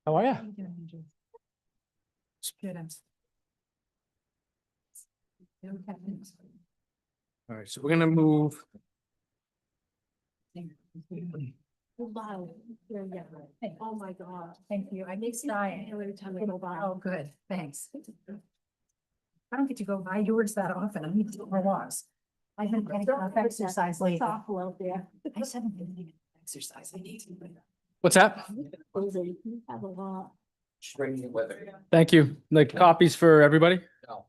How are you? Good. All right, so we're gonna move. Wow. Oh my God. Thank you. I make dying every time I go by. Oh, good. Thanks. I don't get to go by yours that often. I need to go my walks. I haven't been enough exercise lately. I haven't been getting exercise. I need to. What's that? Have a lot. Thank you. Like copies for everybody? No.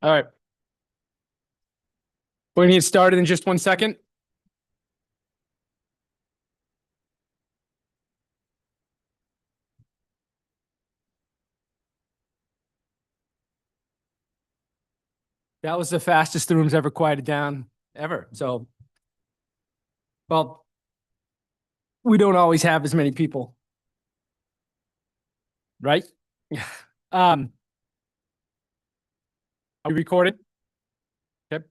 All right. We're gonna get started in just 1 second. That was the fastest the room's ever quieted down ever. So, well, we don't always have as many people. Right? Are we recording? Okay.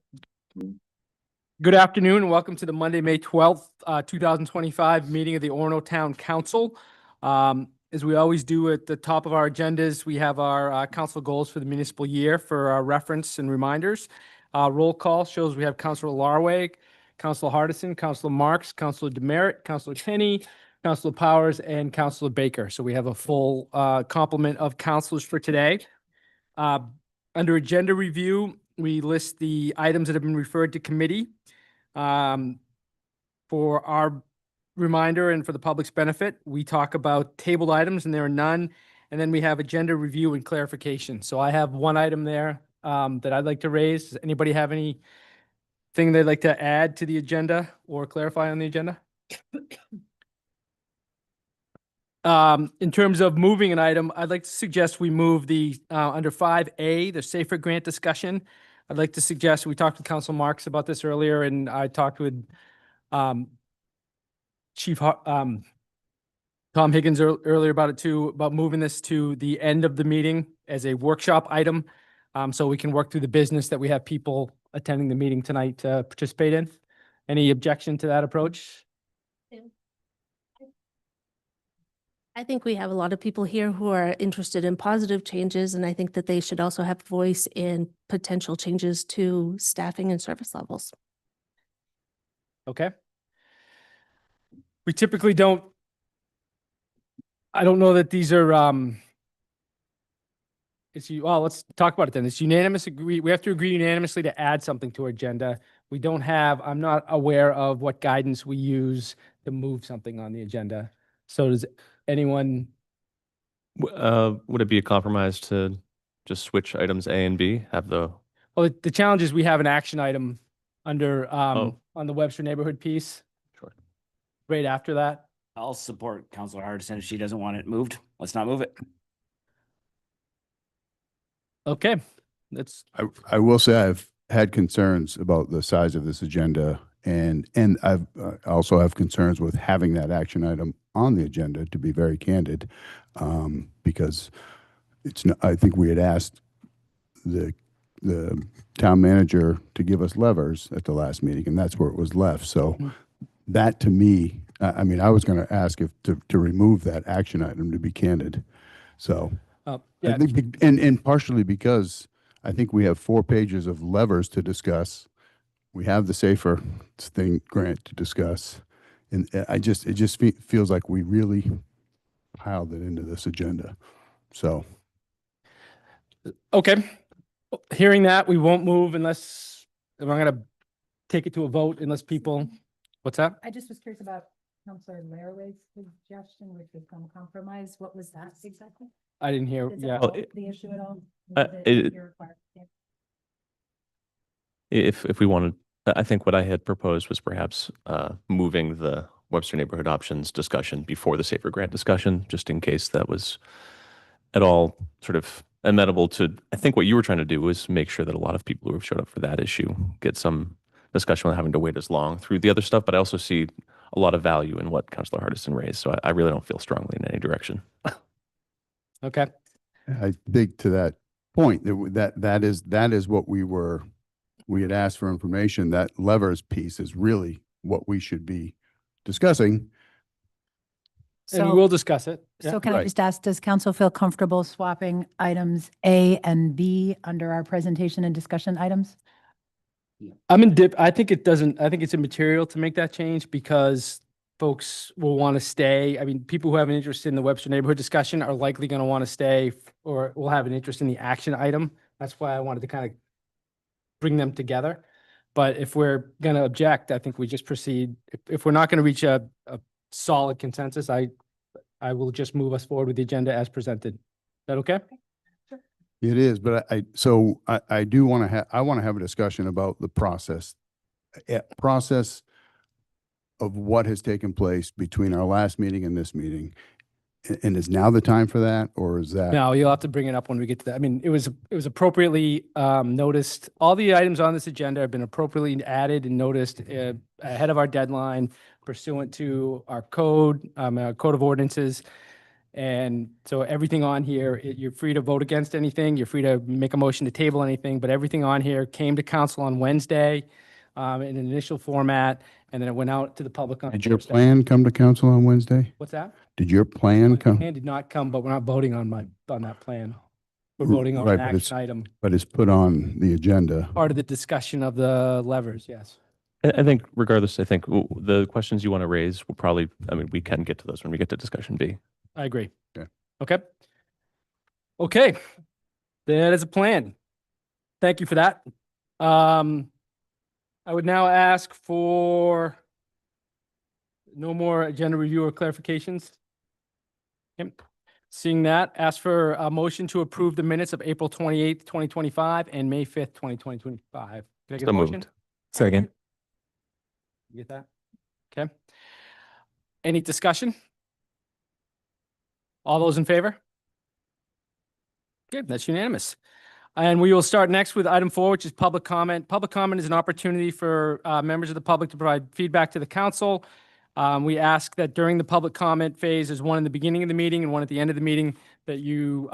Good afternoon and welcome to the Monday, May 12th, 2025 meeting of the Orono Town Council. As we always do at the top of our agendas, we have our council goals for the municipal year for our reference and reminders. Roll call shows we have Councilor Larway, Councilor Hardison, Councilor Marks, Councilor Demerit, Councilor Kenny, Councilor Powers, and Councilor Baker. So we have a full complement of councilors for today. Under agenda review, we list the items that have been referred to committee. For our reminder and for the public's benefit, we talk about tabled items and there are none. And then we have agenda review and clarification. So I have one item there that I'd like to raise. Does anybody have anything they'd like to add to the agenda or clarify on the agenda? In terms of moving an item, I'd like to suggest we move the under 5A, the safer grant discussion. I'd like to suggest, we talked with Council Marks about this earlier, and I talked with Chief Tom Higgins earlier about it too, about moving this to the end of the meeting as a workshop item. So we can work through the business that we have people attending the meeting tonight to participate in. Any objection to that approach? I think we have a lot of people here who are interested in positive changes, and I think that they should also have voice in potential changes to staffing and service levels. Okay. We typically don't, I don't know that these are, well, let's talk about it then. It's unanimous agree. We have to agree unanimously to add something to our agenda. We don't have, I'm not aware of what guidance we use to move something on the agenda. So does anyone? Would it be a compromise to just switch items A and B? Have the Well, the challenge is we have an action item under, on the Webster neighborhood piece. Sure. Right after that. I'll support Councilor Hardison if she doesn't want it moved. Let's not move it. Okay. That's, I will say I've had concerns about the size of this agenda, and I've also have concerns with having that action item on the agenda, to be very candid, because it's not, I think we had asked the town manager to give us levers at the last meeting, and that's where it was left. So that to me, I mean, I was going to ask if to remove that action item, to be candid. So yeah. I think, and partially because I think we have 4 pages of levers to discuss. We have the safer thing grant to discuss. And it just feels like we really piled it into this agenda. So. Okay. Hearing that, we won't move unless, I'm going to take it to a vote unless people, what's that? I just was curious about Councilor Laraway's suggestion, which was some compromise. What was that exactly? I didn't hear, Does it yeah. help the issue at all? if we wanted, I think what I had proposed was perhaps moving the Webster neighborhood options discussion before the safer grant discussion, just in case that was at all sort of amenable to. I think what you were trying to do was make sure that a lot of people who have showed up for that issue get some discussion without having to wait as long through the other stuff. But I also see a lot of value in what Councilor Hardison raised, so I really don't feel strongly in any direction. Okay. I think to that point, that is what we had asked for information. That levers piece is really what we should be discussing. And we So, will discuss it. Yeah. so can I Right. just ask, does council feel comfortable swapping items A and B under our presentation and discussion items? I think it doesn't, I think it's immaterial to make that change because folks will want to stay. I mean, people who have an interest in the Webster neighborhood discussion are likely going to want to stay or will have an interest in the action item. That's why I wanted to kind of bring them together. But if we're going to object, I think we just proceed. If we're not going to reach a solid consensus, I will just move us forward with the agenda as presented. Is that okay? It is, but I do want to I want to have a discussion about the process. Process of what has taken place between our last meeting and this meeting. And is now the time for that, or is that? No, you'll have to bring it up when we get to that. I mean, it was appropriately noticed. All the items on this agenda have been appropriately added and noticed ahead of our deadline pursuant to our code of ordinances. And so everything on here, you're free to vote against anything. You're free to make a motion to table anything, but everything on here came to council on Wednesday in an initial format, and then it went out to the public on Did your Thursday. plan come to council on Wednesday? What's that? Did your plan My come? plan did not come, but we're not voting on that plan. We're voting on Right, an but it's- action item, But it's put on the agenda. part of the discussion of the levers, yes. I think regardless, I think the questions you want to raise will probably, I mean, we can get to those when we get to discussion B. I agree. Okay. Okay. Okay. That is a plan. Thank you for that. I would now ask for no more agenda review or clarifications. Yep. Seeing that, ask for a motion to approve the minutes of April 28th, 2025 and May 5th, 2025. Can I get a So motion? moved. Second. You get that? Okay. Any discussion? All those in favor? Good, that's unanimous. And we will start next with item 4, which is public comment. Public comment is an opportunity for members of the public to provide feedback to the council. We ask that during the public comment phase, there's one in the beginning of the meeting and one at the end of the meeting, that you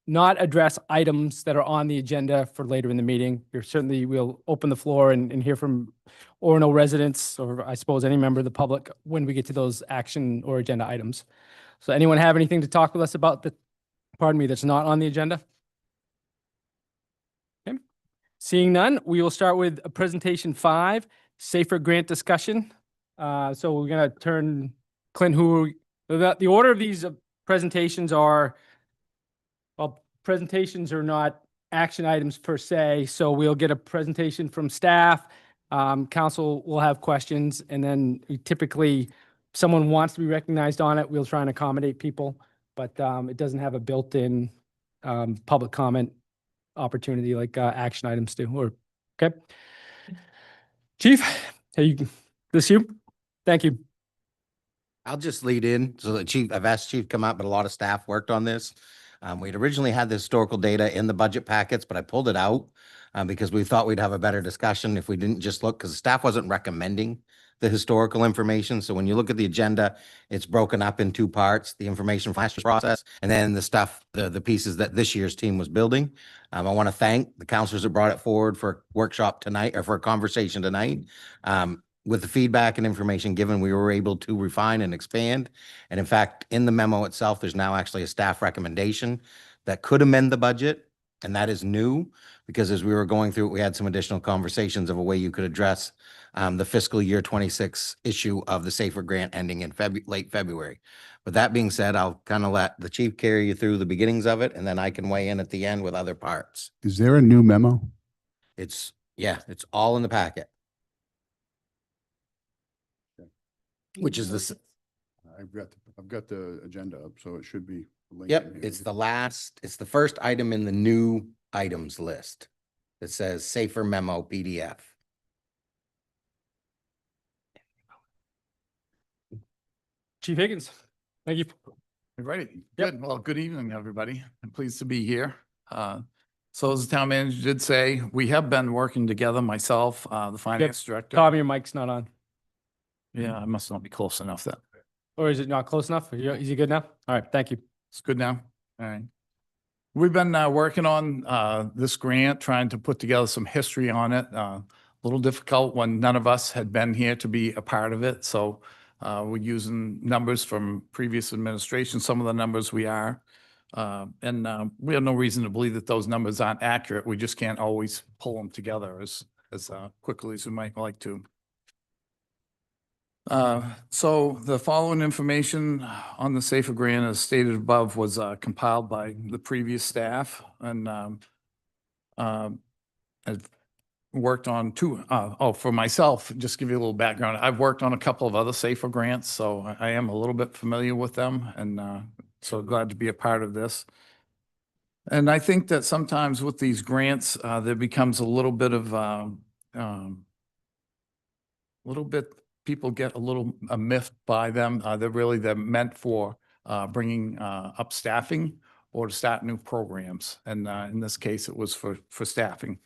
not address items that are on the agenda for later in the meeting. We'll open the floor and hear from Orono residents, or I suppose any member of the public, when we get to those action or agenda items. So anyone have anything to talk with us about that's not on the agenda? Okay. Seeing none, we will start with presentation 5, safer grant discussion. So we're gonna turn Clint, the order of these presentations are, well, presentations are not action items per se, so we'll get a presentation from staff. Council will have questions, and then typically, someone wants to be recognized on it, we'll try and accommodate people, but it doesn't have a built-in public comment opportunity like action items do. Okay. Chief, this you? Thank you. I'll just lead in. So the chief, I've asked chief to come out, but a lot of staff worked on this. We'd originally had the historical data in the budget packets, but I pulled it out because we thought we'd have a better discussion if we didn't just look, because the staff wasn't recommending the historical information. So when you look at the agenda, it's broken up in 2 parts, the information from last year's process, and then the stuff, the pieces that this year's team was building. I want to thank the counselors that brought it forward for a workshop tonight, or for a conversation tonight. With the feedback and information given, we were able to refine and expand. And in fact, in the memo itself, there's now actually a staff recommendation that could amend the budget. And that is new, because as we were going through it, we had some additional conversations of a way you could address the fiscal year 26 issue of the SAFER grant ending in late February. But that being said, I'll kind of let the chief carry you through the beginnings of it, and then I can weigh in at the end with other parts. Is there a new memo? It's all in the packet. Which is this, I've got the agenda up, so it should be. linked yep, in here. it's the first item in the new items list. That says SAFER memo PDF. Chief Higgins, thank you. Ready? Yep. Good. Well, good evening, everybody. I'm pleased to be here. So as the town manager did say, we have been working together, myself, the finance director. Tom, your mic's not on. Yeah, I must not be close enough then. Or is it not close enough? Is he good now? All right, thank you. It's good now. All right. We've been working on this grant, trying to put together some history on it. A little difficult when none of us had been here to be a part of it. So We're using numbers from previous administration, some of the numbers we are. And we have no reason to believe that those numbers aren't accurate. We just can't always pull them together as quickly as we might like to. So the following information on the SAFER grant as stated above was compiled by the previous staff, and I've worked on for myself, just give you a little background. I've worked on a couple of other SAFER grants, so I am a little bit familiar with them, and so glad to be a part of this. And I think that sometimes with these grants, there becomes a little bit of people get a little miffed by them. They're meant for bringing up staffing or to start new programs. And in this case, it was for staffing.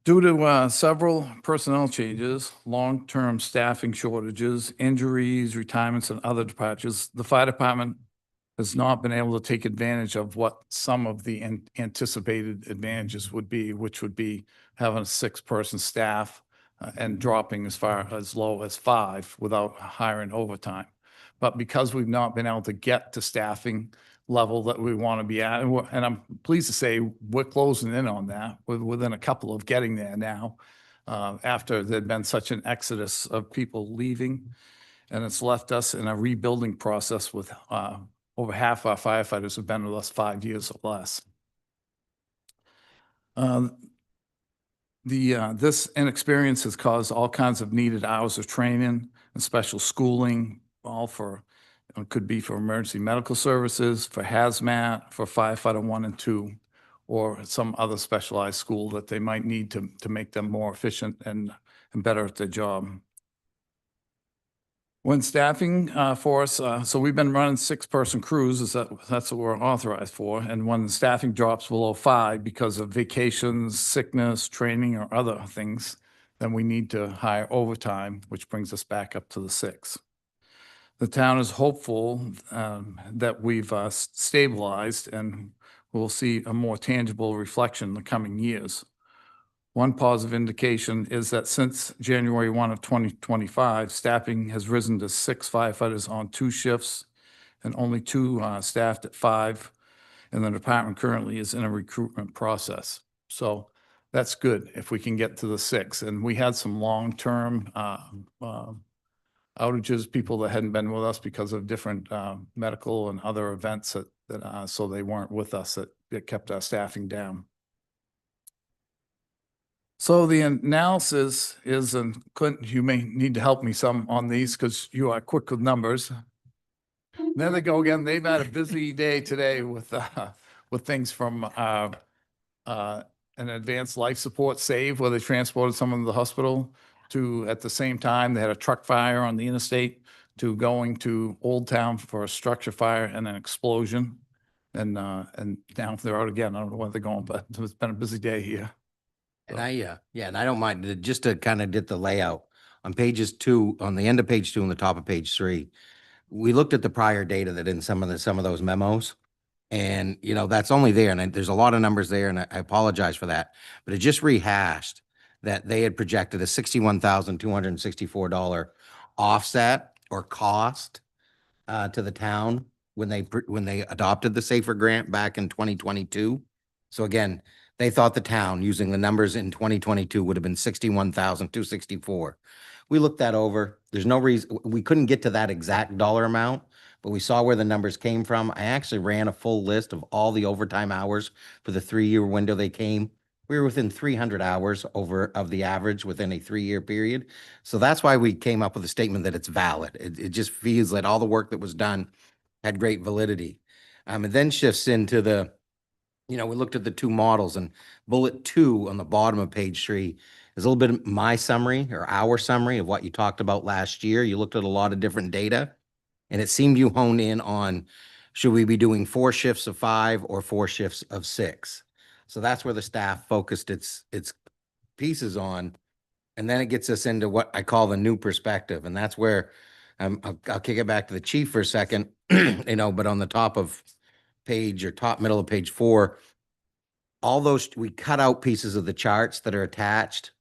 Due to several personnel changes, long-term staffing shortages, injuries, retirements, and other departures, the fire department has not been able to take advantage of what some of the anticipated advantages would be, which would be having a 6-person staff and dropping as far as low as 5 without hiring overtime. But because we've not been able to get to staffing level that we want to be at, and I'm pleased to say we're closing in on that. We're within a couple of getting there now, after there'd been such an exodus of people leaving, and it's left us in a rebuilding process with over half our firefighters have been with us 5 years or less. This inexperience has caused all kinds of needed hours of training and special schooling, all for, could be for emergency medical services, for hazmat, for firefighter 1 and 2, or some other specialized school that they might need to make them more efficient and better at their job. When staffing for us, so we've been running 6-person crews, that's what we're authorized for. And when the staffing drops below 5 because of vacations, sickness, training, or other things, then we need to hire overtime, which brings us back up to the 6. The town is hopeful that we've stabilized and we'll see a more tangible reflection in the coming years. One positive indication is that since January 1 of 2025, staffing has risen to 6 firefighters on 2 shifts and only 2 staffed at 5. And the department currently is in a recruitment process. So that's good if we can get to the 6. And we had some long-term outages, people that hadn't been with us because of different medical and other events that so they weren't with us, that kept our staffing down. So the analysis is, and Clint, you may need to help me some on these because you are quick with numbers. There they go again. They've had a busy day today with things from an advanced life support save where they transported someone to the hospital, to at the same time they had a truck fire on the interstate, to going to Old Town for a structure fire and an explosion. And now they're out again. I don't know where they're going, but it's been a busy day here. And and I don't mind, just to kind of get the layout on pages 2, on the end of page 2 and the top of page 3. We looked at the prior data that in some of those memos, and that's only there, and there's a lot of numbers there, and I apologize for that, but it just rehashed that they had projected a $61,264 offset or cost to the town when they adopted the SAFER grant back in 2022. So again, they thought the town, using the numbers in 2022, would have been $61,264. We looked that over. There's no reason, we couldn't get to that exact dollar amount, but we saw where the numbers came from. I actually ran a full list of all the overtime hours for the 3-year window they came. We were within 300 hours of the average within a 3-year period. So that's why we came up with a statement that it's valid. It just feels that all the work that was done had great validity. And then shifts into the, we looked at the 2 models, and bullet 2 on the bottom of page 3 is a little bit of my summary or our summary of what you talked about last year. You looked at a lot of different data, and it seemed you honed in on, should we be doing 4 shifts of 5 or 4 shifts of 6? So that's where the staff focused its pieces on. And then it gets us into what I call the new perspective. And that's where I'll kick it back to the chief for a second, but on the top of page or top middle of page 4, all those, we cut out pieces of the charts that are attached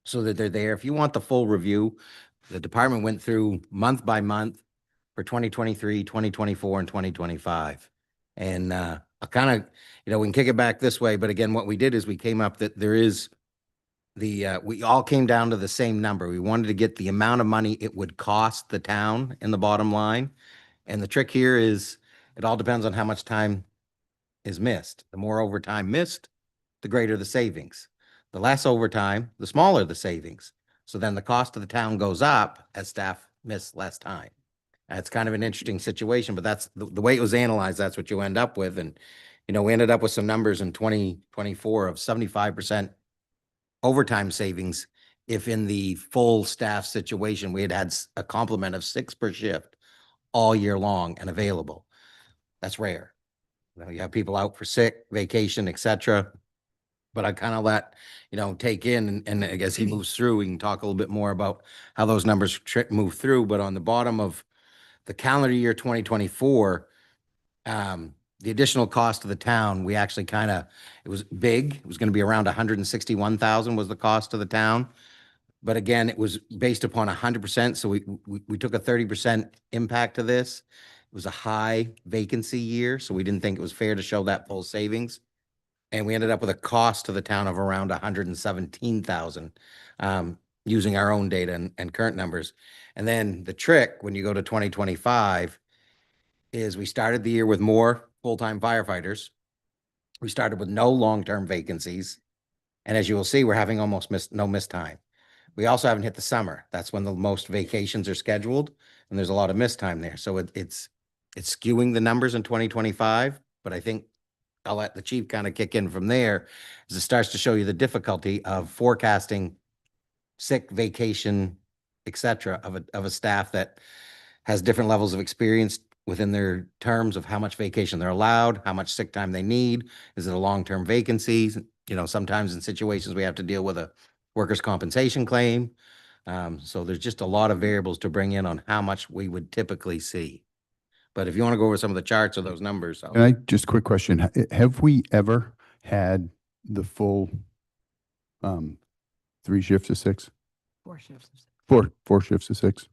so that they're there. If you want the full review, the department went through month by month for 2023, 2024, and 2025. And I kind of, we can kick it back this way, but again, what we did is we came up that there is we all came down to the same number. We wanted to get the amount of money it would cost the town in the bottom line. And the trick here is it all depends on how much time is missed. The more overtime missed, the greater the savings. The less overtime, the smaller the savings. So then the cost of the town goes up as staff miss less time. It's kind of an interesting situation, but that's the way it was analyzed. That's what you end up with. And, we ended up with some numbers in 2024 of 75% overtime savings. If in the full staff situation, we had a complement of 6 per shift all year long and available. That's rare. You have people out for sick, vacation, etc. But I kind of let, take in, and I guess he moves through, we can talk a little bit more about how those numbers move through. But on the bottom of the calendar year 2024, the additional cost to the town, we actually it was big. It was going to be around 161,000 was the cost to the town. But again, it was based upon 100%. So we took a 30% impact to this. It was a high vacancy year, so we didn't think it was fair to show that full savings. And we ended up with a cost to the town of around 117,000, using our own data and current numbers. And then the trick when you go to 2025 is we started the year with more full-time firefighters. We started with no long-term vacancies. And as you will see, we're having almost no missed time. We also haven't hit the summer. That's when the most vacations are scheduled, and there's a lot of missed time there. So it's skewing the numbers in 2025, but I think I'll let the chief kind of kick in from there as it starts to show you the difficulty of forecasting sick, vacation, etc. of a staff that has different levels of experience within their terms of how much vacation they're allowed, how much sick time they need. Is it a long-term vacancy? Sometimes in situations we have to deal with a workers' compensation claim. So there's just a lot of variables to bring in on how much we would typically see. But if you want to go over some of the charts or those numbers. And I just quick question. Have we ever had the full 3 shifts of 6? 4 shifts. 4 shifts of 6?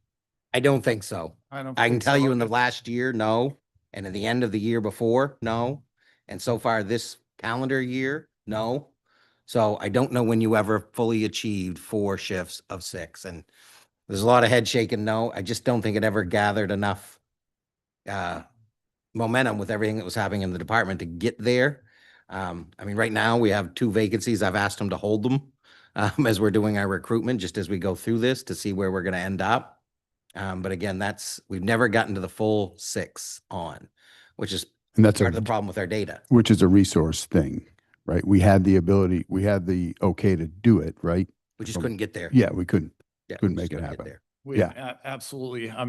I don't think so. I can think tell so. you in the last year, no. And at the end of the year before, no. And so far this calendar year, no. So I don't know when you ever fully achieved 4 shifts of 6. And there's a lot of head shaking, no. I just don't think it ever gathered enough momentum with everything that was happening in the department to get there. Right now we have 2 vacancies. I've asked them to hold them as we're doing our recruitment, just as we go through this to see where we're going to end up. But again, we've never gotten to the full 6 on, which is And that's part of the problem with our data. which is a resource thing, right? We had the ability, we had the okay to do it, right? We just couldn't get there. Yeah, we couldn't. Yeah, couldn't we just make it get happen. there. Yeah. Absolutely. I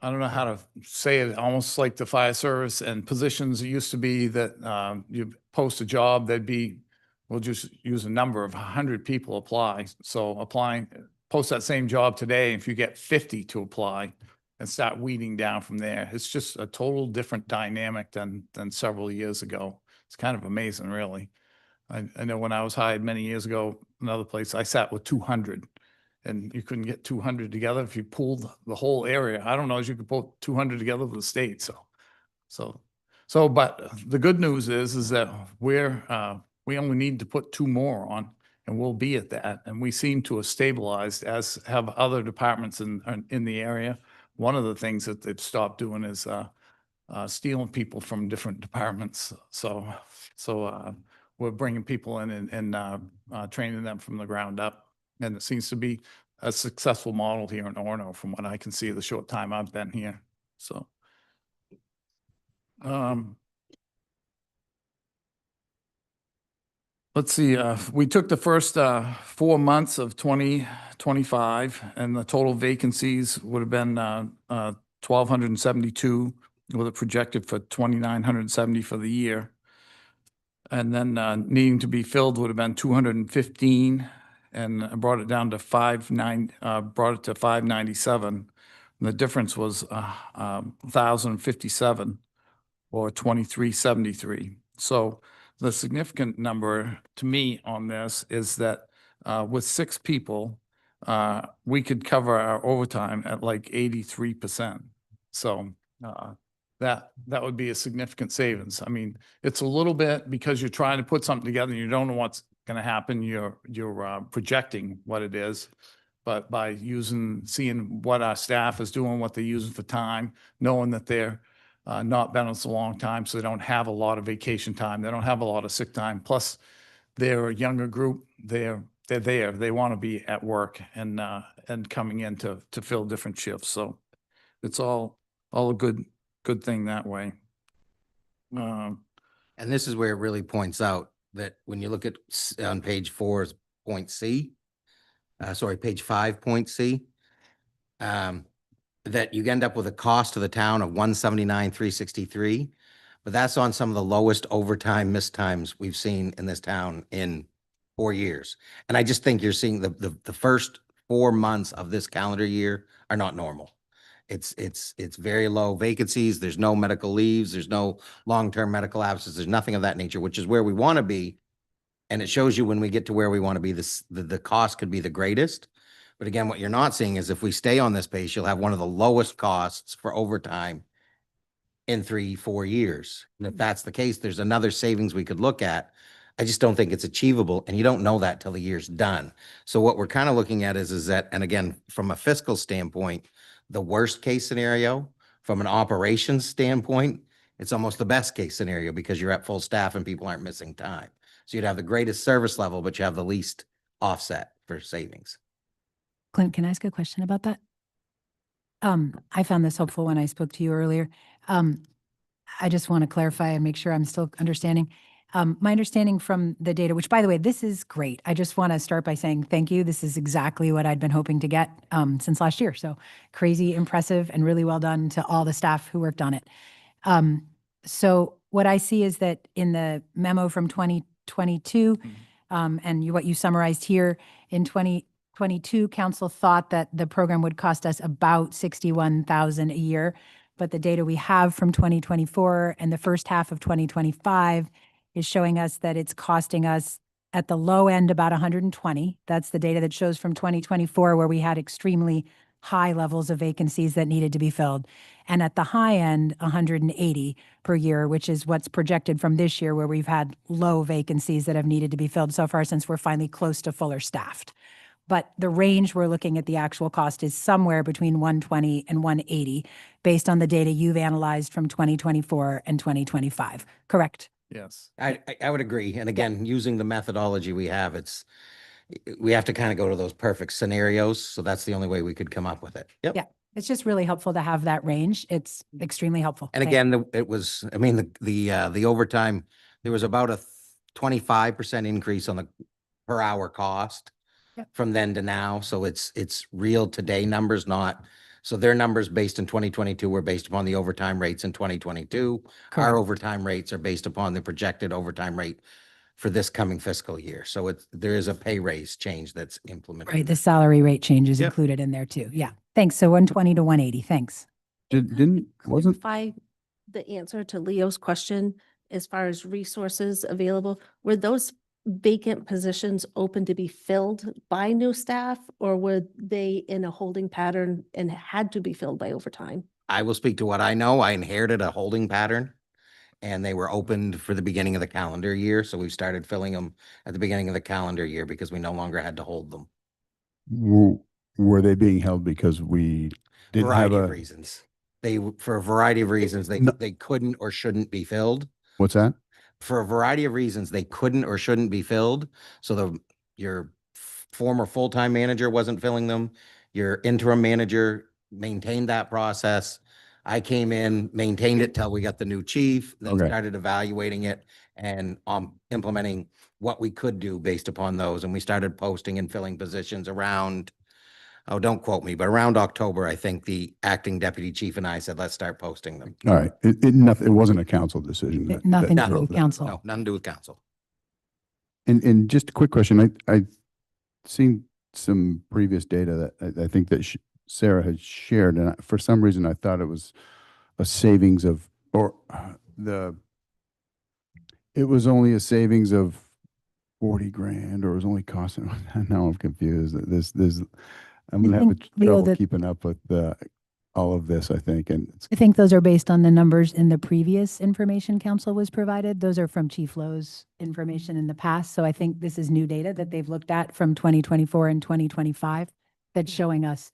don't know how to say it, almost like the fire service and positions. It used to be that you post a job, we'll just use a number of 100 people apply. So post that same job today, if you get 50 to apply and start weeding down from there, it's just a total different dynamic than several years ago. It's kind of amazing, really. I know when I was hired many years ago, another place, I sat with 200. And you couldn't get 200 together if you pulled the whole area. I don't know if you could pull 200 together with the state. But the good news is that we only need to put 2 more on, and we'll be at that. And we seem to have stabilized, as have other departments in the area. One of the things that they've stopped doing is stealing people from different departments. So we're bringing people in and training them from the ground up. And it seems to be a successful model here in Orono from what I can see the short time I've been here. So, let's see, we took the first 4 months of 2025 and the total vacancies would have been 1,272 with a projected for 2,970 for the year. And then needing to be filled would have been 215. And I brought it down to 597. And the difference was 1,057 or 2,373. So the significant number to me on this is that with 6 people, we could cover our overtime at like 83%. So that would be a significant savings. I mean, it's a little bit because you're trying to put something together and you don't know what's going to happen. You're projecting what it is. But by seeing what our staff is doing, what they're using for time, knowing that they're not been on us a long time, so they don't have a lot of vacation time, they don't have a lot of sick time. Plus, they're a younger group. They're there. They want to be at work and coming in to fill different shifts. So it's all a good thing that way. And this is where it really points out that when you look at on page 4 is point C, page 5 point C, that you end up with a cost to the town of 179,363, but that's on some of the lowest overtime missed times we've seen in this town in 4 years. And I just think you're seeing the first 4 months of this calendar year are not normal. It's very low vacancies. There's no medical leaves. There's no long-term medical absences. There's nothing of that nature, which is where we want to be. And it shows you when we get to where we want to be, the cost could be the greatest. But again, what you're not seeing is if we stay on this pace, you'll have one of the lowest costs for overtime in 3-4 years. And if that's the case, there's another savings we could look at. I just don't think it's achievable, and you don't know that till the year's done. So what we're kind of looking at is that, and again, from a fiscal standpoint, the worst case scenario, from an operations standpoint, it's almost the best case scenario because you're at full staff and people aren't missing time. So you'd have the greatest service level, but you have the least offset for savings. Clint, can I ask a question about that? I found this helpful when I spoke to you earlier. I just want to clarify and make sure I'm still understanding. My understanding from the data, which by the way, this is great. I just want to start by saying thank you. This is exactly what I'd been hoping to get since last year. So crazy, impressive, and really well done to all the staff who worked on it. So what I see is that in the memo from 2022, and what you summarized here in 2022, council thought that the program would cost us about $61,000 a year. But the data we have from 2024 and the first half of 2025 is showing us that it's costing us at the low end about 120. That's the data that shows from 2024 where we had extremely high levels of vacancies that needed to be filled. And at the high end, 180 per year, which is what's projected from this year where we've had low vacancies that have needed to be filled so far since we're finally close to fuller staffed. But the range we're looking at the actual cost is somewhere between 120 and 180 based on the data you've analyzed from 2024 and 2025, correct? Yes. I would agree. And again, using the methodology we have, we have to kind of go to those perfect scenarios. So that's the only way we could come up with it. Yep. Yeah. It's just really helpful to have that range. It's extremely helpful. And Thank you. again, the overtime, there was about a 25% increase on the per hour cost Yep. from then to now. So it's real today numbers, so their numbers based in 2022 were based upon the overtime rates in 2022. Our Correct. overtime rates are based upon the projected overtime rate for this coming fiscal year. So there is a pay raise change that's implemented. Right. The salary rate change is Yep. included in there too. Yeah. Thanks. So 120 to 180. Thanks. Wasn't, Clarify the answer to Leo's question as far as resources available. Were those vacant positions open to be filled by new staff, or were they in a holding pattern and had to be filled by overtime? I will speak to what I know. I inherited a holding pattern and they were opened for the beginning of the calendar year. So we started filling them at the beginning of the calendar year because we no longer had to hold them. were they being held because we didn't have Variety of a, reasons. For a variety of reasons, No. they couldn't or shouldn't be filled. what's that? For a variety of reasons, they couldn't or shouldn't be filled. So your former full-time manager wasn't filling them. Your interim manager maintained that process. I came in, maintained it till we got the new chief, then Okay. started evaluating it and implementing what we could do based upon those. And we started posting and filling positions around, oh, don't quote me, but around October, I think the acting deputy chief and I said, let's start posting them. All right. It wasn't a council decision. Nothing to do drove with that. council. No, nothing to do with council. And just a quick question. I seen some previous data that I think that Sarah had shared, and for some reason I thought it was a savings of, it was only a savings of 40 grand or it was only costing, now I'm confused. I'm I gonna have think, to Leo, trouble that- keeping up with all of this, I think, and it's, I think those are based on the numbers in the previous information council was provided. Those are from Chief Lowe's information in the past. So I think this is new data that they've looked at from 2024 and 2025 that's showing us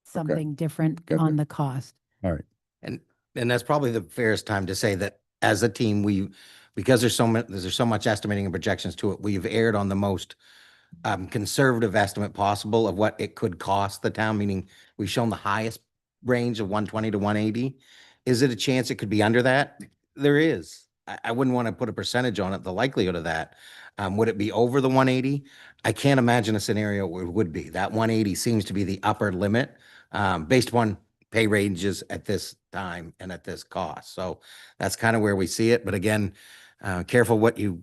something different Gotcha. on the cost. all right. And that's probably the fairest time to say that as a team, because there's so much estimating and projections to it, we've erred on the most conservative estimate possible of what it could cost the town, meaning we've shown the highest range of 120 to 180. Is it a chance it could be under that? There is. I wouldn't want to put a percentage on it, the likelihood of that. Would it be over the 180? I can't imagine a scenario where it would be. That 180 seems to be the upper limit based upon pay ranges at this time and at this cost. So that's kind of where we see it. But again, careful what you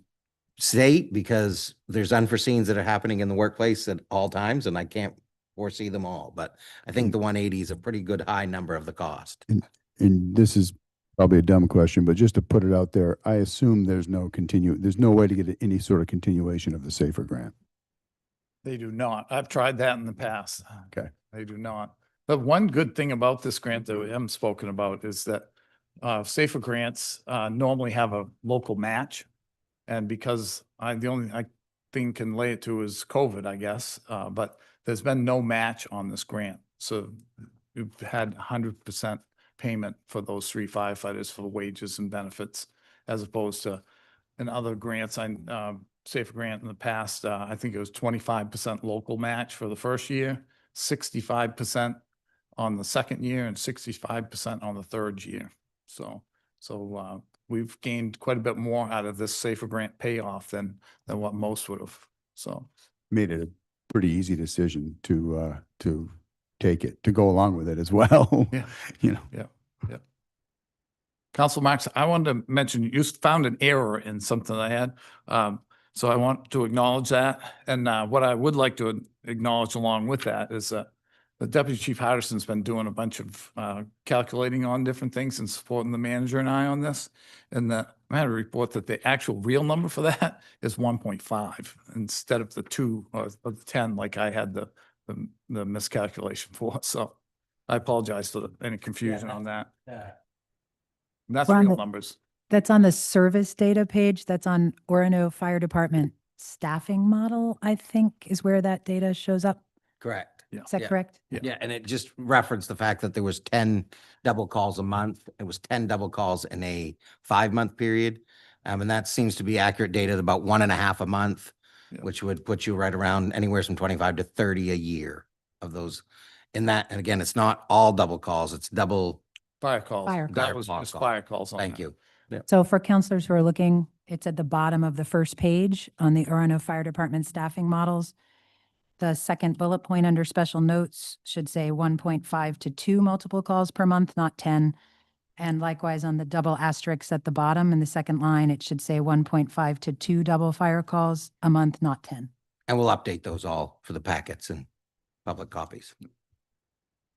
state because there's unforeseens that are happening in the workplace at all times, and I can't foresee them all. But I think the 180 is a pretty good high number of the cost. And this is probably a dumb question, but just to put it out there, I assume there's no way to get any sort of continuation of the SAFER grant. They do not. I've tried that in the past. Okay. They do not. But one good thing about this grant that we haven't spoken about is that safer grants normally have a local match. And because the only thing can lay it to is COVID, I guess, but there's been no match on this grant. So we've had 100% payment for those 3 firefighters for wages and benefits, as opposed to in other grants, safer grant in the past, I think it was 25% local match for the first year, 65% on the second year, and 65% on the third year. So we've gained quite a bit more out of this safer grant payoff than what most would have. So Made it a pretty easy decision to take it, to go along with it as well. Yeah. You know, yeah. Council Marks, I wanted to mention, you found an error in something I had. So I want to acknowledge that. And what I would like to acknowledge along with that is the Deputy Chief Hardison's been doing a bunch of calculating on different things and supporting the manager and I on this. And I had a report that the actual real number for that is 1.5 instead of the 2 or the 10 like I had the miscalculation for. So I apologize for any confusion on that. And that's We're on real the- numbers. That's on the service data page. That's on Orono Fire Department staffing model, I think is where that data shows up. Correct. Is that Yeah. correct? Yeah, and it just referenced the fact that there was 10 double calls a month. It was 10 double calls in a 5-month period. And that seems to be accurate data at about 1.5 a month, Yeah. which would put you right around anywhere from 25 to 30 a year of those in that. And again, it's not all double calls, it's double. Fire calls. Fire That calls. was just fire calls on Thank that. you. So for counselors who are looking, it's at the bottom of the first page on the Orono Fire Department staffing models. The second bullet point under special notes should say 1.5 to 2 multiple calls per month, not 10. And likewise on the double asterisks at the bottom in the second line, it should say 1.5 to 2 double fire calls a month, not 10. And we'll update those all for the packets and public copies.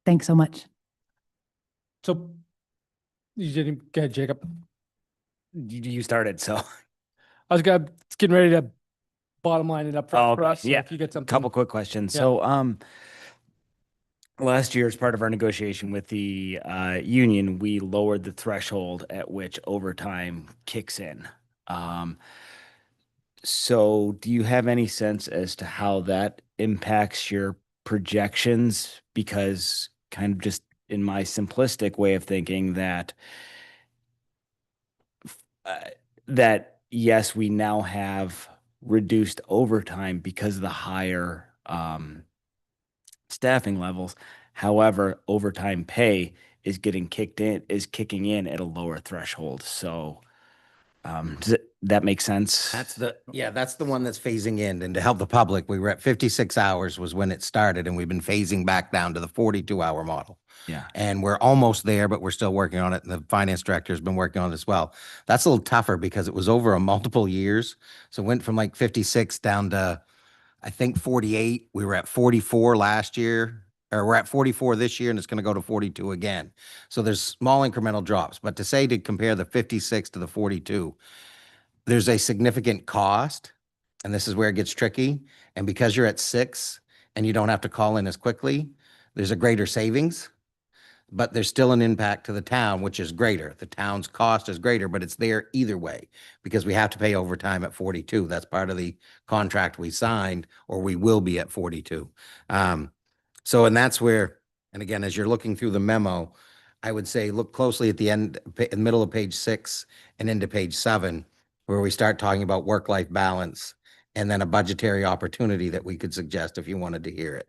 Thanks so much. So you didn't get Jacob. You started, so I was getting ready to bottom line it up for okay. us. So Yeah. if you get something. couple quick questions. Yeah. So, last year, as part of our negotiation with the union, we lowered the threshold at which overtime kicks in. So do you have any sense as to how that impacts your projections? Because kind of just in my simplistic way of thinking that yes, we now have reduced overtime because of the higher staffing levels. However, overtime pay is kicking in at a lower threshold. So does that make sense? That's the one that's phasing in. And to help the public, we were at 56 hours was when it started, and we've been phasing back down to the 42-hour model. Yeah. And we're almost there, but we're still working on it. And the finance director has been working on it as well. That's a little tougher because it was over a multiple years. So it went from like 56 down to, I think, 48. We were at 44 last year, or we're at 44 this year, and it's going to go to 42 again. So there's small incremental drops. But to compare the 56 to the 42, there's a significant cost And this is where it gets tricky. And because you're at 6 and you don't have to call in as quickly, there's a greater savings, but there's still an impact to the town, which is greater. The town's cost is greater, but it's there either way because we have to pay overtime at 42. That's part of the contract we signed, or we will be at 42. So, and that's where, and again, as you're looking through the memo, I would say look closely at the end, in the middle of page 6 and into page 7, where we start talking about work-life balance and then a budgetary opportunity that we could suggest if you wanted to hear it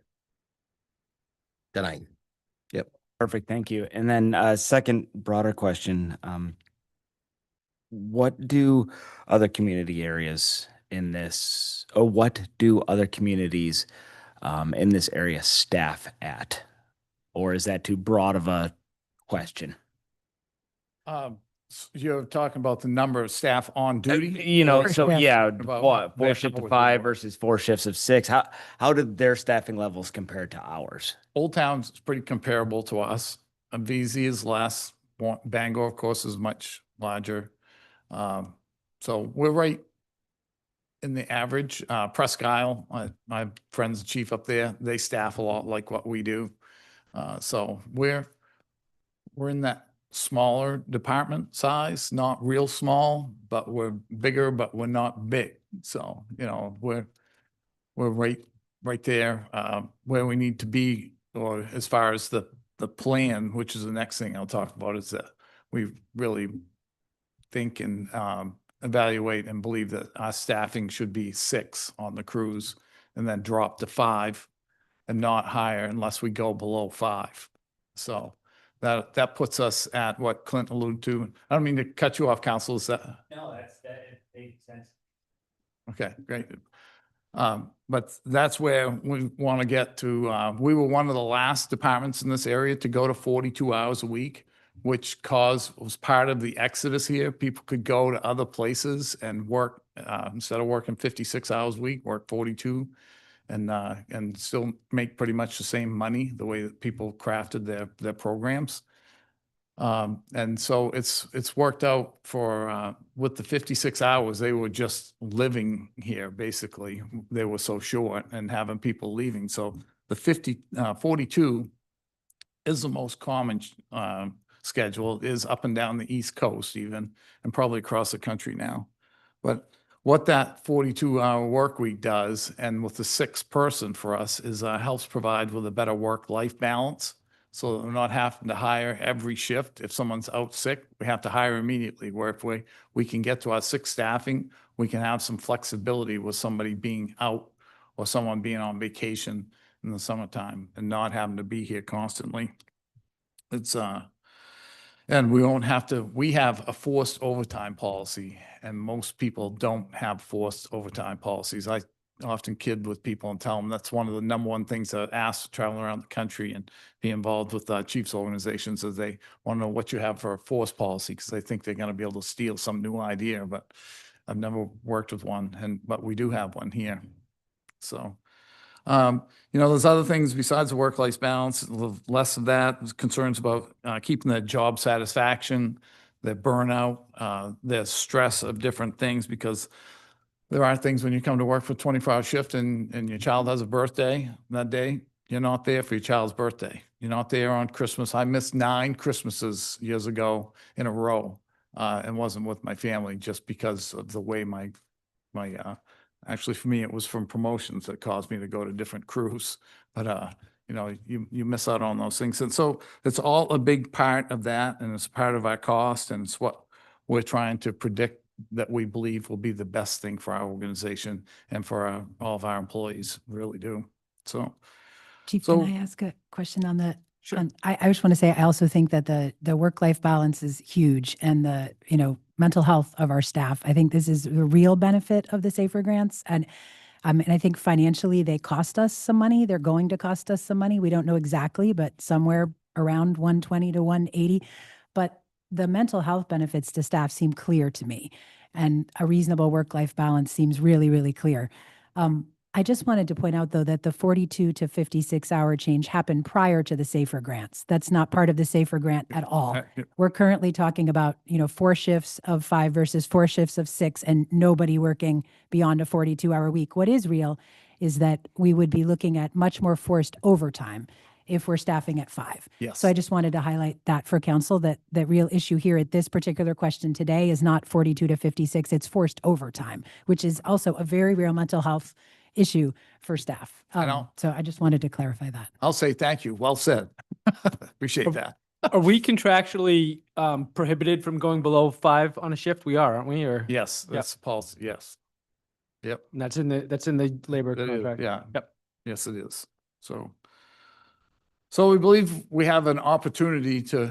tonight. Yep. Perfect, thank you. And then second broader question, what do other community areas in this, or what do other communities in this area staff at? Or is that too broad of a question? You're talking about the number of staff on duty? You know, Or so shift. yeah, about what, their 4 shifts of hours of 5 work? versus 4 shifts of 6? How did their staffing levels compare to ours? Old Town's pretty comparable to us. VZ is less. Bangor, of course, is much larger. So we're right in the average. Presque Isle, my friend's the chief up there, they staff a lot like what we do. So we're in that smaller department size, not real small, but we're bigger, but we're not big. So, you know, we're right there, where we need to be, or as far as the plan, which is the next thing I'll talk about, is that we really think and evaluate and believe that our staffing should be 6 on the crews and then drop to 5 and not higher unless we go below 5. So that puts us at what Clint alluded to. I don't mean to cut you off, Council. Is that? No, that makes sense. Okay, great. But that's where we want to get to. We were one of the last departments in this area to go to 42 hours a week, which was part of the exodus here. People could go to other places and work, instead of working 56 hours a week, work 42 and still make pretty much the same money, the way that people crafted their programs. And so it's worked out for, with the 56 hours, they were just living here, basically. They were so short and having people leaving. So the 42 is the most common schedule, is up and down the East Coast even, and probably across the country now. But what that 42-hour work week does, and with the 6th person for us, is helps provide with a better work-life balance. So that we're not having to hire every shift. If someone's out sick, we have to hire immediately. Where if we can get to our 6 staffing, we can have some flexibility with somebody being out or someone being on vacation in the summertime and not having to be here constantly. It's and we have a forced overtime policy, and most people don't have forced overtime policies. I often kid with people and tell them that's one of the number one things I ask traveling around the country and be involved with chiefs organizations, is they want to know what you have for a forced policy, because they think they're going to be able to steal some new idea, but I've never worked with one, but we do have one here. So, you know, there's other things besides the work-life balance, a little less of that, there's concerns about keeping their job satisfaction, their burnout, their stress of different things, because there are things when you come to work for a 24-hour shift and your child has a birthday that day, you're not there for your child's birthday. You're not there on Christmas. I missed 9 Christmases years ago in a row and wasn't with my family just because of the way actually for me, it was from promotions that caused me to go to different crews. But, you know, you miss out on those things. And so it's all a big part of that, and it's part of our cost, and it's what we're trying to predict that we believe will be the best thing for our organization and for all of our employees, really do. So, Chief, So- can I ask a question on that? Sure. I just want to say, I also think that the work-life balance is huge, and the, mental health of our staff. I think this is the real benefit of the Safer Grants. And I think financially they cost us some money. They're going to cost us some money. We don't know exactly, but somewhere around 120 to 180. But the mental health benefits to staff seem clear to me, and a reasonable work-life balance seems really, really clear. I just wanted to point out, though, that the 42 to 56-hour change happened prior to the SAFER grants. That's not part of the SAFER grant at all. We're currently talking about, 4 shifts of 5 versus 4 shifts of 6 and nobody working beyond a 42-hour week. What is real is that we would be looking at much more forced overtime if we're staffing at 5. Yes. So I just wanted to highlight that for council, that the real issue here at this particular question today is not 42 to 56, it's forced overtime, which is also a very real mental health issue for staff. I know. So I just wanted to clarify that. I'll say thank you. Well said. Appreciate that. Are we contractually prohibited from going below 5 on a shift? We are, aren't we? Or Yes, that's policy. Yes. Yep. and that's in the labor It is, contract. yeah. Yep. Yes, it is. So we believe we have an opportunity to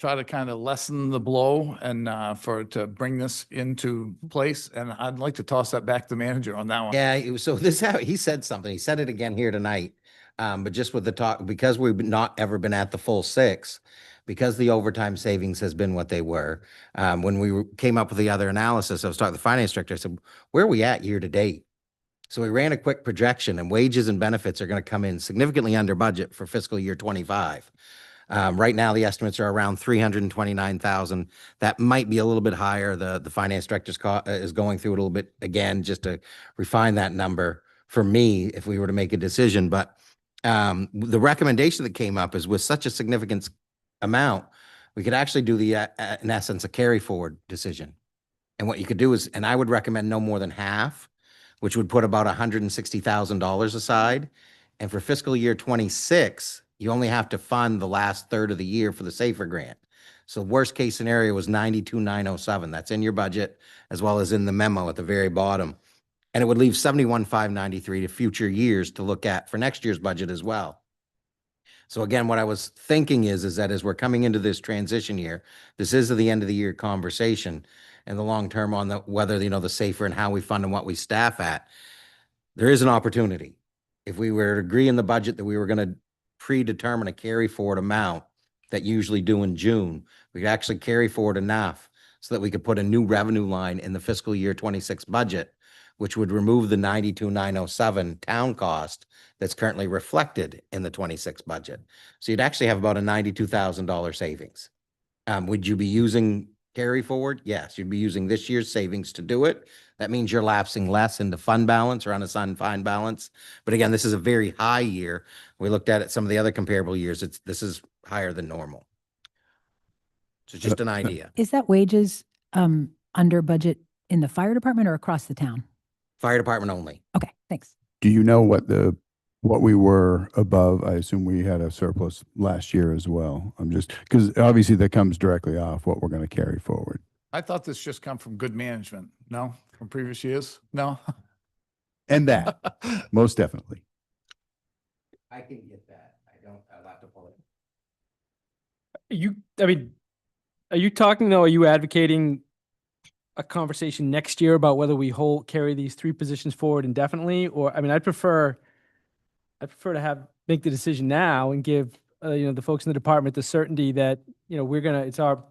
try to kind of lessen the blow and to bring this into place. And I'd like to toss that back to the manager on that one. Yeah, so he said something. He said it again here tonight. But just with the talk, because we've not ever been at the full 6, because the overtime savings has been what they were. When we came up with the other analysis, I was talking to the finance director. I said, where are we at year to date? So we ran a quick projection, and wages and benefits are going to come in significantly under budget for fiscal year 25. Right now, the estimates are around 329,000. That might be a little bit higher. The finance director is going through it a little bit again, just to refine that number for me if we were to make a decision. But the recommendation that came up is with such a significant amount, we could actually do in essence, a carry forward decision. And what you could do is, and I would recommend no more than half, which would put about $160,000 aside. And for fiscal year 26, you only have to fund the last third of the year for the SAFER grant. So worst case scenario was 92,907. That's in your budget as well as in the memo at the very bottom. And it would leave 71,593 to future years to look at for next year's budget as well. So again, what I was thinking is that as we're coming into this transition year, this is the end of the year conversation and the long term on whether, the SAFER and how we fund and what we staff at, there is an opportunity. If we were to agree in the budget that we were going to predetermine a carry forward amount that usually do in June, we could actually carry forward enough so that we could put a new revenue line in the fiscal year 26 budget, which would remove the 92,907 town cost that's currently reflected in the 26 budget. So you'd actually have about a $92,000 savings. Would you be using carry forward? Yes, you'd be using this year's savings to do it. That means you're lapsing less into fund balance or unassigned fund balance. But again, this is a very high year. We looked at it, some of the other comparable years. This is higher than normal. So just an idea. Is that wages under budget in the fire department or across the town? Fire department only. Okay, thanks. Do you know what we were above? I assume we had a surplus last year as well. I'm just, because obviously that comes directly off what we're going to carry forward. I thought this just come from good management. No, from previous years? No. And that, most definitely. I can get that. I'll have to pull it. Are you talking though, are you advocating a conversation next year about whether we carry these 3 positions forward indefinitely? Or, I'd prefer to make the decision now and give, the folks in the department the certainty that, it's our,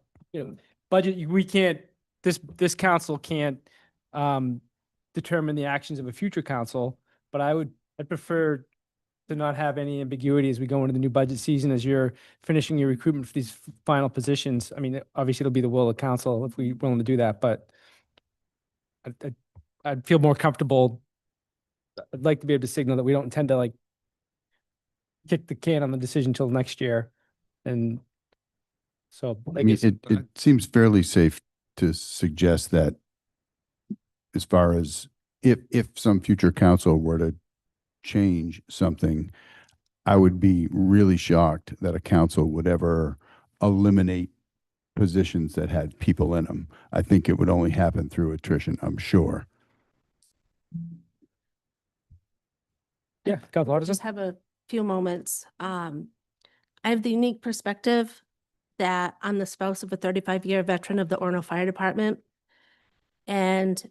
budget. We can't, this council can't, determine the actions of a future council, but I'd prefer to not have any ambiguity as we go into the new budget season, as you're finishing your recruitment for these final positions. Obviously it'll be the will of council if we're willing to do that, but I'd feel more comfortable. I'd like to be able to signal that we don't intend to kick the can on the decision till next year. And so It seems fairly safe to suggest that as far as if some future council were to change something, I would be really shocked that a council would ever eliminate positions that had people in them. I think it would only happen through attrition, I'm sure. yeah, Councilor Hardison? Just have a few moments. I have the unique perspective that I'm the spouse of a 35-year veteran of the Orono Fire Department. And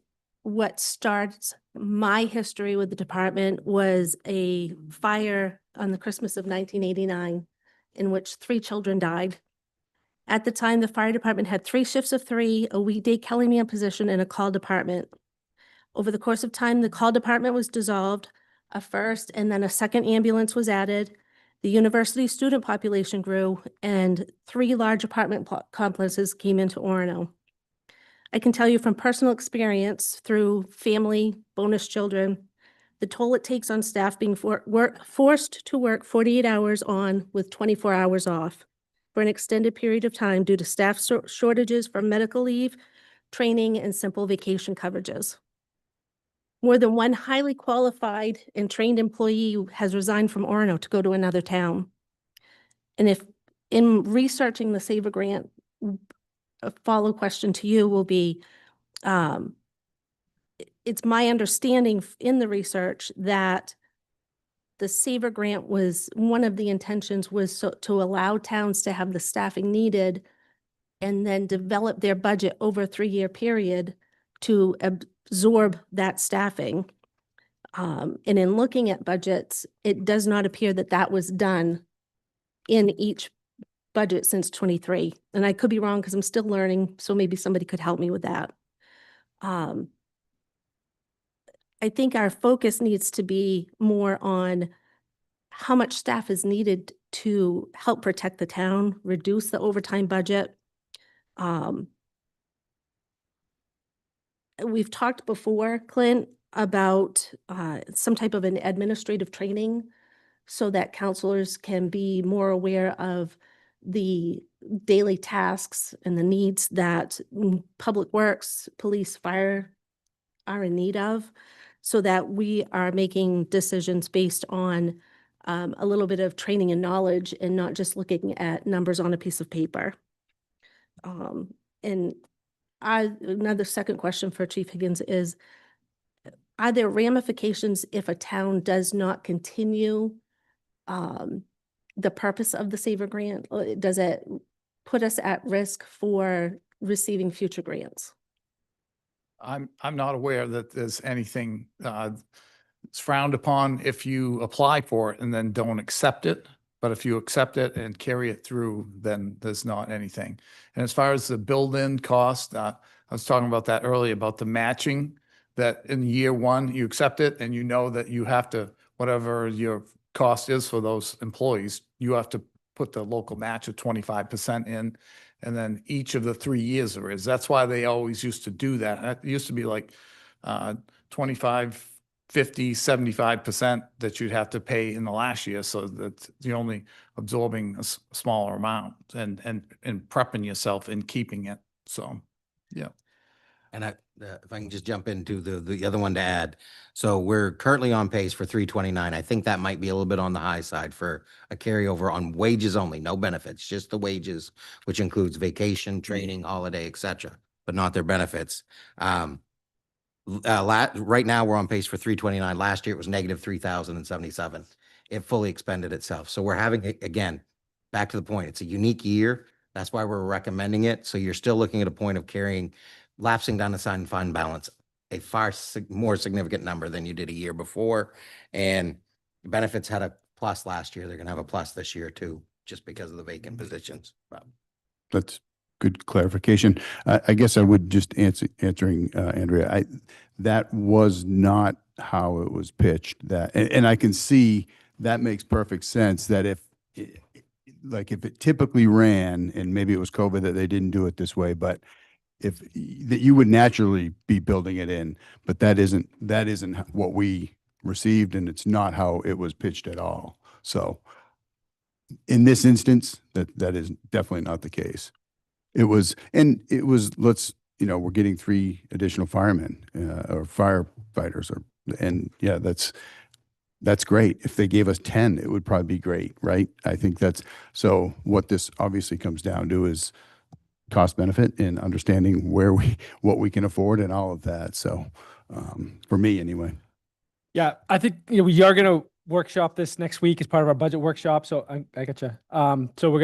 what starts my history with the department was a fire on the Christmas of 1989 in which 3 children died. At the time, the fire department had 3 shifts of 3, a weekday Kelly man position, and a call department. Over the course of time, the call department was dissolved, a first and then a second ambulance was added. The university student population grew and 3 large apartment complexes came into Orono. I can tell you from personal experience through family, bonus children, the toll it takes on staff being forced to work 48 hours on with 24 hours off for an extended period of time due to staff shortages for medical leave, training, and simple vacation coverages. More than one highly qualified and trained employee has resigned from Orono to go to another town. And if in researching the Saver Grant, a follow question to you will be, it's my understanding in the research that the Saver Grant was, one of the intentions was to allow towns to have the staffing needed and then develop their budget over a 3-year period to absorb that staffing. And in looking at budgets, it does not appear that that was done in each budget since '23. And I could be wrong because I'm still learning, so maybe somebody could help me with that. I think our focus needs to be more on how much staff is needed to help protect the town, reduce the overtime budget. We've talked before, Clint, about some type of an administrative training so that counselors can be more aware of the daily tasks and the needs that public works, police, fire are in need of, so that we are making decisions based on a little bit of training and knowledge and not just looking at numbers on a piece of paper. And another second question for Chief Higgins is, are there ramifications if a town does not continue the purpose of the Saver Grant? Does it put us at risk for receiving future grants? I'm not aware that there's anything it's frowned upon if you apply for it and then don't accept it. But if you accept it and carry it through, then there's not anything. And as far as the build-in cost, I was talking about that earlier, about the matching, that in year 1, you accept it and you know that you have to, whatever your cost is for those employees, you have to put the local match of 25% in. And then each of the 3 years there is. That's why they always used to do that. It used to be like 25, 50, 75% that you'd have to pay in the last year. So that you're only absorbing a smaller amount and prepping yourself and keeping it. So, yeah. And if I can just jump into the other one to add. So we're currently on pace for 329. I think that might be a little bit on the high side for a carryover on wages only, no benefits, just the wages, which includes vacation, training, holiday, et cetera, but not their benefits. Right now we're on pace for 329. Last year it was negative 3,077. It fully expended itself. So we're having, again, back to the point, it's a unique year. That's why we're recommending it. So you're still looking at a point of carrying, lapsing down assigned fund balance, a far more significant number than you did a year before. And benefits had a plus last year. They're going to have a plus this year too, just because of the vacant positions. That's good clarification. I guess I would just answering Andrea. That was not how it was pitched. And I can see that makes perfect sense. That if it typically ran, and maybe it was COVID that they didn't do it this way, but that you would naturally be building it in, but that isn't what we received, and it's not how it was pitched at all. So in this instance, that is definitely not the case. We're getting 3 additional firemen or firefighters, and yeah, that's great. If they gave us 10, it would probably be great, right? I think so what this obviously comes down to is cost benefit and understanding what we can afford and all of that. So for me anyway. Yeah, I think we are going to workshop this next week as part of our budget workshop. So I gotcha. So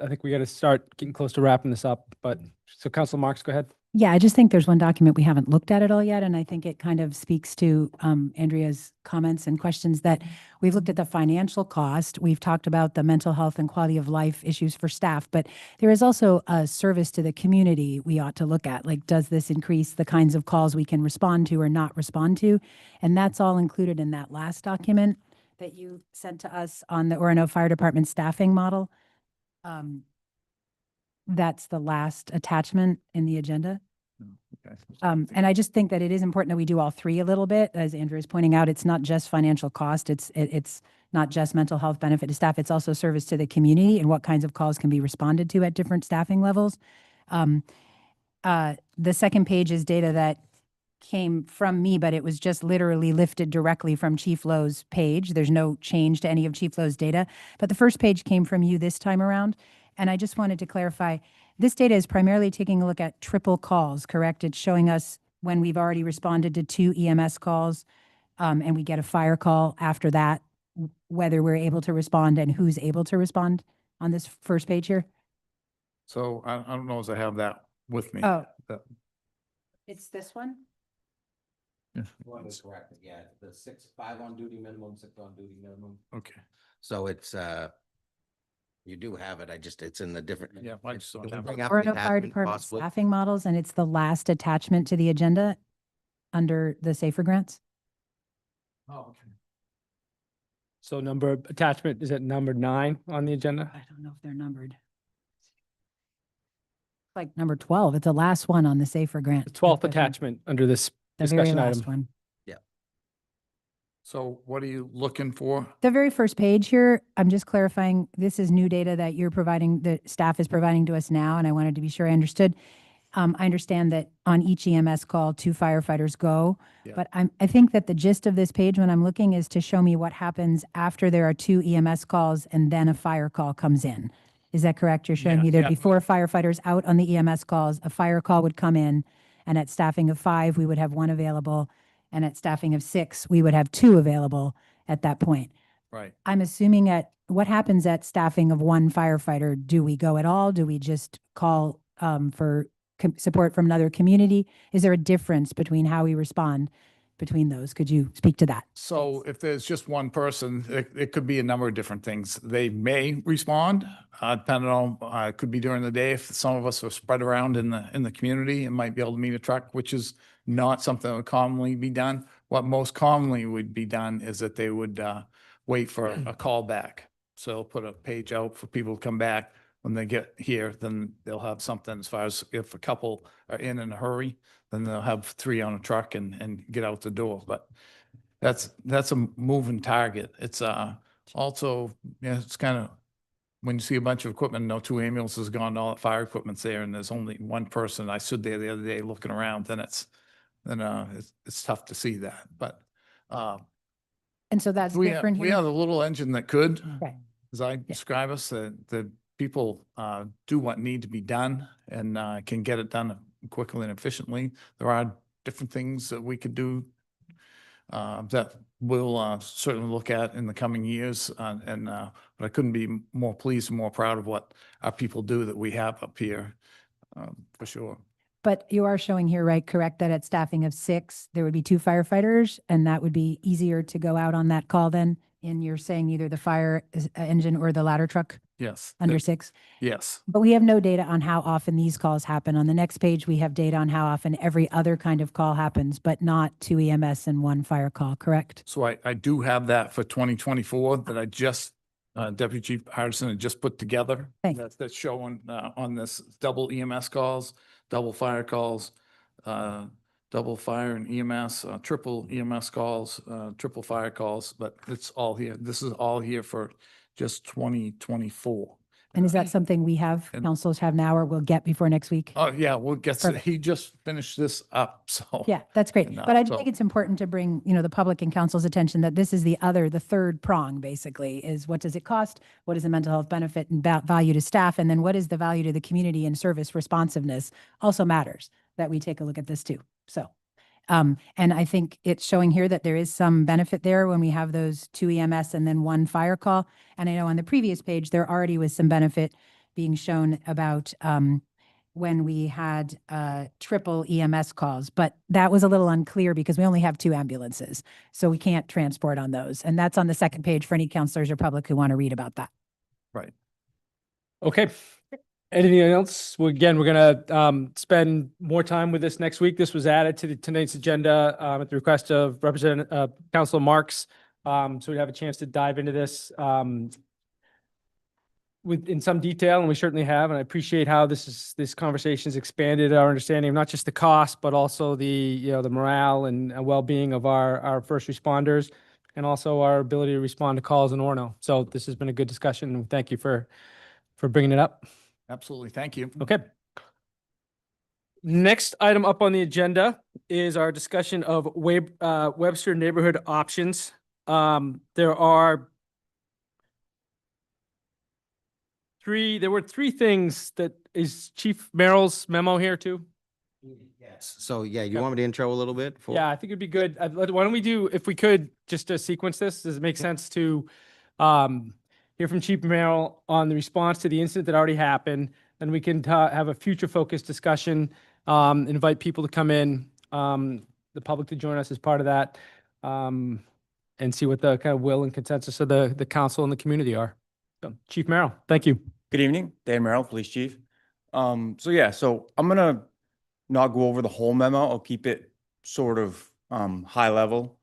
I think we got to start getting close to wrapping this up. But so Councilor Marks, go ahead. Yeah, I just think there's one document we haven't looked at it all yet, and I think it kind of speaks to Andrea's comments and questions that we've looked at the financial cost. We've talked about the mental health and quality of life issues for staff, but there is also a service to the community we ought to look at. Like, does this increase the kinds of calls we can respond to or not respond to? And that's all included in that last document that you sent to us on the Orono Fire Department staffing model. That's the last attachment in the agenda. Okay. And I just think that it is important that we do all three a little bit. As Andrew is pointing out, it's not just financial cost. It's not just mental health benefit to staff. It's also service to the community and what kinds of calls can be responded to at different staffing levels. The second page is data that came from me, but it was just literally lifted directly from Chief Lowe's page. There's no change to any of Chief Lowe's data, but the first page came from you this time around. And I just wanted to clarify, this data is primarily taking a look at triple calls, correct? It's showing us when we've already responded to 2 EMS calls, and we get a fire call after that, whether we're able to respond and who's able to respond on this first page here. So I don't know as I have that with me. Oh. That- It's this one? One is correct, yeah, the 5 on duty minimum, 6 on duty minimum. Okay. So it's, you do have it, it's in the different. Yeah, I just don't Can we have it. bring up the Orono Fire attachment Department possibly? staffing models, and it's the last attachment to the agenda under the Safer Grants. Oh, okay. So attachment, is it number 9 on the agenda? I don't know if they're numbered. Like number 12, it's the last one on the Safer Grant. The 12th discussion. attachment under this The very discussion last item. one. So what are you looking for? The very first page here, I'm just clarifying, this is new data that you're providing, the staff is providing to us now, and I wanted to be sure I understood. I understand that on each EMS call, 2 firefighters go, Yeah. but I think that the gist of this page when I'm looking is to show me what happens after there are 2 EMS calls and then a fire call comes in. Is that correct? You're showing Yeah, me there'd yeah. be 4 firefighters out on the EMS calls, a fire call would come in, and at staffing of 5, we would have 1 available, and at staffing of 6, we would have 2 available at that point. Right. I'm assuming what happens at staffing of 1 firefighter? Do we go at all? Do we just call for support from another community? Is there a difference between how we respond between those? Could you speak to that? So if there's just one person, it could be a number of different things. They may respond, depending on, it could be during the day. If some of us are spread around in the community and might be able to meet a truck, which is not something that would commonly be done. What most commonly would be done is that they would wait for a call back. So they'll put a page out for people to come back. When they get here, then they'll have something as far as if a couple are in a hurry, then they'll have 3 on a truck and get out the door. But that's a moving target. It's also, yeah, it's kind of, when you see a bunch of equipment, 2 ambulances gone, all the fire equipment's there, and there's only 1 person. I stood there the other day looking around, then it's tough to see that. But And so that's we different we here? have a little engine that could, Right. as I describe us, the people do what need to be done and can get it done quickly and efficiently. There are different things that we could do that we'll certainly look at in the coming years. But I couldn't be more pleased and more proud of what our people do that we have up here, for sure. But you are showing here, right, correct, that at staffing of 6, there would be 2 firefighters, and that would be easier to go out on that call then? And you're saying either the fire engine or the ladder truck Yes. under 6? Yes. But we have no data on how often these calls happen. On the next page, we have data on how often every other kind of call happens, but not 2 EMS and 1 fire call, correct? So I do have that for 2024 that I just, Deputy Chief Hardison had just put together. Thanks. That's showing on this double EMS calls, double fire calls, double fire and EMS, triple EMS calls, triple fire calls, but it's all here. This is all here for just 2024. And is that something we have, And- councils have now or will get before next week? Oh, yeah, we'll get, Perfect. he just finished this up, so. Yeah, that's great. And, But I do so- think it's important to bring, the public and council's attention that this is the 3rd prong, basically, is what does it cost? What is the mental health benefit and value to staff? And then what is the value to the community and service responsiveness also matters that we take a look at this too. So, and I think it's showing here that there is some benefit there when we have those 2 EMS and then 1 fire call. And I know on the previous page, there already was some benefit being shown about when we had triple EMS calls, but that was a little unclear because we only have 2 ambulances. So we can't transport on those. And that's on the second page for any counselors or public who want to read about that. Right. Okay. Anything else? Well, again, we're gonna spend more time with this next week. This was added to tonight's agenda at the request of Representative Councilor Marks. So we have a chance to dive into this in some detail, and we certainly have. And I appreciate how this conversation has expanded our understanding of not just the cost, but also the the morale and well-being of our first responders, and also our ability to respond to calls in Orono. So this has been a good discussion, and thank you for bringing it up. Absolutely. Thank you. Okay. Next item up on the agenda is our discussion of Webster neighborhood options. There were three things that is Chief Merrill's memo here too? Yes. So yeah, you Yep. want me to intro a little bit? Yeah, I think it'd be good. Why don't we do, if we could, just to sequence this, does it make sense to hear from Chief Merrill on the response to the incident that already happened? Then we can have a future focused discussion, invite people to come in, the public to join us as part of that, and see what the kind of will and consensus of the council and the community are. So, Chief Merrill, thank you. Good evening, Dan Merrill, Police Chief. So I'm gonna not go over the whole memo. I'll keep it sort of high level.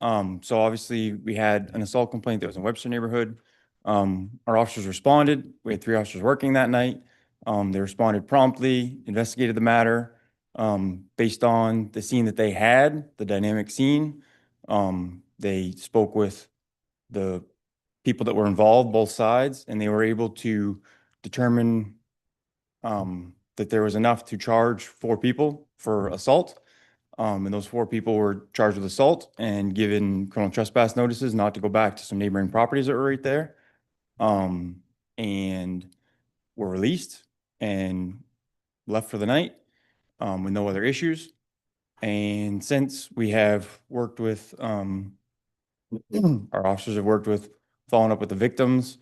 So obviously we had an assault complaint that was in Webster neighborhood. Our officers responded. We had 3 officers working that night. They responded promptly, investigated the matter. Based on the scene that they had, the dynamic scene, they spoke with the people that were involved, both sides, and they were able to determine that there was enough to charge 4 people for assault. And those 4 people were charged with assault and given criminal trespass notices not to go back to some neighboring properties that were right there. And were released and left for the night with no other issues. And since we have worked with, our officers have worked with following up with the victims.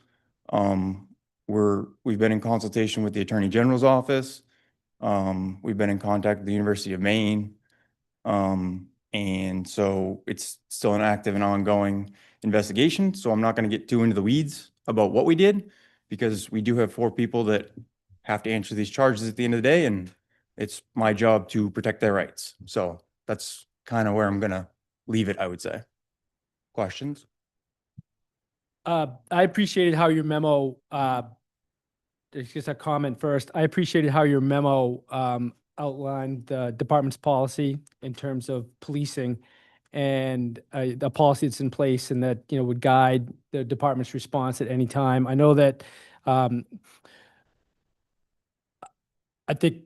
We've been in consultation with the Attorney General's office. We've been in contact with the University of Maine. And so it's still an active and ongoing investigation. So I'm not going to get too into the weeds about what we did, because we do have 4 people that have to answer these charges at the end of the day, and it's my job to protect their rights. So that's kind of where I'm going to leave it, I would say. Questions? I appreciated how your memo, just a comment first. I appreciated how your memo outlined the department's policy in terms of policing and the policy that's in place and that, would guide the department's response at any time. I know that I think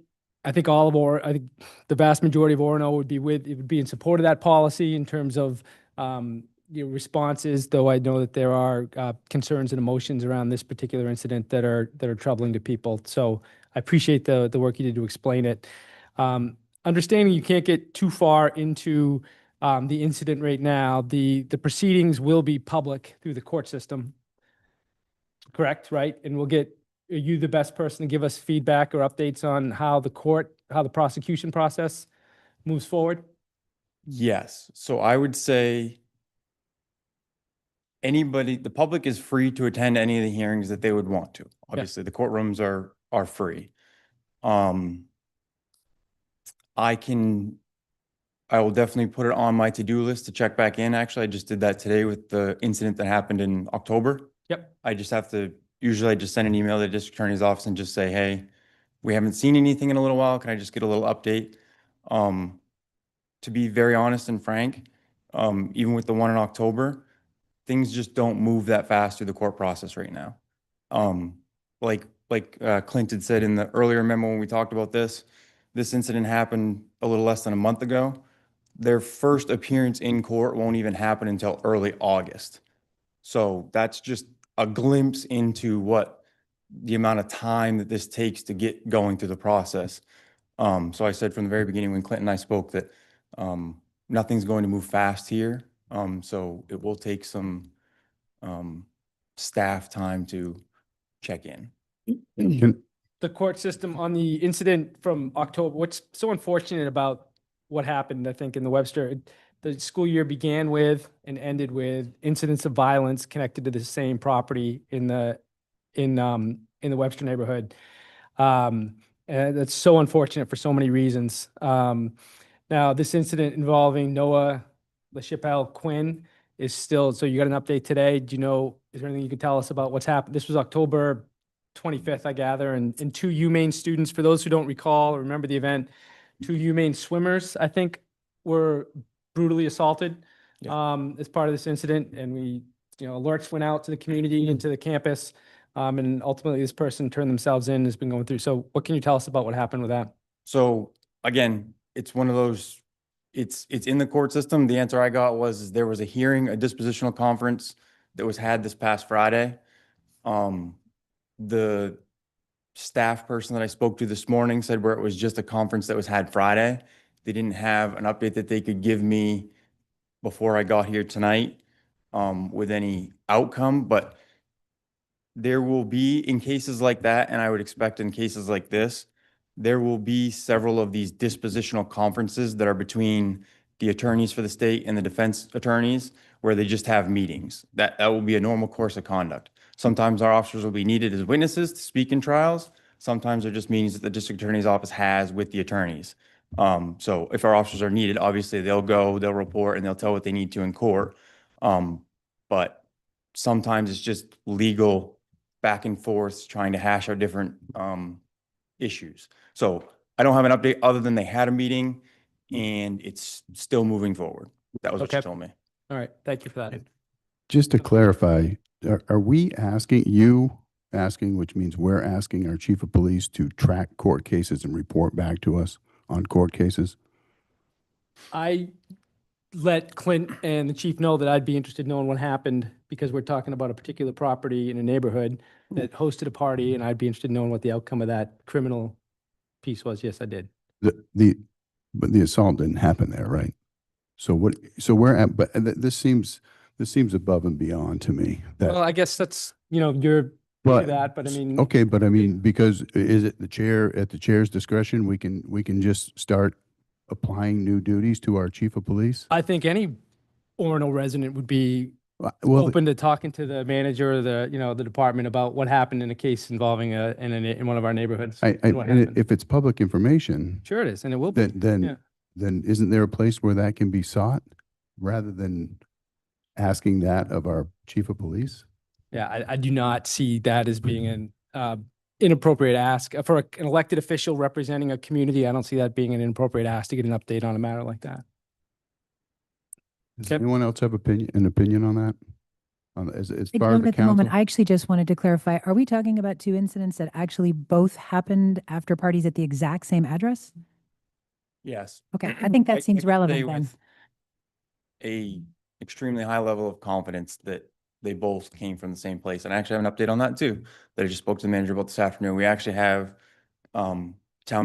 I think the vast majority of Orono would be in support of that policy in terms of responses, though I know that there are concerns and emotions around this particular incident that are troubling to people. So I appreciate the work you did to explain it. Understanding you can't get too far into the incident right now, the proceedings will be public through the court system. Correct, right? And are you the best person to give us feedback or updates on how the prosecution process moves forward? Yes. So I would say the public is free to attend any of the hearings that they would want to. Obviously, the courtrooms are free. I will definitely put it on my to-do list to check back in. Actually, I just did that today with the incident that happened in October. Yep. Usually I just send an email to the district attorney's office and just say, hey, we haven't seen anything in a little while. Can I just get a little update? To be very honest and frank, even with the one in October, things just don't move that fast through the court process right now. Like Clint had said in the earlier memo when we talked about this incident happened a little less than a month ago. Their first appearance in court won't even happen until early August. So that's just a glimpse into what the amount of time that this takes to get going through the process. So I said from the very beginning when Clint and I spoke that nothing's going to move fast here. So it will take some staff time to check in. Can the court system on the incident from October. What's so unfortunate about what happened, I think, in the Webster, the school year began with and ended with incidents of violence connected to the same property in the Webster neighborhood. And that's so unfortunate for so many reasons. Now, this incident involving Noah LaChapelle Quinn is still, so you got an update today. Do you know, is there anything you can tell us about what's happened? This was October 25th, I gather, and two UMaine students, for those who don't recall or remember the event, two UMaine swimmers, I think, were brutally assaulted as part of this incident. And we, alerts went out to the community and to the campus. And ultimately, this person turned themselves in, has been going through. So what can you tell us about what happened with that? So again, it's one of those, it's in the court system. The answer I got was there was a hearing, a dispositional conference that was had this past Friday. The staff person that I spoke to this morning said where it was just a conference that was had Friday. They didn't have an update that they could give me before I got here tonight with any outcome, but there will be, in cases like that, and I would expect in cases like this, there will be several of these dispositional conferences that are between the attorneys for the state and the defense attorneys, where they just have meetings. That will be a normal course of conduct. Sometimes our officers will be needed as witnesses to speak in trials. Sometimes they're just meetings that the district attorney's office has with the attorneys. So if our officers are needed, obviously they'll go, they'll report, and they'll tell what they need to in court. But sometimes it's just legal back and forth, trying to hash out different issues. So I don't have an update other than they had a meeting and it's still moving forward. That was what Okay. you told me. All right, thank you for that. Just to clarify, are we asking, which means we're asking our chief of police to track court cases and report back to us on court cases? I let Clint and the chief know that I'd be interested in knowing what happened because we're talking about a particular property in a neighborhood that hosted a party, and I'd be interested in knowing what the outcome of that criminal piece was. Yes, I did. But the assault didn't happen there, right? So we're at, but this seems above and beyond to me. That Well, I guess that's, you're But- into that, but I mean. okay, but I mean, because is it at the chair's discretion, we can just start applying new duties to our chief of police? I think any Orono resident would be Well, open to talking to the manager or the department about what happened in a case involving in one of our neighborhoods. and what and happened. if it's public information, Sure it is, and it will be. then isn't there a place where that can be sought rather than asking that of our chief of police? Yeah, I do not see that as being an inappropriate ask for an elected official representing a community. I don't see that being an inappropriate ask to get an update on a matter like that. Does Okay. anyone else have an opinion on that? As I far as don't the at the moment. council? I actually just wanted to clarify, are we talking about two incidents that actually both happened after parties at the exact same address? Yes. Okay, I think I that seems can say relevant then. with a extremely high level of confidence that they both came from the same place. And I actually have an update on that too, that I just spoke to the manager about this afternoon. We actually have, town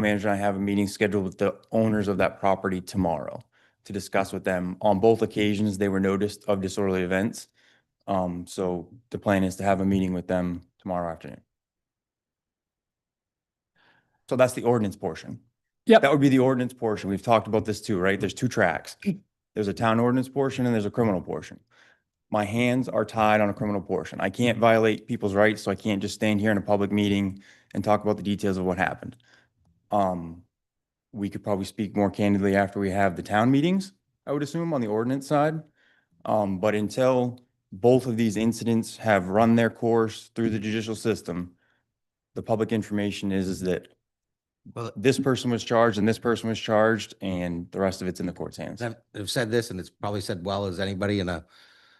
manager and I have a meeting scheduled with the owners of that property tomorrow to discuss with them. On both occasions, they were noticed of disorderly events. So the plan is to have a meeting with them tomorrow afternoon. So that's the ordinance portion. Yep. That would be the ordinance portion. We've talked about this too, right? There's two tracks. There's a town ordinance portion and there's a criminal portion. My hands are tied on a criminal portion. I can't violate people's rights, so I can't just stand here in a public meeting and talk about the details of what happened. We could probably speak more candidly after we have the town meetings, I would assume, on the ordinance side. But until both of these incidents have run their course through the judicial system, the public information is that Well, this person was charged and this person was charged, and the rest of it's in the court's hands. I've said this, and it's probably said well as anybody in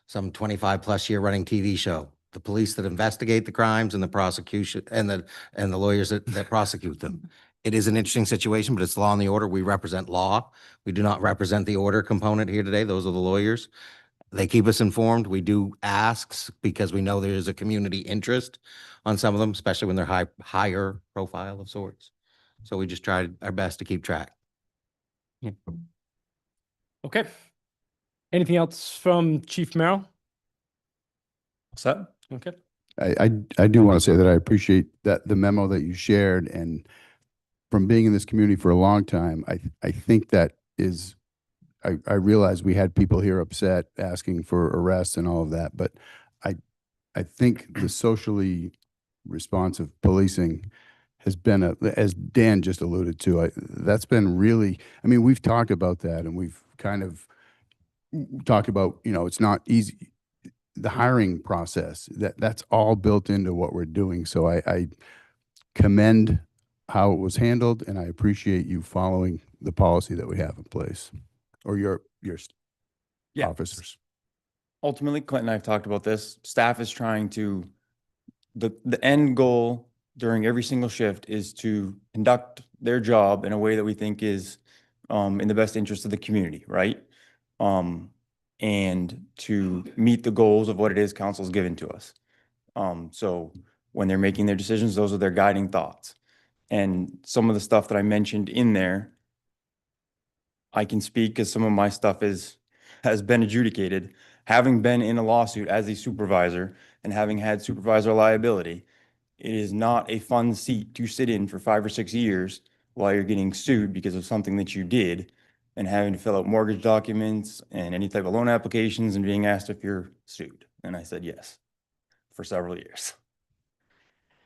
some 25+ year running TV show. The police that investigate the crimes and the prosecution and the lawyers that prosecute them. It is an interesting situation, but it's law and the order. We represent law. We do not represent the order component here today. Those are the lawyers. They keep us informed. We do asks because we know there is a community interest on some of them, especially when they're higher profile of sorts. So we just try our best to keep track. Okay. Anything else from Chief Merrill? Set? Okay. I do want to say that I appreciate that the memo that you shared, and from being in this community for a long time, I think that is, I realize we had people here upset asking for arrests and all of that, but I, I think the socially responsive policing has been as Dan just alluded to, that's been really, I mean, we've talked about that and we've kind of talked about, it's not easy. The hiring process, that's all built into what we're doing. So I commend how it was handled, and I appreciate you following the policy that we have in place, or your Yeah. officers. Ultimately, Clint and I have talked about this. Staff is trying to, the end goal during every single shift is to conduct their job in a way that we think is in the best interest of the community, right? And to meet the goals of what it is council's given to us. So when they're making their decisions, those are their guiding thoughts. And some of the stuff that I mentioned in there, I can speak because some of my stuff has been adjudicated. Having been in a lawsuit as a supervisor and having had supervisor liability, it is not a fun seat to sit in for 5 or 6 years while you're getting sued because of something that you did and having to fill out mortgage documents and any type of loan applications and being asked if you're sued. And I said yes for several years.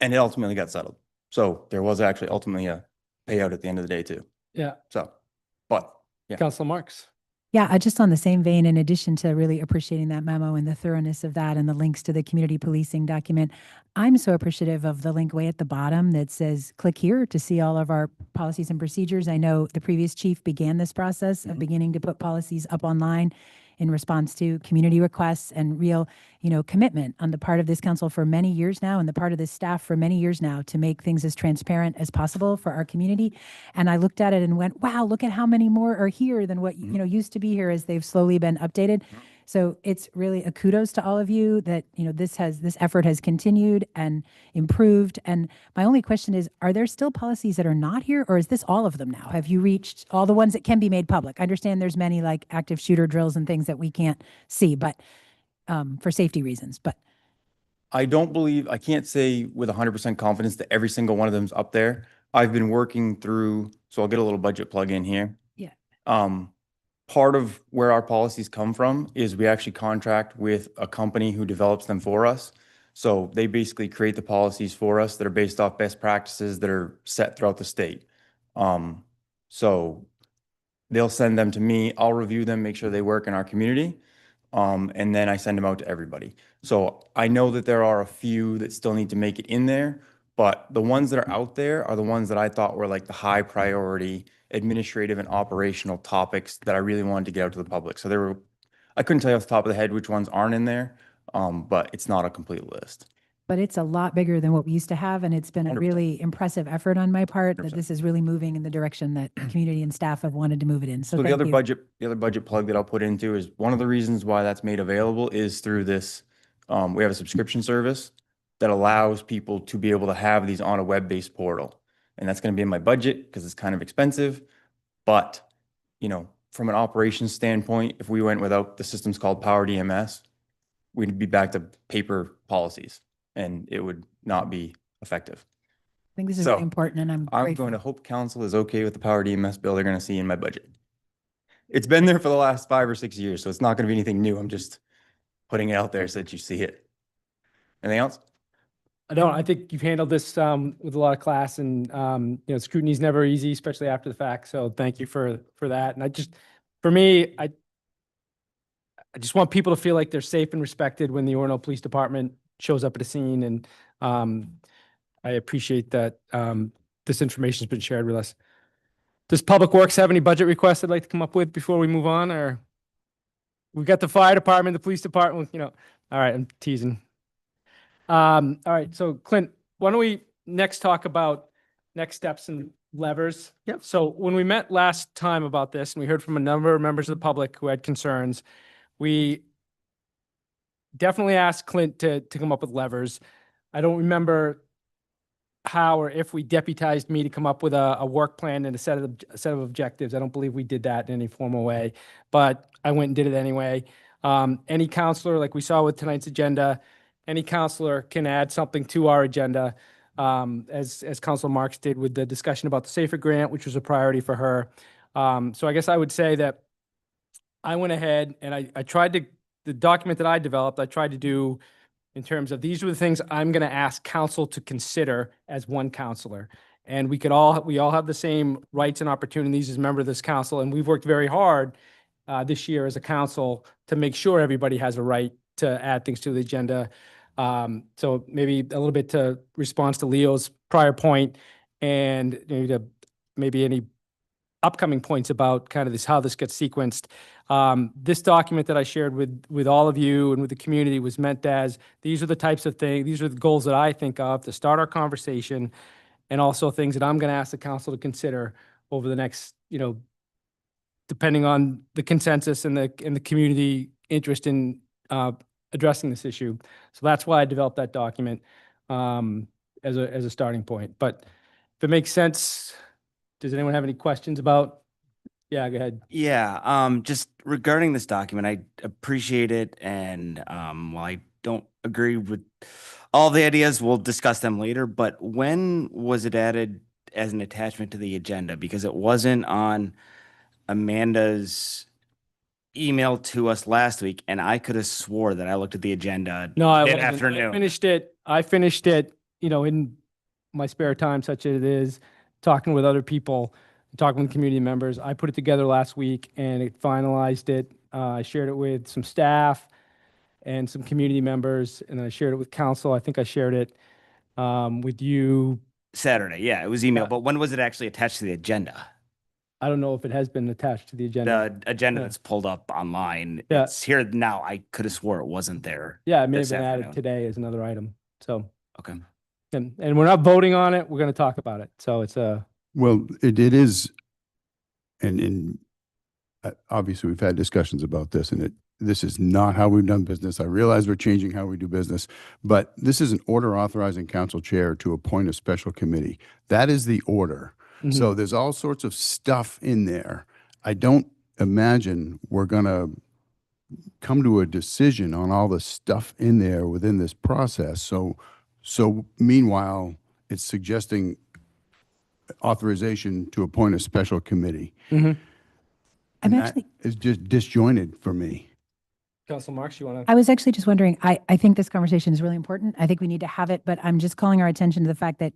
And it ultimately got settled. So there was actually ultimately a payout at the end of the day too. Yeah. So, but yeah. Councilor Marks. Yeah, just on the same vein, in addition to really appreciating that memo and the thoroughness of that and the links to the community policing document, I'm so appreciative of the link way at the bottom that says, click here to see all of our policies and procedures. I know the previous chief began this process of beginning to put policies up online in response to community requests and real, commitment on the part of this council for many years now and the part of this staff for many years now to make things as transparent as possible for our community. And I looked at it and went, wow, look at how many more are here than what, used to be here as they've slowly been updated. So it's really a kudos to all of you that, this effort has continued and improved. And my only question is, are there still policies that are not here, or is this all of them now? Have you reached all the ones that can be made public? I understand there's many like active shooter drills and things that we can't see, but for safety reasons, but I can't say with 100% confidence that every single one of them's up there. I've been working through, so I'll get a little budget plug in here. yeah. Part of where our policies come from is we actually contract with a company who develops them for us. So they basically create the policies for us that are based off best practices that are set throughout the state. So they'll send them to me, I'll review them, make sure they work in our community. And then I send them out to everybody. So I know that there are a few that still need to make it in there, but the ones that are out there are the ones that I thought were like the high priority administrative and operational topics that I really wanted to get out to the public. So I couldn't tell you off the top of the head which ones aren't in there, but it's not a complete list. But it's a lot bigger than what we used to have, and it's been a 100%. really impressive effort on my part that 100%. this is really moving in the direction that the community and staff have wanted to move it in. So So the thank other you. budget plug that I'll put into is one of the reasons why that's made available is through this. We have a subscription service that allows people to be able to have these on a web-based portal. And that's going to be in my budget because it's kind of expensive. But, from an operations standpoint, if we went without the systems called Power DMS, we'd be back to paper policies and it would not be effective. I think this is So, really important, and I'm I'm grateful. going to hope council is okay with the Power DMS bill they're going to see in my budget. It's been there for the last 5 or 6 years, so it's not going to be anything new. I'm just putting it out there so that you see it. Anything else? I think you've handled this with a lot of class, and scrutiny is never easy, especially after the fact. So thank you for that. And for me, I just want people to feel like they're safe and respected when the Orono Police Department shows up at a scene, and I appreciate that this information has been shared with us. Does Public Works have any budget requests they'd like to come up with before we move on, or we've got the fire department, the police department, all right, I'm teasing. All right, so Clint, why don't we next talk about next steps and levers? Yep. So when we met last time about this, and we heard from a number of members of the public who had concerns, we definitely asked Clint to come up with levers. I don't remember how or if we deputized me to come up with a work plan and a set of objectives. I don't believe we did that in any formal way, but I went and did it anyway. Any counselor, like we saw with tonight's agenda, any counselor can add something to our agenda, as Council Marks did with the discussion about the Safer Grant, which was a priority for her. So I guess I would say that I went ahead and I tried to, the document that I developed, I tried to do in terms of these are the things I'm going to ask council to consider as one counselor. And we all have the same rights and opportunities as a member of this council. And we've worked very hard this year as a council to make sure everybody has a right to add things to the agenda. So maybe a little bit to response to Leo's prior point and maybe any upcoming points about kind of this, how this gets sequenced. This document that I shared with all of you and with the community was meant as, these are the types of things, these are the goals that I think of to start our conversation, and also things that I'm going to ask the council to consider over the next, depending on the consensus and the community interest in addressing this issue. So that's why I developed that document as a starting point. But if it makes sense, does anyone have any questions about? Yeah, go ahead. Yeah, just regarding this document, I appreciate it. And while I don't agree with all the ideas, we'll discuss them later. But when was it added as an attachment to the agenda? Because it wasn't on Amanda's email to us last week, and I could have swore that I looked at the agenda No, I that wasn't. afternoon. I finished it, in my spare time, such as it is, talking with other people, talking with community members. I put it together last week and it finalized it. I shared it with some staff and some community members, and I shared it with council. I think I shared it with you. Saturday, yeah, it was emailed. Yeah. But when was it actually attached to the agenda? I don't know if it has been attached to the agenda. The agenda Yeah. that's pulled up online, Yeah. it's here now. I could have swore it wasn't there. Yeah, it may have this been added afternoon. today as another item. So, Okay. and we're not voting on it. We're going to talk about it. So it's Well, it is, and obviously we've had discussions about this, and this is not how we've done business. I realize we're changing how we do business, but this is an order authorizing council chair to appoint a special committee. That is the order. So there's all sorts of stuff in there. I don't imagine we're going to come to a decision on all the stuff in there within this process. So meanwhile, it's suggesting authorization to appoint a special committee. I'm And that actually, is just disjointed for me. Council Marks, you want to? I was actually just wondering, I think this conversation is really important. I think we need to have it, but I'm just calling our attention to the fact that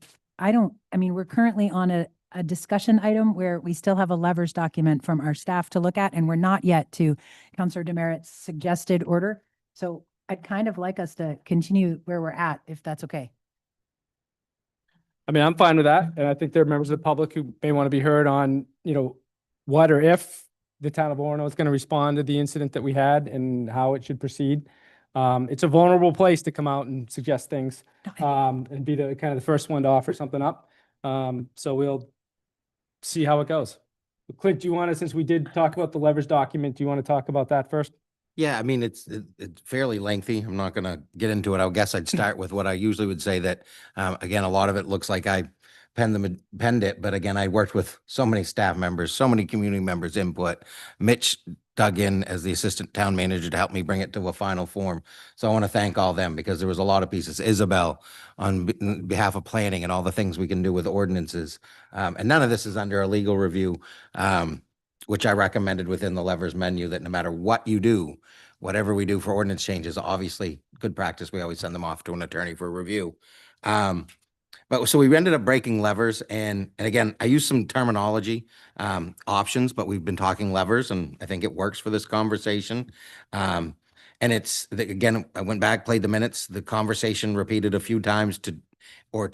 we're currently on a discussion item where we still have a levers document from our staff to look at, and we're not yet to Councilor Demerit's suggested order. So I'd kind of like us to continue where we're at, if that's okay. I mean, I'm fine with that. And I think there are members of the public who may want to be heard on, what or if the town of Orono is going to respond to the incident that we had and how it should proceed. It's a vulnerable place to come out and suggest things, and be the kind of the first one to offer something up. So we'll see how it goes. Clint, do you want to, since we did talk about the levers document, do you want to talk about that first? Yeah, I mean, it's fairly lengthy. I'm not going to get into it. I guess I'd start with what I usually would say, that, again, a lot of it looks like I penned it, but again, I worked with so many staff members, so many community members' input. Mitch dug in as the assistant town manager to help me bring it to a final form. So I want to thank all them, because there was a lot of pieces. Isabel on behalf of planning and all the things we can do with ordinances. And none of this is under a legal review, which I recommended within the levers menu, that no matter what you do, whatever we do for ordinance changes, obviously good practice, we always send them off to an attorney for review. But so we ended up breaking levers, and again, I used some terminology, options, but we've been talking levers, and I think it works for this conversation. And again, I went back, played the minutes, the conversation repeated a few times to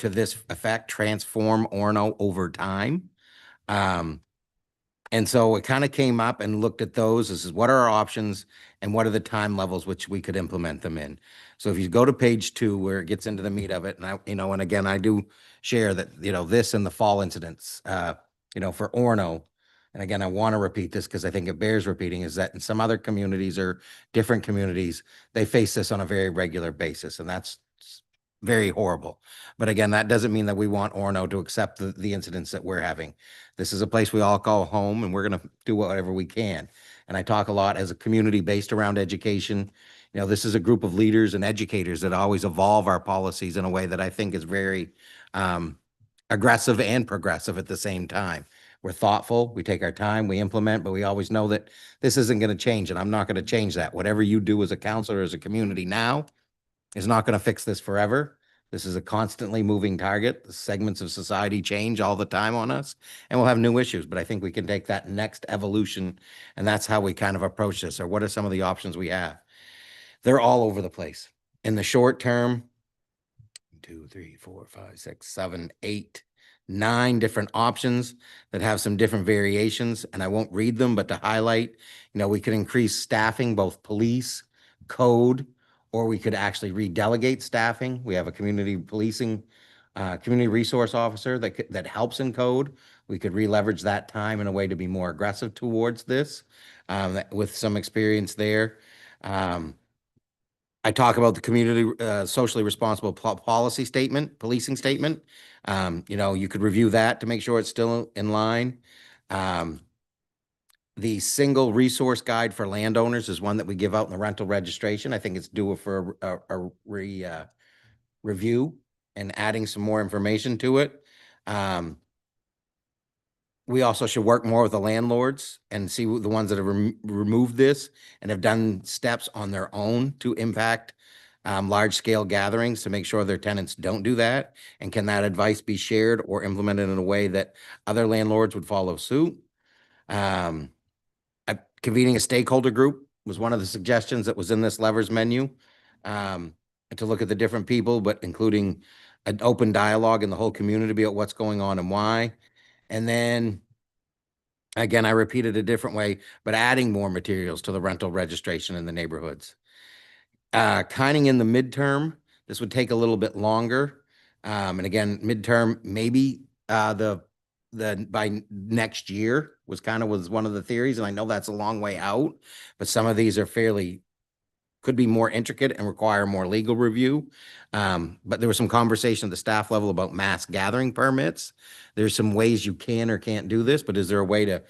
this effect: transform Orono over time. And so it kind of came up and looked at those. This is what are our options and what are the time levels which we could implement them in. So if you go to page 2, where it gets into the meat of it, and and again, I do share that, this and the fall incidents, for Orono. And again, I want to repeat this because I think it bears repeating, is that in some other communities or different communities, they face this on a very regular basis, and that's very horrible. But again, that doesn't mean that we want Orono to accept the incidents that we're having. This is a place we all call home, and we're going to do whatever we can. And I talk a lot as a community based around education. You know, this is a group of leaders and educators that always evolve our policies in a way that I think is very aggressive and progressive at the same time. We're thoughtful, we take our time, we implement, but we always know that this isn't going to change, and I'm not going to change that. Whatever you do as a counselor, as a community now, is not going to fix this forever. This is a constantly moving target. The segments of society change all the time on us, and we'll have new issues, but I think we can take that next evolution, and that's how we kind of approach this, or what are some of the options we have? They're all over the place. In the short term, 2, 3, 4, 5, 6, 7, 8, 9 different options that have some different variations, and I won't read them, but to highlight, you know, we could increase staffing, both police, code, or we could actually redelegate staffing. We have a community policing, community resource officer that helps in code. We could re-leverage that time in a way to be more aggressive towards this, with some experience there. I talk about the community socially responsible policy statement, policing statement. You know, you could review that to make sure it's still in line. The single resource guide for landowners is one that we give out in the rental registration. I think it's due for a review and adding some more information to it. We also should work more with the landlords and see the ones that have removed this and have done steps on their own to impact large scale gatherings to make sure their tenants don't do that. And can that advice be shared or implemented in a way that other landlords would follow suit? Convening a stakeholder group was one of the suggestions that was in this levers menu, to look at the different people, but including an open dialogue in the whole community about what's going on and why. And then, again, I repeat it a different way, but adding more materials to the rental registration in the neighborhoods. Kind in the midterm, this would take a little bit longer. And again, midterm, maybe by next year was one of the theories. And I know that's a long way out, but some of these are could be more intricate and require more legal review. But there was some conversation at the staff level about mass gathering permits. There's some ways you can or can't do this, but is there a way to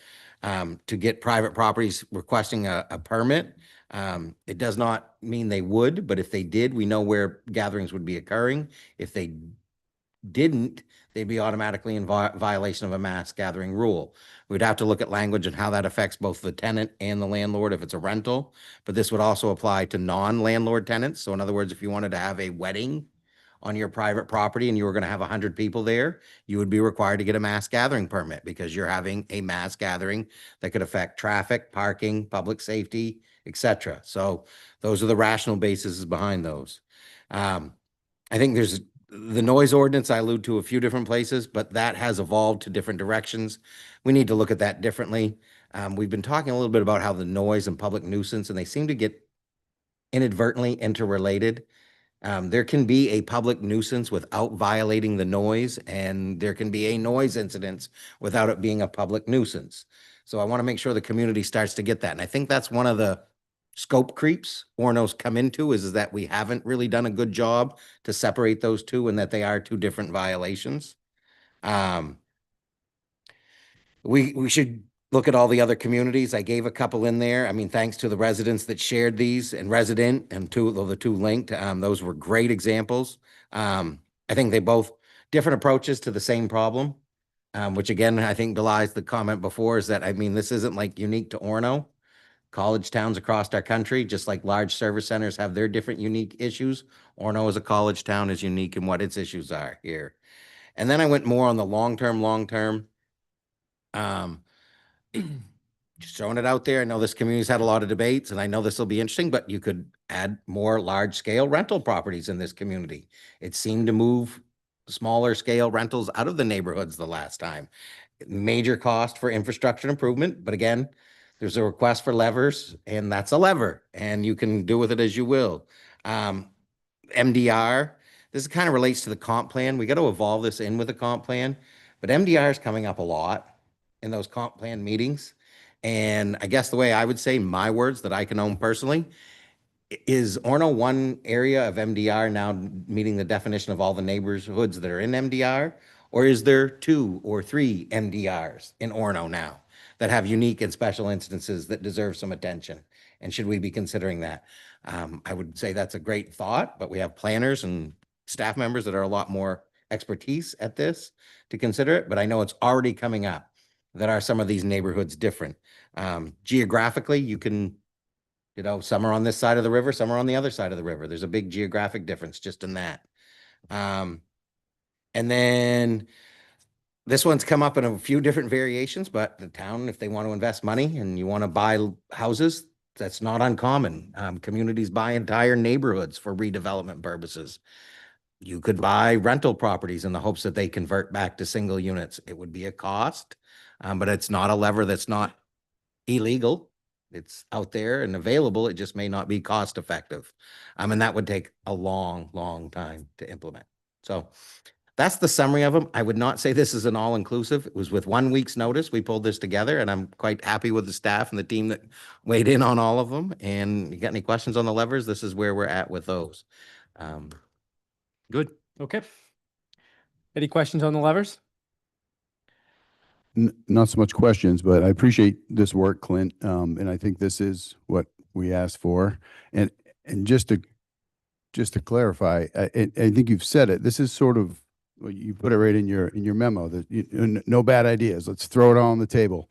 get private properties requesting a permit? It does not mean they would, but if they did, we know where gatherings would be occurring. If they didn't, they'd be automatically in violation of a mass gathering rule. We'd have to look at language and how that affects both the tenant and the landlord if it's a rental, but this would also apply to non-landlord tenants. So in other words, if you wanted to have a wedding on your private property and you were going to have 100 people there, you would be required to get a mass gathering permit because you're having a mass gathering that could affect traffic, parking, public safety, etc. So those are the rational bases behind those. I think there's the noise ordinance I allude to a few different places, but that has evolved to different directions. We need to look at that differently. We've been talking a little bit about how the noise and public nuisance, and they seem to get inadvertently interrelated. There can be a public nuisance without violating the noise, and there can be a noise incident without it being a public nuisance. So I want to make sure the community starts to get that. And I think that's one of the scope creeps Orono's come into is that we haven't really done a good job to separate those two and that they are two different violations. We should look at all the other communities. I gave a couple in there. I mean, thanks to the residents that shared these and resident and the two linked. Those were great examples. I think they both different approaches to the same problem, which again, I think belies the comment before is that, I mean, this isn't like unique to Orono. College towns across our country, just like large service centers have their different unique issues. Orono as a college town is unique in what its issues are here. And then I went more on the long-term, just throwing it out there. I know this community's had a lot of debates and I know this will be interesting, but you could add more large scale rental properties in this community. It seemed to move smaller scale rentals out of the neighborhoods the last time. Major cost for infrastructure improvement, but again, there's a request for levers and that's a lever and you can do with it as you will. MDR, this kind of relates to the comp plan. We got to evolve this in with the comp plan, but MDR is coming up a lot in those comp plan meetings. And I guess the way I would say my words that I can own personally is Orono one area of MDR now meeting the definition of all the neighborhoods that are in MDR, or is there 2 or 3 MDRs in Orono now that have unique and special instances that deserve some attention? And should we be considering that? I would say that's a great thought, but we have planners and staff members that are a lot more expertise at this to consider it, but I know it's already coming up. That are some of these neighborhoods different? Geographically, you can, some are on this side of the river, some are on the other side of the river. There's a big geographic difference just in that. And then this one's come up in a few different variations, but the town, if they want to invest money and you want to buy houses, that's not uncommon. Communities buy entire neighborhoods for redevelopment purposes. You could buy rental properties in the hopes that they convert back to single units. It would be a cost, but it's not a lever that's not illegal. It's out there and available. It just may not be cost effective. And that would take a long, long time to implement. So that's the summary of them. I would not say this is an all-inclusive. It was with 1 week's notice. We pulled this together and I'm quite happy with the staff and the team that weighed in on all of them. And you got any questions on the levers? This is where we're at with those. Good. Okay. Any questions on the levers? Not so much questions, but I appreciate this work, Clint. And I think this is what we asked for. And just to clarify, I think you've said it. This is sort of, you put it right in your memo that no bad ideas. Let's throw it all on the table.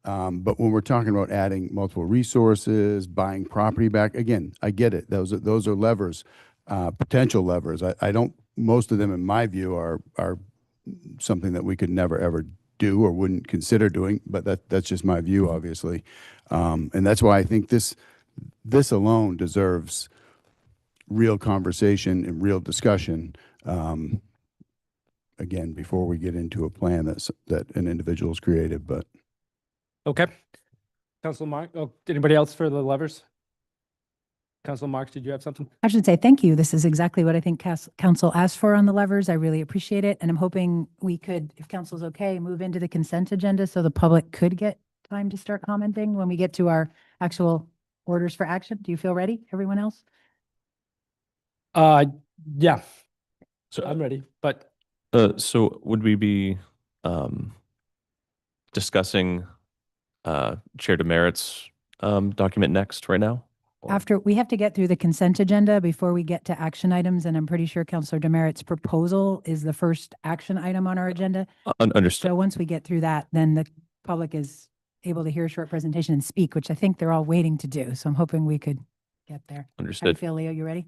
But when we're talking about adding multiple resources, buying property back, again, I get it. Those are levers, potential levers. I don't. Most of them, in my view, are something that we could never ever do or wouldn't consider doing. But that's just my view, obviously, and that's why I think this alone deserves real conversation and real discussion. Again, before we get into a plan that an individual's created, but. Okay. Councilor Mark, anybody else for the levers? Councilor Marks, did you have something? I should say thank you. This is exactly what I think council asked for on the levers. I really appreciate it. And I'm hoping we could, if council's okay, move into the consent agenda so the public could get time to start commenting when we get to our actual orders for action. Do you feel ready, everyone else? Yeah, So, I'm ready, but so would we be discussing Chair Demerit's document next right now? Or- After, we have to get through the consent agenda before we get to action items, and I'm pretty sure Councilor Demerit's proposal is the first action item on our agenda. Understood. So once we get through that, then the public is able to hear a short presentation and speak, which I think they're all waiting to do. So I'm hoping we could get there. How do you Understood. feel, Leo? You ready?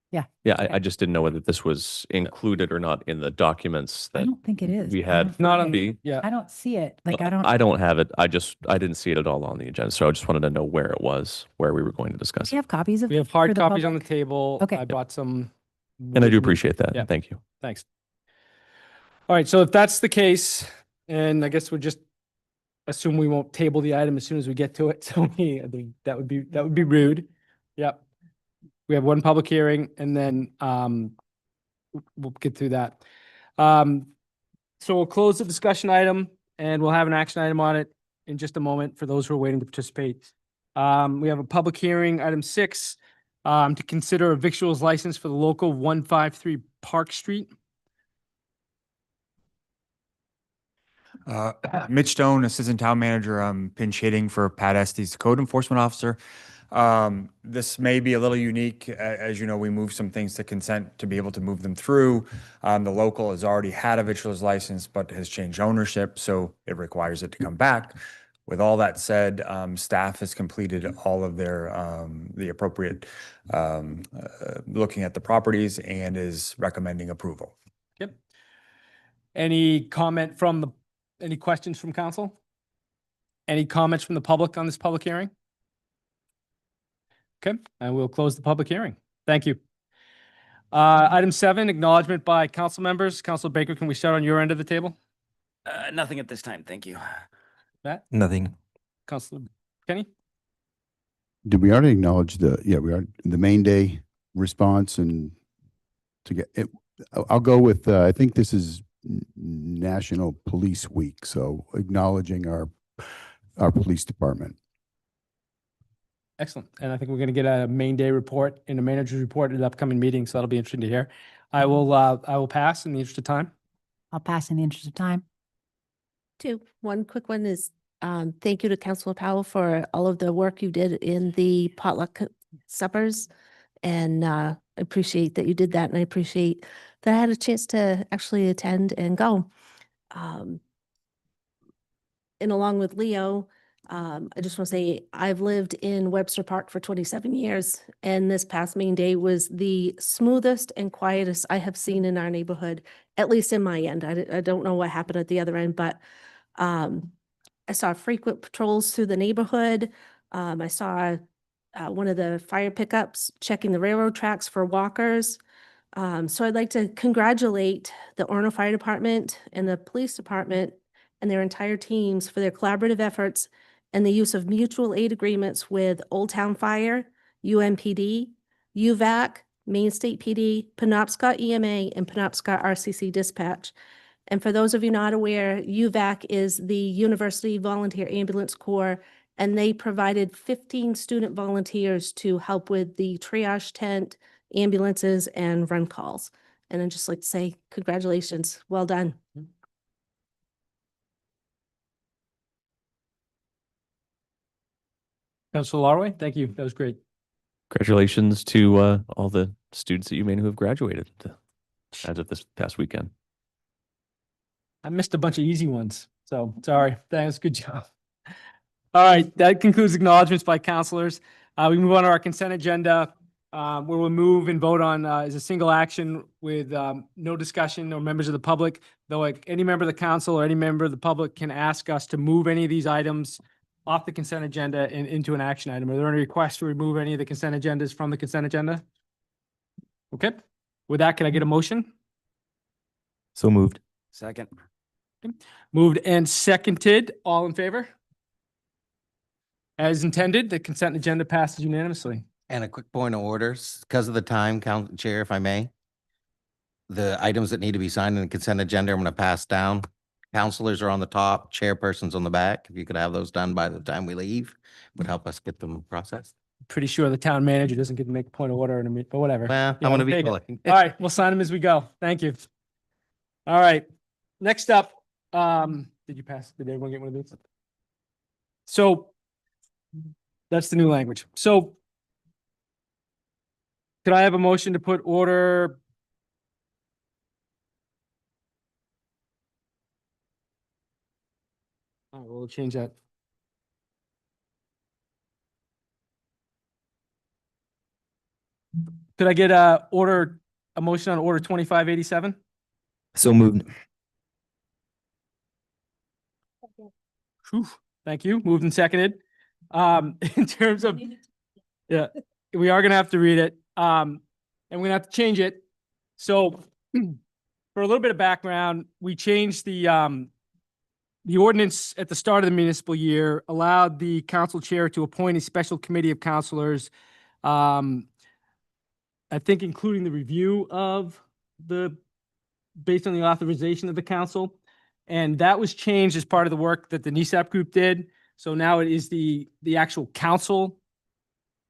Yeah. Yeah, okay. I just didn't know whether this was included or not in the documents I that don't think it is. we I had. don't not think on it- B. yeah. I don't see it. Like, I don't. I don't have it. I didn't see it at all on the agenda. So I just wanted to know where it was, where we were going to discuss We it. have copies of. we have for hard the copies on the public? table. Okay. I bought some. And I do with me. appreciate that. Yeah. Thank you. Thanks. All right, so if that's the case, and I guess we'll just assume we won't table the item as soon as we get to it. So I think that would be rude. Yep. We have one public hearing and then we'll get through that. So we'll close the discussion item and we'll have an action item on it in just a moment for those who are waiting to participate. We have a public hearing, item 6, to consider a victuals license for the local 153 Park Street. Mitch Stone, Assistant Town Manager. I'm pinch hitting for Pat Estes, the Code Enforcement Officer. This may be a little unique. As you know, we moved some things to consent to be able to move them through. The local has already had a victuals license, but has changed ownership, so it requires it to come back. With all that said, staff has completed all of their, the appropriate, looking at the properties and is recommending approval. Yep. Any comment from any questions from council? Any comments from the public on this public hearing? Okay, and we'll close the public hearing. Thank you. Item 7, acknowledgement by council members. Councilor Baker, can we start on your end of the table? Nothing at this time. Thank you. Matt? Nothing. Councilor Kenny? Did we already acknowledge the main day response and to get it? I'll go with, I think this is National Police Week. So acknowledging our police department. Excellent. And I think we're going to get a main day report and a manager's report at the upcoming meeting. So that'll be interesting to hear. I will pass in the interest of time. I'll pass in the interest of time. 2, one quick one is Thank you to Councilor Powell for all of the work you did in the potluck suppers. And I appreciate that you did that, and I appreciate that I had a chance to actually attend and go. Um, and along with Leo, I just want to say I've lived in Webster Park for 27 years, and this past main day was the smoothest and quietest I have seen in our neighborhood, at least in my end. I don't know what happened at the other end, but I saw frequent patrols through the neighborhood. I saw one of the fire pickups checking the railroad tracks for walkers. So I'd like to congratulate the Orono Fire Department and the Police Department and their entire teams for their collaborative efforts and the use of mutual aid agreements with Old Town Fire, UMPD, UVAC, Maine State PD, Penobscot EMA, and Penobscot RCC Dispatch. And for those of you not aware, UVAC is the University Volunteer Ambulance Corps, and they provided 15 student volunteers to help with the triage tent, ambulances, and run calls. And I'd just like to say, congratulations, well done. Councilor Larway, thank you. That was great. Congratulations to all the students at UMaine who have graduated as of this past weekend. I missed a bunch of easy ones, so sorry. Thanks, good job. All right, that concludes acknowledgements by councilors. We move on to our consent agenda, where we'll move and vote on as a single action with no discussion or members of the public. Though like any member of the council or any member of the public can ask us to move any of these items off the consent agenda and into an action item. Are there any requests to remove any of the consent agendas from the consent agenda? Okay, with that, can I get a motion? So moved. Second. Moved and seconded. All in favor? As intended, the consent agenda passes unanimously. And a quick point of orders, because of the time, Chair, if I may. The items that need to be signed in the consent agenda, I'm going to pass down. Counselors are on the top, chairpersons on the back. If you could have those done by the time we leave, would help us get them processed. Pretty sure the town manager doesn't get to make a point of order in a meeting, but whatever. Well, You I'm know, going to be take it. collecting. All right, we'll sign them as we go. Thank you. All right, next up, did everyone get one of these? So that's the new language. So could I have a motion to put order? All right, we'll change that. Could I get a motion on order 2587? So moved. Whew, thank you. Moved and seconded. In terms of, yeah, we are gonna have to read it. And we're gonna have to change it. So for a little bit of background, we changed the ordinance at the start of the municipal year, allowed the council chair to appoint a special committee of councilors. I think including the review of based on the authorization of the council. And that was changed as part of the work that the NESAP group did. So now it is the actual council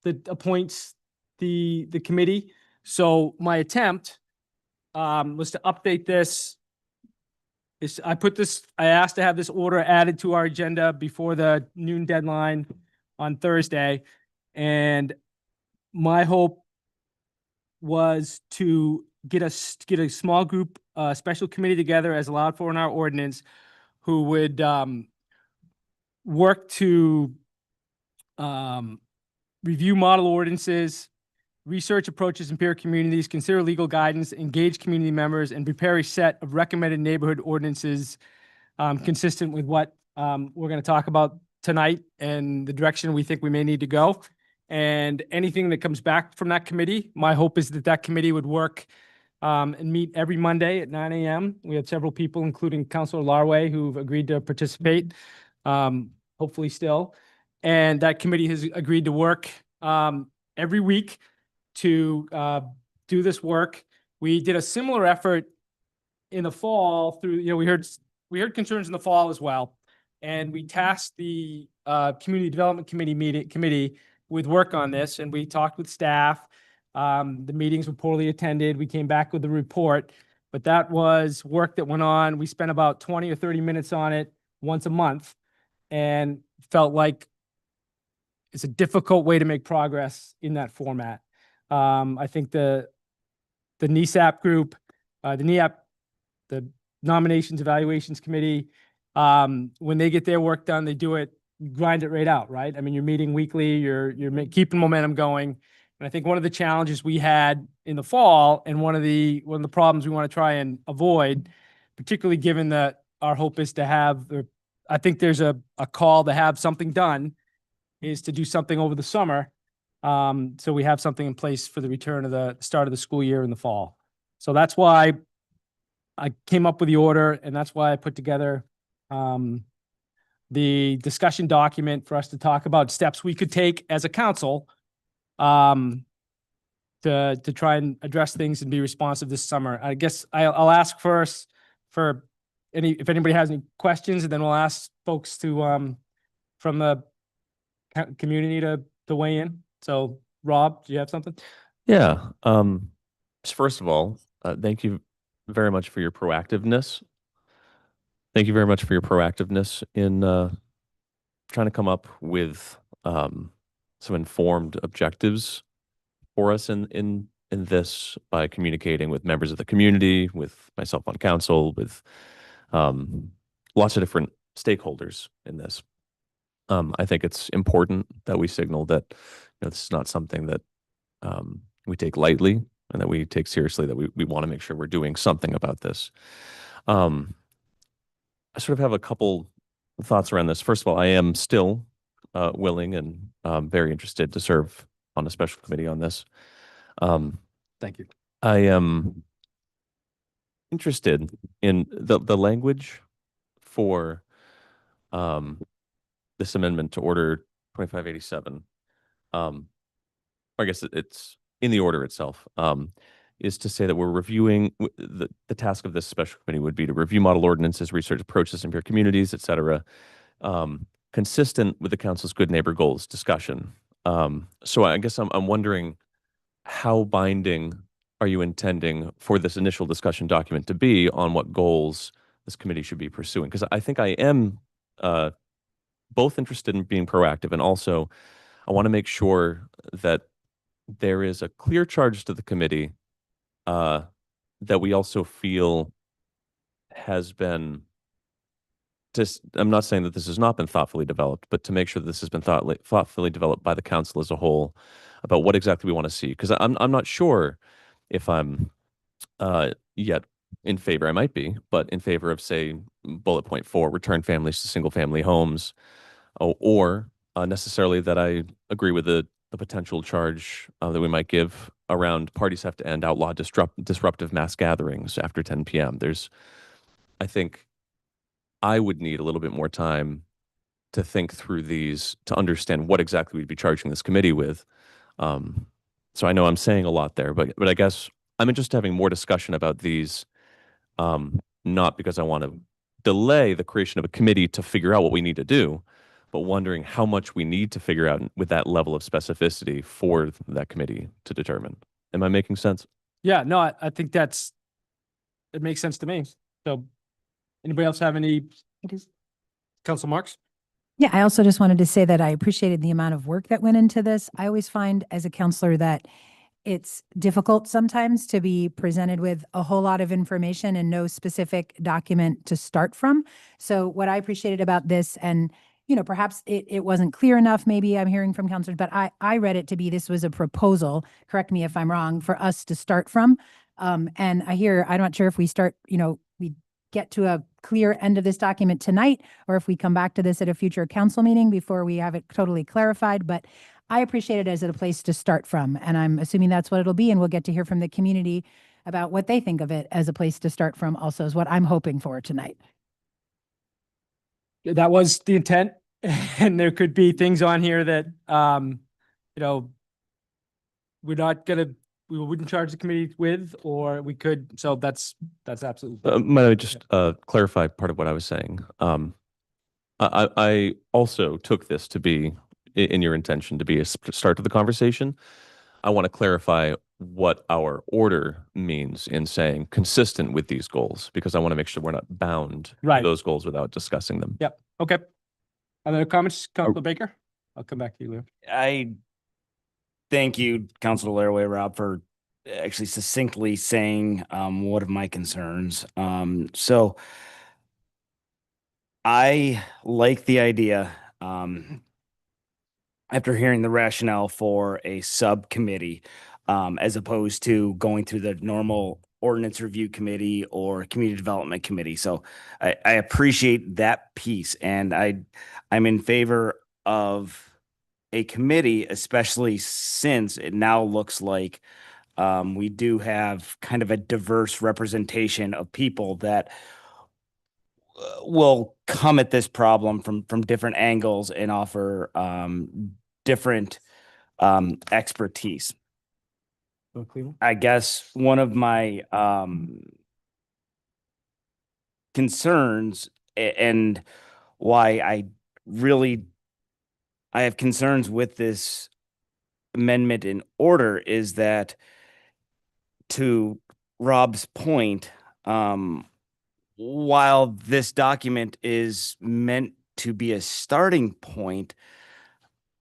that appoints the committee. So my attempt was to update this. I asked to have this order added to our agenda before the noon deadline on Thursday. And my hope was to get a small group, special committee together as allowed for in our ordinance, who would work to review model ordinances, research approaches in peer communities, consider legal guidance, engage community members, and prepare a set of recommended neighborhood ordinances consistent with what we're going to talk about tonight and the direction we think we may need to go. And anything that comes back from that committee, my hope is that that committee would work and meet every Monday at 9 a.m. We have several people, including Councilor Larway, who've agreed to participate, hopefully still. And that committee has agreed to work every week to do this work. We did a similar effort in the fall through, we heard concerns in the fall as well. And we tasked the Community Development Committee with work on this, and we talked with staff. The meetings were poorly attended. We came back with a report, but that was work that went on. We spent about 20 or 30 minutes on it once a month. and felt like it's a difficult way to make progress in that format. I think the NESAP group, the NEAP, the Nominations Evaluations Committee, when they get their work done, they do it, grind it right out, right? I mean, you're meeting weekly, you're keeping momentum going. And I think one of the challenges we had in the fall, and one of the problems we want to try and avoid, particularly given that our hope is to have, I think there's a call to have something done, is to do something over the summer. So we have something in place for the return of the start of the school year in the fall. So that's why I came up with the order, and that's why I put together the discussion document for us to talk about steps we could take as a council to try and address things and be responsive this summer. I guess I'll ask first for if anybody has any questions, and then we'll ask folks to from the community to weigh in. So Rob, do you have something? Yeah. Just first of all, thank you very much for your proactiveness. Thank you very much for your proactiveness in trying to come up with some informed objectives for us in this, by communicating with members of the community, with myself on council, with lots of different stakeholders in this. I think it's important that we signal that this is not something that we take lightly, and that we take seriously, that we want to make sure we're doing something about this. I sort of have a couple thoughts around this. First of all, I am still willing and very interested to serve on a special committee on this. Thank you. I am interested in the language for this amendment to Order 2587. I guess it's in the order itself, is to say that we're reviewing, the task of this special committee would be to review model ordinances, research approaches in peer communities, et cetera, consistent with the council's good neighbor goals discussion. So I guess I'm wondering, how binding are you intending for this initial discussion document to be on what goals this committee should be pursuing? Because I think I am both interested in being proactive, and also I want to make sure that there is a clear charge to the committee that we also feel has been just, I'm not saying that this has not been thoughtfully developed, but to make sure that this has been thoughtfully developed by the council as a whole about what exactly we want to see. Because I'm not sure if I'm yet in favor, I might be, but in favor of, say, bullet point 4, return families to single family homes, or necessarily that I agree with the potential charge that we might give around parties have to end outlaw disruptive mass gatherings after 10 p.m. I think I would need a little bit more time to think through these, to understand what exactly we'd be charging this committee with. So I know I'm saying a lot there, but I guess I'm interested in having more discussion about these, not because I want to delay the creation of a committee to figure out what we need to do, but wondering how much we need to figure out with that level of specificity for that committee to determine. Am I making sense? Yeah, no, I think it makes sense to me. So anybody else have any? Council Marks? Yeah, I also just wanted to say that I appreciated the amount of work that went into this. I always find as a counselor that it's difficult sometimes to be presented with a whole lot of information and no specific document to start from. So what I appreciated about this, and perhaps it wasn't clear enough, maybe I'm hearing from counselors, but I read it to be, this was a proposal, correct me if I'm wrong, for us to start from. And I'm not sure if we start, we get to a clear end of this document tonight, or if we come back to this at a future council meeting before we have it totally clarified. But I appreciate it as a place to start from, and I'm assuming that's what it'll be, and we'll get to hear from the community about what they think of it as a place to start from also, is what I'm hoping for tonight. That was the intent. And there could be things on here that, we wouldn't charge the committee with, or we could. So that's absolutely. Might I just clarify part of what I was saying? I also took this to be, in your intention, to be a start to the conversation. I want to clarify what our order means in saying consistent with these goals, because I want to make sure we're not bound to Right. those goals without discussing them. Yep. Okay. Other comments, Councilor Baker? I'll come back to you, Leo. I thank you, Councilor Laraway, Rob, for actually succinctly saying one of my concerns. So I like the idea, after hearing the rationale for a subcommittee, as opposed to going through the normal ordinance review committee or community development committee. So I appreciate that piece, and I'm in favor of a committee, especially since it now looks like we do have kind of a diverse representation of people that will come at this problem from different angles and offer different expertise. I guess one of my concerns and why I have concerns with this amendment in order is that, to Rob's point, while this document is meant to be a starting point,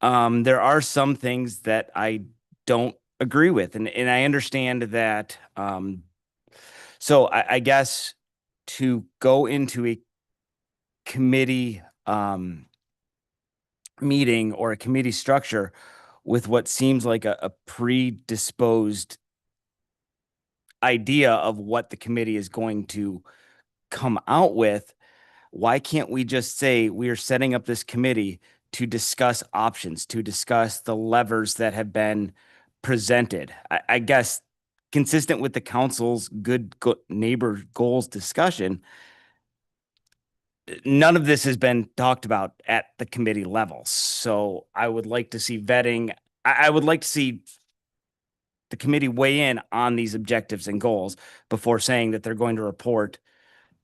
there are some things that I don't agree with, and I understand that. So I guess to go into a committee meeting or a committee structure with what seems like a predisposed idea of what the committee is going to come out with, why can't we just say we are setting up this committee to discuss options, to discuss the levers that have been presented? I guess consistent with the council's good neighbor goals discussion, none of this has been talked about at the committee level. So I would like to see vetting. I would like to see the committee weigh in on these objectives and goals before saying that they're going to report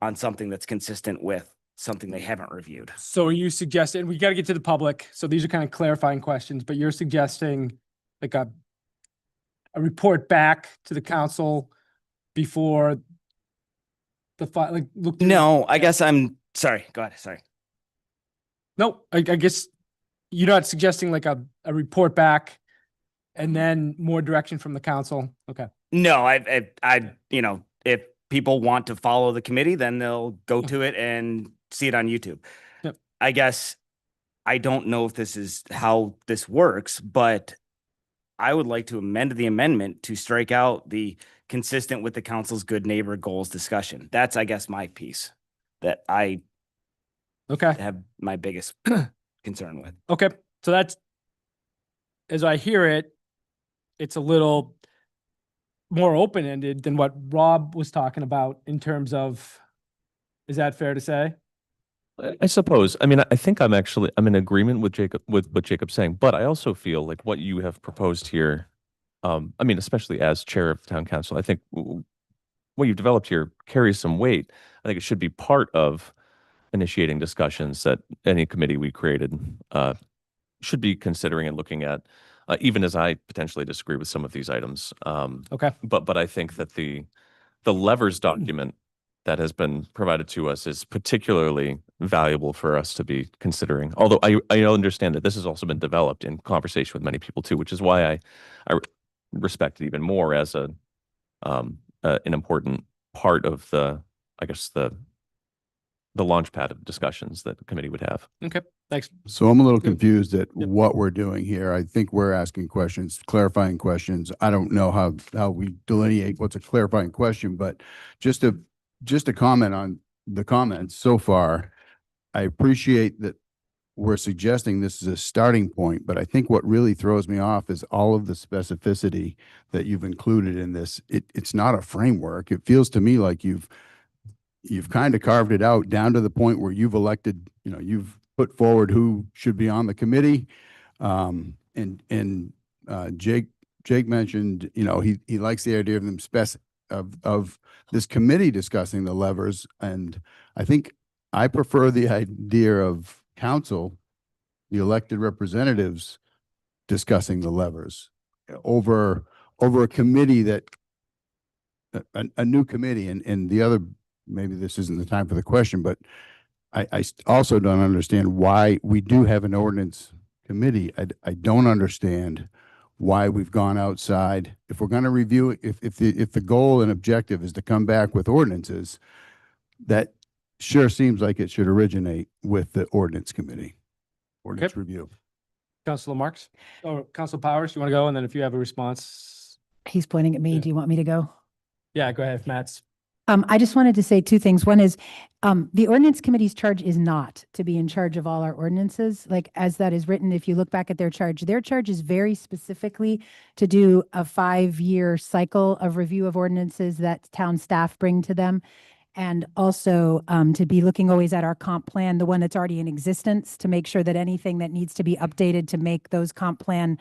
on something that's consistent with something they haven't reviewed. So are you suggesting, we got to get to the public, so these are kind of clarifying questions, but you're suggesting like a report back to the council before the like look through No, I guess I'm sorry. Go ahead. Sorry. No, I guess you're not suggesting like a report back and then more direction from the council. Okay. No, if people want to follow the committee, then they'll go to it and see it on YouTube. Yep. I guess I don't know if this is how this works, but I would like to amend the amendment to strike out the consistent with the council's good neighbor goals discussion. That's, I guess, my piece that I Okay. have my biggest concern with. Okay. So that's, as I hear it, it's a little more open-ended than what Rob was talking about in terms of, is that fair to say? I suppose. I mean, I think I'm in agreement with what Jacob's saying, but I also feel like what you have proposed here, I mean, especially as chair of the town council, I think what you've developed here carries some weight. I think it should be part of initiating discussions that any committee we created should be considering and looking at, even as I potentially disagree with some of these items. Okay. But I think that the levers document that has been provided to us is particularly valuable for us to be considering. Although I understand that this has also been developed in conversation with many people too, which is why I respect it even more as an important part of the launch pad of discussions that the committee would have. Okay. Thanks. So I'm a little Yep. confused at Yep. what we're doing here. I think we're asking questions, clarifying questions. I don't know how we delineate what's a clarifying question, but just to comment on the comments so far, I appreciate that we're suggesting this is a starting point, but I think what really throws me off is all of the specificity that you've included in this. It's not a framework. It feels to me like you've kind of carved it out down to the point where you've elected, you've put forward who should be on the committee. Jake mentioned, he likes the idea of them of this committee discussing the levers. And I think I prefer the idea of council, the elected representatives discussing the levers over a committee that a new committee and the other, maybe this isn't the time for the question, but also don't understand why we do have an ordinance committee. I don't understand why we've gone outside. If we're going to review it, if the goal and objective is to come back with ordinances, that sure seems like it should originate with the ordinance committee, ordinance review. Councilor Marks or Councilor Powers, you want to go? And then if you have a response, He's pointing at me. Yeah. Do you want me to go? yeah, go ahead, Matt's. I just wanted to say two things. One is, the ordinance committee's charge is not to be in charge of all our ordinances. Like as that is written, if you look back at their charge is very specifically to do a 5-year cycle of review of ordinances that town staff bring to them. And also, to be looking always at our comp plan, the one that's already in existence, to make sure that anything that needs to be updated to make those comp plan,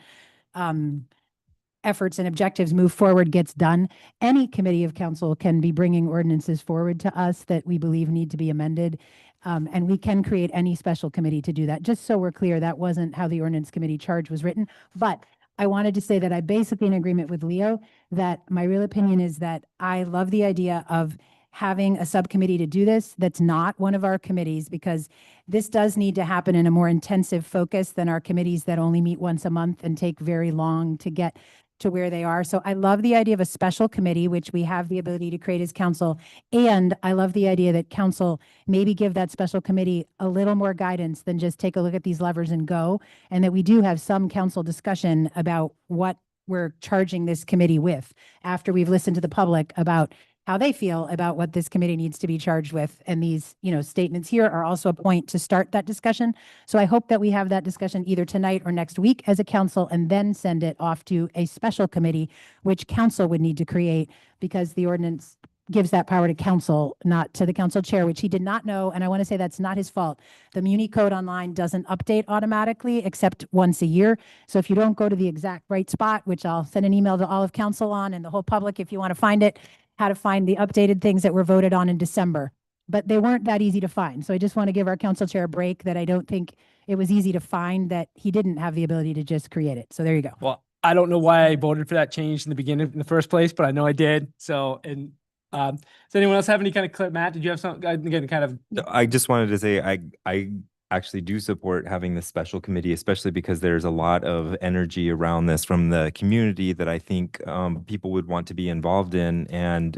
efforts and objectives move forward gets done. Any committee of council can be bringing ordinances forward to us that we believe need to be amended. And we can create any special committee to do that. Just so we're clear, that wasn't how the ordinance committee charge was written. But I wanted to say that I'm basically in agreement with Leo, that my real opinion is that I love the idea of having a subcommittee to do this that's not one of our committees, because this does need to happen in a more intensive focus than our committees that only meet once a month and take very long to get to where they are. So I love the idea of a special committee, which we have the ability to create as council. And I love the idea that council maybe give that special committee a little more guidance than just take a look at these levers and go. And that we do have some council discussion about what we're charging this committee with after we've listened to the public about how they feel about what this committee needs to be charged with. And these, statements here are also a point to start that discussion. So I hope that we have that discussion either tonight or next week as a council, and then send it off to a special committee, which council would need to create, because the ordinance gives that power to council, not to the council chair, which he did not know. And I want to say that's not his fault. The Muni Code online doesn't update automatically except once a year. So if you don't go to the exact right spot, which I'll send an email to all of council on and the whole public if you want to find it, how to find the updated things that were voted on in December. But they weren't that easy to find. So I just want to give our council chair a break, that I don't think it was easy to find, that he didn't have the ability to just create it. So there you go. Well, I don't know why I voted for that change in the beginning in the first place, but I know I did. So, and does anyone else have any kind of Matt, did you have something, again, kind of? No, I just wanted to say, I actually do support having this special committee, especially because there's a lot of energy around this from the community that I think people would want to be involved in. And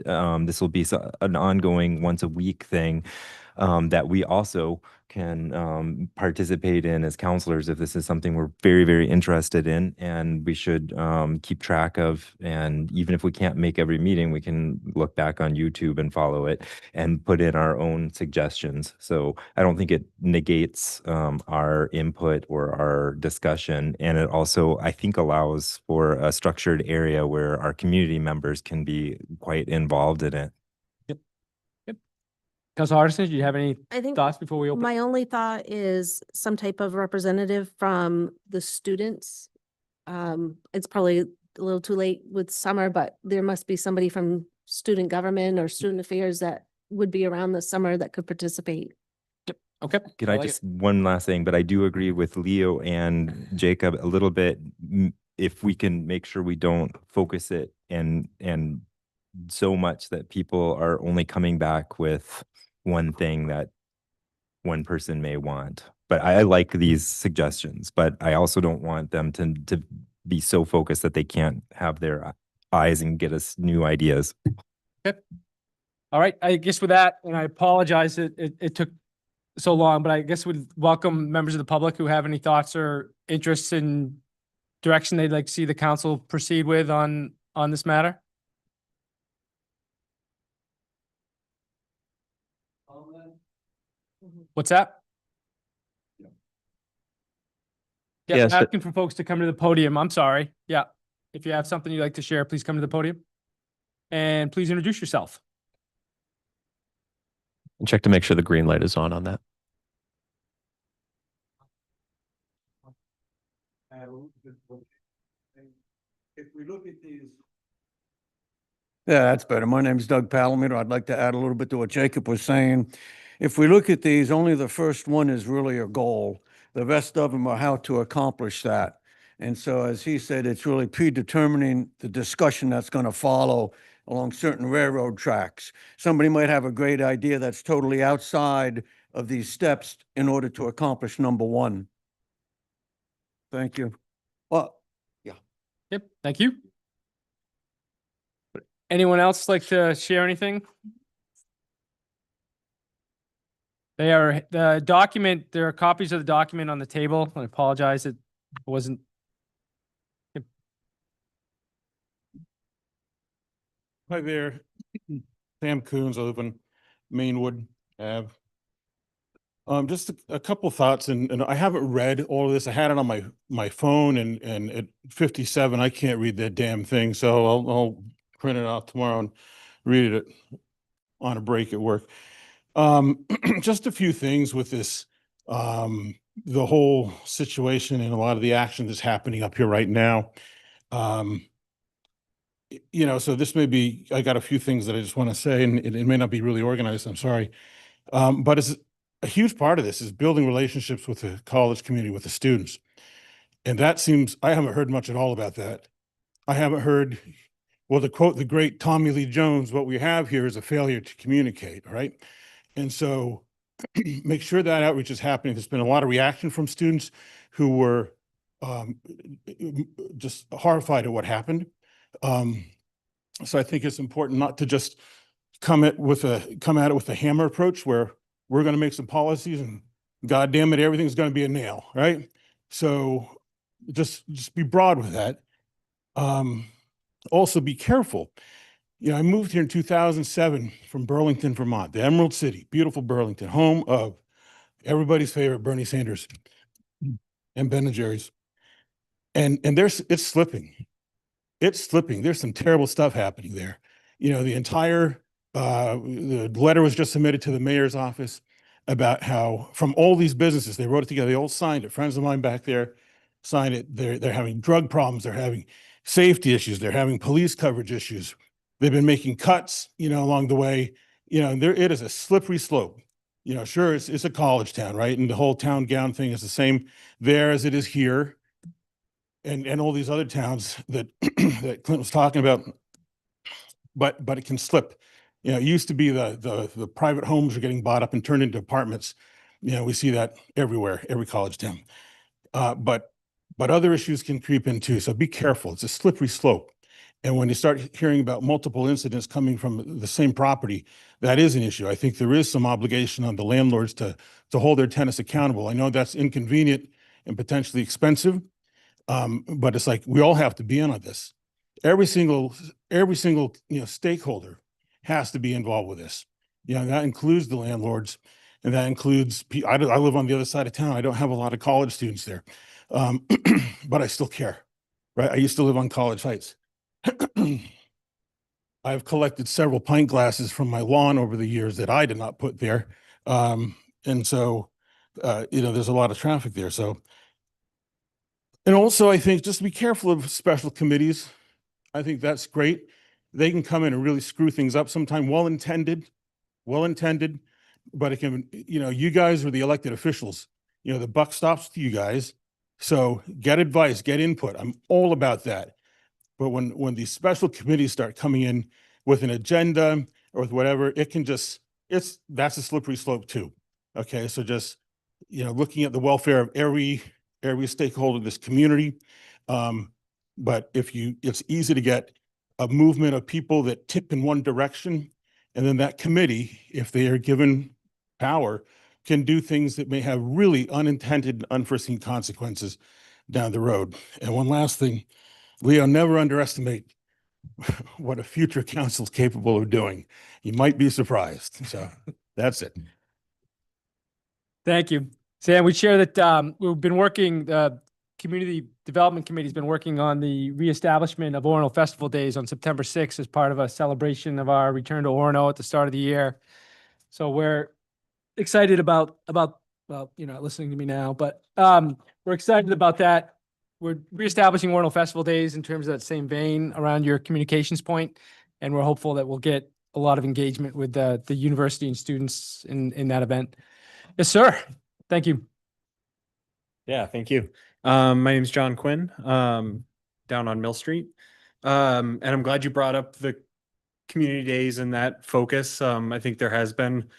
this will be an ongoing once a week thing that we also can participate in as counselors if this is something we're very, very interested in, and we should keep track of. And even if we can't make every meeting, we can look back on YouTube and follow it and put in our own suggestions. So I don't think it negates our input or our discussion. And it also, I think, allows for a structured area where our community members can be quite involved in it. Councilor Hardison, do you have any I think thoughts before we open? my only thought is some type of representative from the students. It's probably a little too late with summer, but there must be somebody from student government or student affairs that would be around this summer that could participate. Okay. Can I like just, one last thing, but I do agree with Leo and Jacob a little bit. If we can make sure we don't focus it and so much that people are only coming back with one thing that one person may want. But I like these suggestions, but I also don't want them to be so focused that they can't have their eyes and get us new ideas. Okay. All right. I guess with that, and I apologize it took so long, but I guess we'd welcome members of the public who have any thoughts or interests in direction they'd like to see the council proceed with on this matter. What's that? Yeah, Yes, I'm asking for folks to come to the podium. I'm sorry. Yeah. If you have something you'd like to share, please come to the podium. And please introduce yourself. And check to make sure the green light is on that. If we look at these. Yeah, that's better. My name's Doug Palomino. I'd like to add a little bit to what Jacob was saying. If we look at these, only the first one is really a goal. The rest of them are how to accomplish that. And so, as he said, it's really predetermining the discussion that's going to follow along certain railroad tracks. Somebody might have a great idea that's totally outside of these steps in order to accomplish number one. Thank you. Well, Yep, thank you. Anyone else like to share anything? The document, there are copies of the document on the table. I apologize, it wasn't. Yep. Hi there, Sam Coons, I live in Mainwood Ave. Just a couple thoughts, and I haven't read all of this. I had it on my phone, and at 57, I can't read that damn thing, so I'll print it out tomorrow and read it on a break at work. Just a few things with this, the whole situation and a lot of the action that's happening up here right now. You know, so this may be, I got a few things that I just want to say, and it may not be really organized, I'm sorry. But it's a huge part of this is building relationships with the college community, with the students. And that seems, I haven't heard much at all about that. I haven't heard, well, to quote the great Tommy Lee Jones, what we have here is a failure to communicate, right? And so make sure that outreach is happening. There's been a lot of reaction from students who were just horrified at what happened. So I think it's important not to just come at it with a hammer approach where we're going to make some policies and God damn it, everything's going to be a nail, right? So just be broad with that. Also be careful. You know, I moved here in 2007 from Burlington, Vermont, the Emerald City, beautiful Burlington, home of everybody's favorite Bernie Sanders and Ben and Jerry's. And it's slipping. It's slipping. There's some terrible stuff happening there. You know, the entire the letter was just submitted to the mayor's office about how from all these businesses, they wrote it together, they all signed it. Friends of mine back there signed it. They're having drug problems, they're having safety issues, they're having police coverage issues. They've been making cuts, you know, along the way. You know, it is a slippery slope. You know, sure, it's a college town, right? And the whole town gown thing is the same there as it is here. And all these other towns that that Clint was talking about, but it can slip. You know, it used to be the private homes are getting bought up and turned into apartments. You know, we see that everywhere, every college town. But other issues can creep in too. So be careful. It's a slippery slope. And when you start hearing about multiple incidents coming from the same property, that is an issue. I think there is some obligation on the landlords to hold their tenants accountable. I know that's inconvenient and potentially expensive. But it's like, we all have to be in on this. Every single, you know, stakeholder has to be involved with this. You know, that includes the landlords, and that includes, I live on the other side of town. I don't have a lot of college students there. But I still care, right? I used to live on College Heights. I've collected several pint glasses from my lawn over the years that I did not put there. And so, you know, there's a lot of traffic there. So, and also, I think just be careful of special committees. I think that's great. They can come in and really screw things up sometime, well-intended, but it can, you know, you guys are the elected officials. You know, the buck stops with you guys. So get advice, get input. I'm all about that. But when these special committees start coming in with an agenda or with whatever, it can just, that's a slippery slope too. Okay, so just, you know, looking at the welfare of every stakeholder in this community. But it's easy to get a movement of people that tip in one direction, and then that committee, if they are given power, can do things that may have really unintended, unforeseen consequences down the road. And one last thing, Leo, never underestimate what a future council is capable of doing. You might be surprised. So that's it. Thank you. Sam, we share that we've been working, the Community Development Committee's been working on the reestablishment of Orono Festival Days on September 6th as part of a celebration of our return to Orono at the start of the year. So we're excited about well, you're not listening to me now, but we're excited about that. We're reestablishing Orono Festival Days in terms of that same vein around your communications point, and we're hopeful that we'll get a lot of engagement with the university and students in that event. Yes, sir. Thank you. Yeah, thank you. My name is John Quinn, down on Mill Street. And I'm glad you brought up the community days and that focus. I think there has been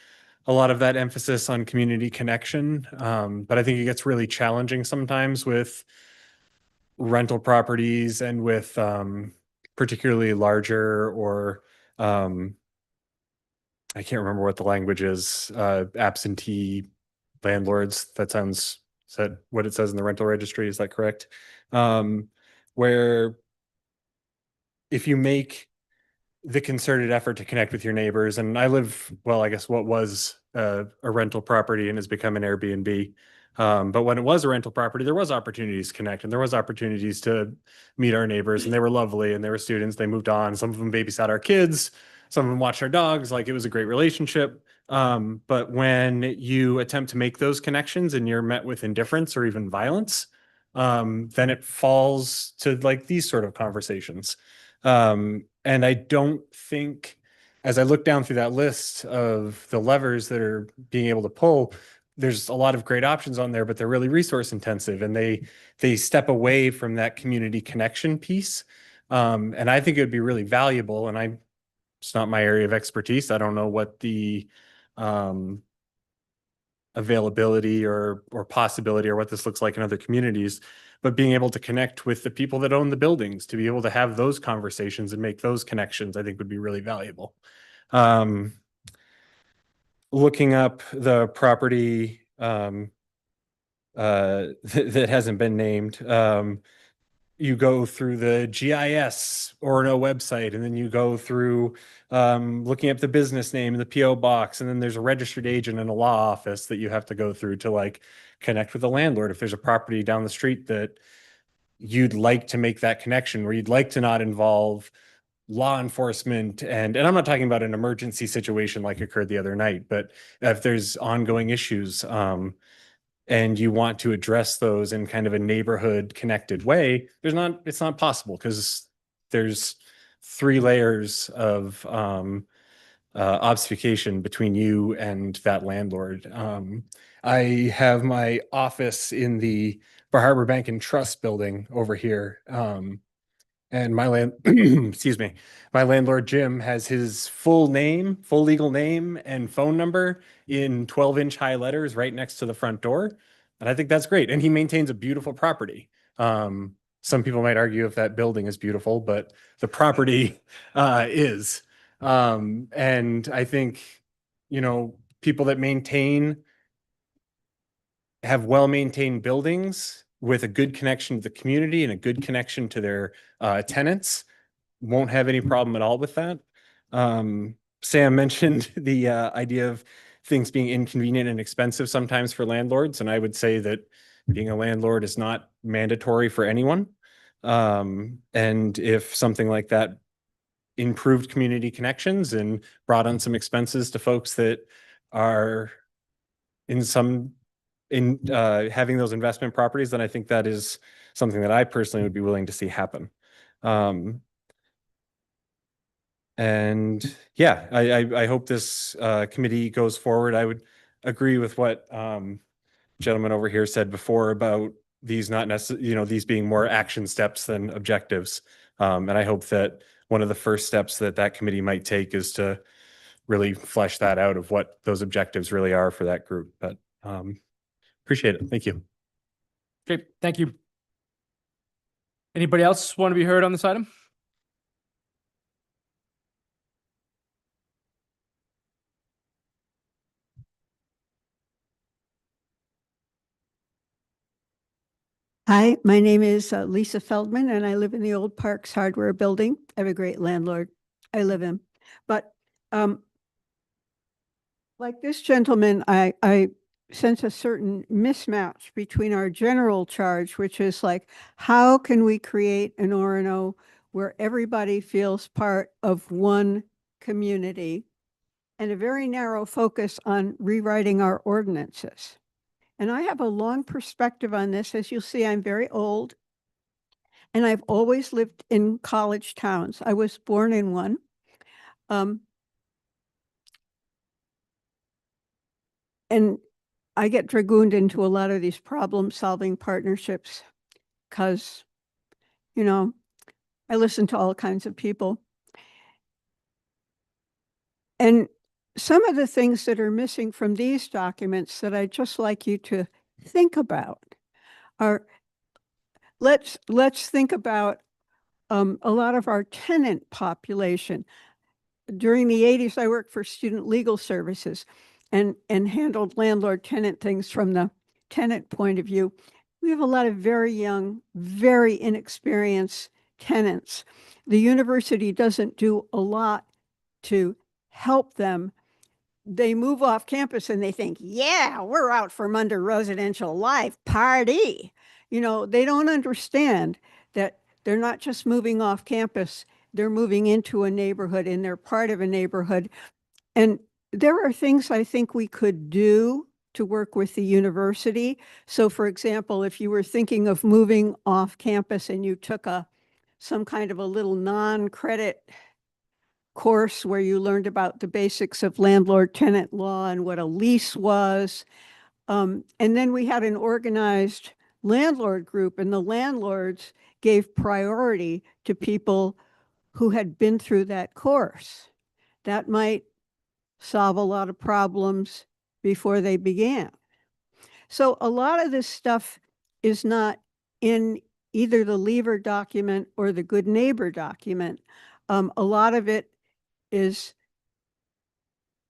a lot of that emphasis on community connection. But I think it gets really challenging sometimes with rental properties and with particularly larger or I can't remember what the language is, absentee landlords. Is that what it says in the rental registry? Is that correct? Where if you make the concerted effort to connect with your neighbors, and I live, well, I guess what was a rental property and has become an Airbnb. But when it was a rental property, there was opportunities to connect and there was opportunities to meet our neighbors, and they were lovely and they were students. They moved on. Some of them babysat our kids. Some of them watched our dogs. Like, it was a great relationship. But when you attempt to make those connections and you're met with indifference or even violence, then it falls to like these sort of conversations. And I don't think, as I look down through that list of the levers that are being able to pull, there's a lot of great options on there, but they're really resource intensive and they step away from that community connection piece. And I think it would be really valuable. And it's not my area of expertise. I don't know what the availability or possibility or what this looks like in other communities, but being able to connect with the people that own the buildings, to be able to have those conversations and make those connections, I think would be really valuable. Looking up the property that hasn't been named, you go through the GIS Orono website, and then you go through looking up the business name and the PO box, and then there's a registered agent in a law office that you have to go through to like connect with the landlord. If there's a property down the street that you'd like to make that connection, where you'd like to not involve law enforcement, and I'm not talking about an emergency situation like occurred the other night, but if there's ongoing issues, and you want to address those in kind of a neighborhood connected way, it's not possible because there's 3 layers of obfuscation between you and that landlord. I have my office in the Bar Harbor Bank and Trust building over here. And excuse me, my landlord, Jim, has his full legal name and phone number in 12-inch high letters right next to the front door. And I think that's great. And he maintains a beautiful property. Some people might argue if that building is beautiful, but the property is. And I think, people that have well-maintained buildings with a good connection to the community and a good connection to their tenants won't have any problem at all with that. Sam mentioned the idea of things being inconvenient and expensive sometimes for landlords, and I would say that being a landlord is not mandatory for anyone. And if something like that improved community connections and brought on some expenses to folks that are having those investment properties, then I think that is something that I personally would be willing to see happen. And yeah, I hope this committee goes forward. I would agree with what gentleman over here said before about these not necessarily, these being more action steps than objectives. And I hope that one of the first steps that committee might take is to really flesh that out of what those objectives really are for that group. But appreciate it. Thank you. Okay, thank you. Anybody else want to be heard on this item? Hi, my name is Lisa Feldman, and I live in the Old Parks Hardware Building. I have a great landlord I live in. But like this gentleman, I sense a certain mismatch between our general charge, which is like, how can we create an Orono where everybody feels part of one community, and a very narrow focus on rewriting our ordinances. And I have a long perspective on this. As you'll see, I'm very old, and I've always lived in college towns. I was born in one. And I get dragooned into a lot of these problem-solving partnerships because, I listen to all kinds of people. And some of the things that are missing from these documents that I'd just like you to think about are, let's think about a lot of our tenant population. During the 80s, I worked for Student Legal Services and handled landlord-tenant things from the tenant point of view. We have a lot of very young, very inexperienced tenants. The university doesn't do a lot to help them. They move off campus and they think, yeah, we're out from under residential life, party. You know, they don't understand that they're not just moving off campus, they're moving into a neighborhood and they're part of a neighborhood. And there are things I think we could do to work with the university. So for example, if you were thinking of moving off campus and you took some kind of a little non-credit course where you learned about the basics of landlord-tenant law and what a lease was. And then we had an organized landlord group, and the landlords gave priority to people who had been through that course. That might solve a lot of problems before they began. So a lot of this stuff is not in either the Lever document or the Good Neighbor document. A lot of it is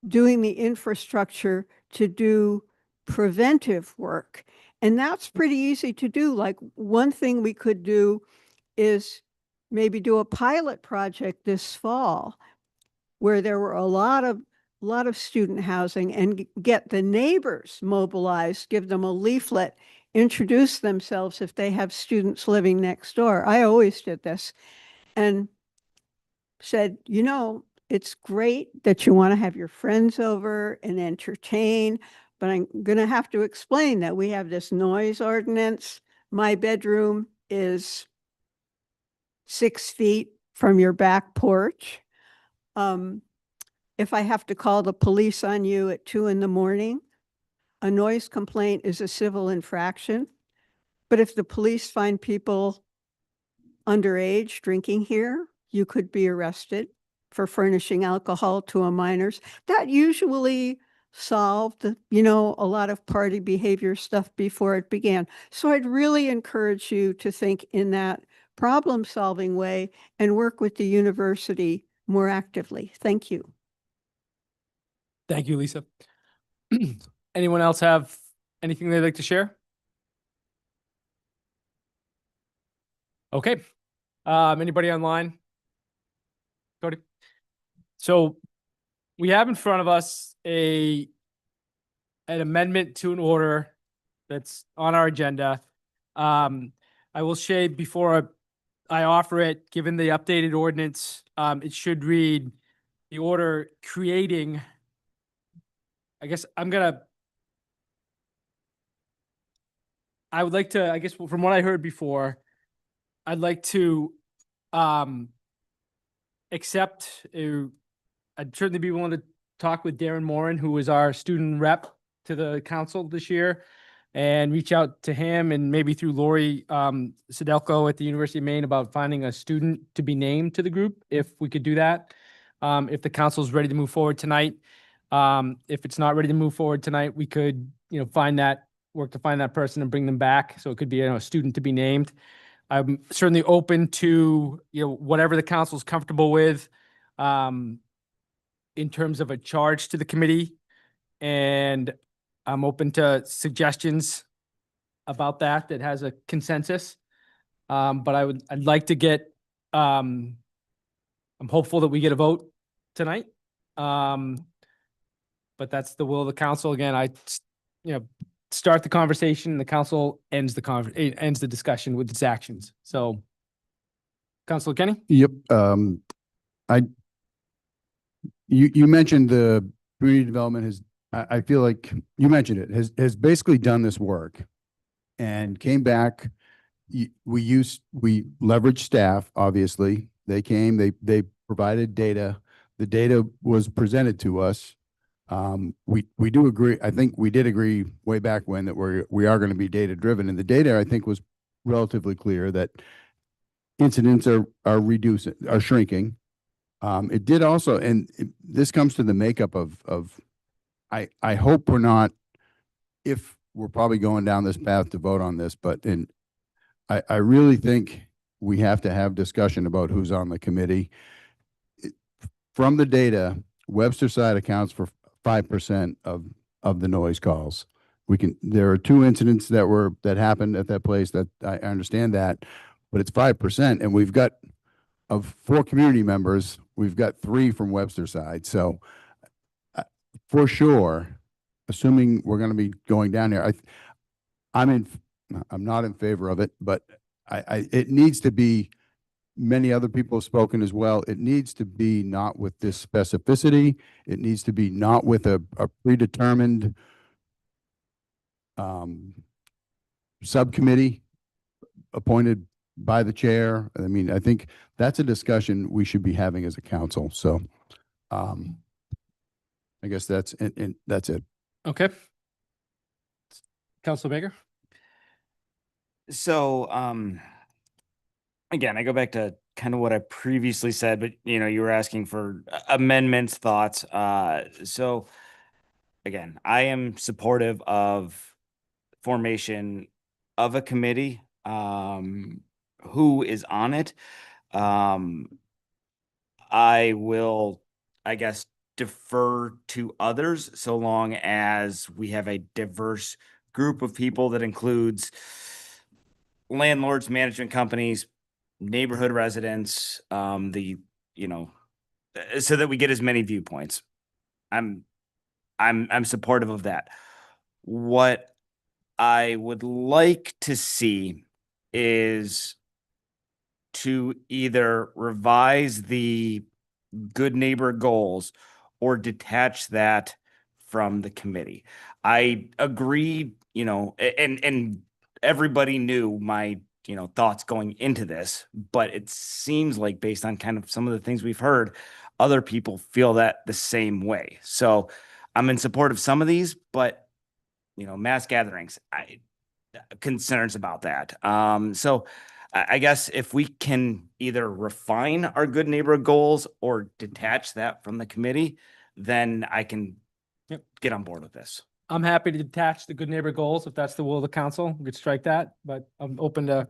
doing the infrastructure to do preventive work. And that's pretty easy to do. Like one thing we could do is maybe do a pilot project this fall where there were a lot of student housing and get the neighbors mobilized, give them a leaflet, introduce themselves if they have students living next door. I always did this and said, you know, it's great that you want to have your friends over and entertain, but I'm going to have to explain that we have this noise ordinance. My bedroom is 6 feet from your back porch. If I have to call the police on you at 2 a.m, a noise complaint is a civil infraction. But if the police find people underage drinking here, you could be arrested for furnishing alcohol to a minors. That usually solved, you know, a lot of party behavior stuff before it began. So I'd really encourage you to think in that problem-solving way and work with the university more actively. Thank you. Thank you, Lisa. Anyone else have anything they'd like to share? Okay. Anybody online? Cody? So we have in front of us an amendment to an order that's on our agenda. I will say before I offer it, given the updated ordinance, it should read the order creating, I guess I would like to, I guess from what I heard before, I'd like to accept, I'd certainly be willing to talk with Darren Moran, who was our student rep to the council this year, and reach out to him and maybe through Lori Sedelko at the University of Maine about finding a student to be named to the group, if we could do that. If the council's ready to move forward tonight. If it's not ready to move forward tonight, we could, you know, work to find that person and bring them back. So it could be, you know, a student to be named. I'm certainly open to, you know, whatever the council's comfortable with in terms of a charge to the committee. And I'm open to suggestions about that has a consensus. But I'd like to get, I'm hopeful that we get a vote tonight. But that's the will of the council. Again, you know, start the conversation, the council ends the discussion with its actions. So, Councilor Kenny? Yep. You mentioned the community development I feel like you mentioned it, has basically done this work and came back. We leveraged staff, obviously. They came, they provided data. The data was presented to us. We do agree. I think we did agree way back when that we are going to be data driven, and the data I think was relatively clear that incidents are shrinking. It did also, and this comes to the makeup of, I hope we're not, if we're probably going down this path to vote on this, but I really think we have to have discussion about who's on the committee. From the data, Webster side accounts for 5% of the noise calls. There are 2 incidents that happened at that place that I understand that, but it's 5%. And we've got, of 4 community members, we've got 3 from Webster side. So for sure, assuming we're going to be going down there, I'm not in favor of it, but it needs to be, many other people have spoken as well. It needs to be not with this specificity. It needs to be not with a predetermined subcommittee appointed by the chair. I mean, I think that's a discussion we should be having as a council. So I guess that's it. Okay. Councilor Baker? So, again, I go back to kind of what I previously said, but you were asking for amendments, thoughts. So again, I am supportive of formation of a committee. Who is on it? I will, I guess, defer to others so long as we have a diverse group of people that includes landlords, management companies, neighborhood residents, so that we get as many viewpoints. I'm supportive of that. What I would like to see is to either revise the good neighbor goals or detach that from the committee. I agree, and everybody knew my, thoughts going into this, but it seems like based on kind of some of the things we've heard, other people feel that the same way. So I'm in support of some of these, but mass gatherings, concerns about that. So I guess if we can either refine our good neighbor goals or detach that from the committee, then I can get on board with this. I'm happy to detach the good neighbor goals if that's the will of the council. We could strike that, but I'm open to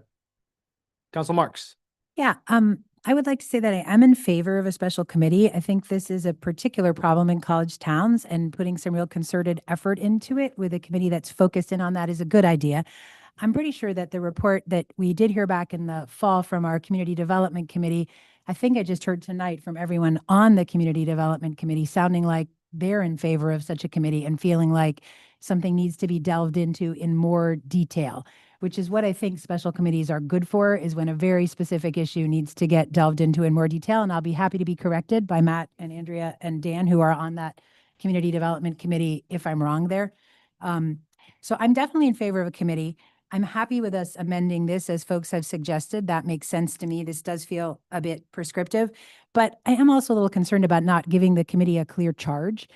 Council Marks. Yeah, I would like to say that I am in favor of a special committee. I think this is a particular problem in college towns, and putting some real concerted effort into it with a committee that's focused in on that is a good idea. I'm pretty sure that the report that we did hear back in the fall from our Community Development Committee, I think I just heard tonight from everyone on the Community Development Committee sounding like they're in favor of such a committee and feeling like something needs to be delved into in more detail, which is what I think special committees are good for, is when a very specific issue needs to get delved into in more detail. And I'll be happy to be corrected by Matt and Andrea and Dan, who are on that Community Development Committee, if I'm wrong there. So I'm definitely in favor of a committee. I'm happy with us amending this, as folks have suggested. That makes sense to me. This does feel a bit prescriptive, but I am also a little concerned about not giving the committee a clear charge.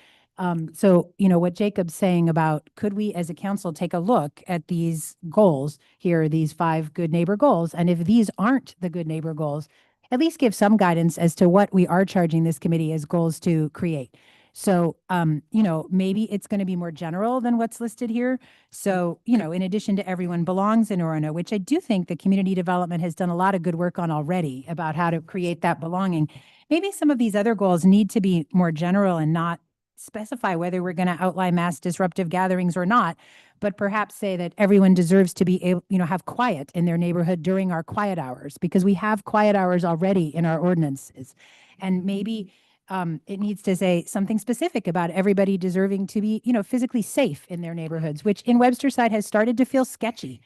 So, what Jacob's saying about, could we as a council take a look at these goals here, these 5 good neighbor goals? And if these aren't the good neighbor goals, at least give some guidance as to what we are charging this committee as goals to create. So, maybe it's going to be more general than what's listed here. So, in addition to everyone belongs in Orono, which I do think the community development has done a lot of good work on already about how to create that belonging. Maybe some of these other goals need to be more general and not specify whether we're going to outline mass disruptive gatherings or not, but perhaps say that everyone deserves to be able, have quiet in their neighborhood during our quiet hours, because we have quiet hours already in our ordinances. And maybe it needs to say something specific about everybody deserving to be, physically safe in their neighborhoods, which in Webster side has started to feel sketchy.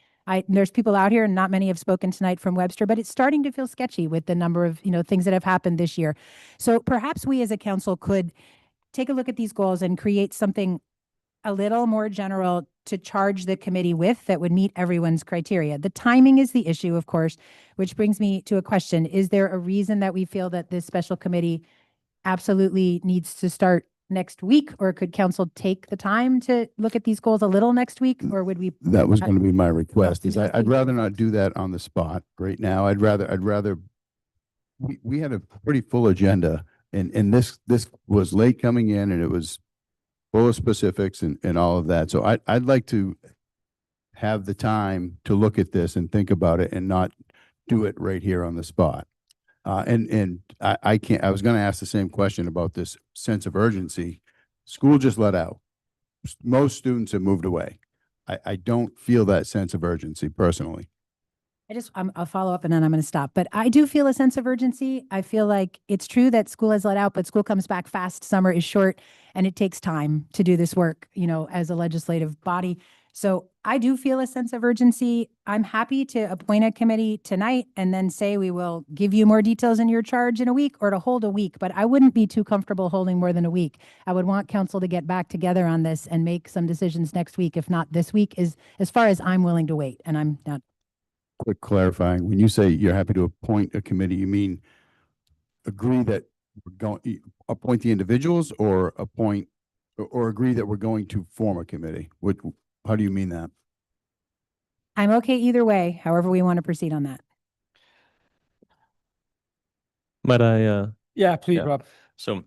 There's people out here, and not many have spoken tonight from Webster, but it's starting to feel sketchy with the number of, things that have happened this year. So perhaps we as a council could take a look at these goals and create something a little more general to charge the committee with that would meet everyone's criteria. The timing is the issue, of course, which brings me to a question. Is there a reason that we feel that this special committee absolutely needs to start next week, or could council take the time to look at these goals a little next week, or would we? That was going to be my request, is I'd rather not do that on the spot right now. I'd rather, we had a pretty full agenda And this was late coming in and it was full of specifics and all of that. So I'd like to have the time to look at this and think about it and not do it right here on the spot. And I can't, I was going to ask the same question about this sense of urgency. School just let out. Most students have moved away. I don't feel that sense of urgency personally. I'll follow up and then I'm going to stop. But I do feel a sense of urgency. I feel like it's true that school has let out, but school comes back fast. Summer is short and it takes time to do this work, you know, as a legislative body. So I do feel a sense of urgency. I'm happy to appoint a committee tonight and then say we will give you more details in your charge in a week or to hold a week, but I wouldn't be too comfortable holding more than a week. I would want council to get back together on this and make some decisions next week, if not this week, is as far as I'm willing to wait. And I'm not. Quick clarifying, when you say you're happy to appoint a committee, you mean agree that we're going, appoint the individuals or appoint, or agree that we're going to form a committee? What, how do you mean that? I'm okay either way, however we want to proceed on that. Might I, Yeah, please, Yeah. Rob. so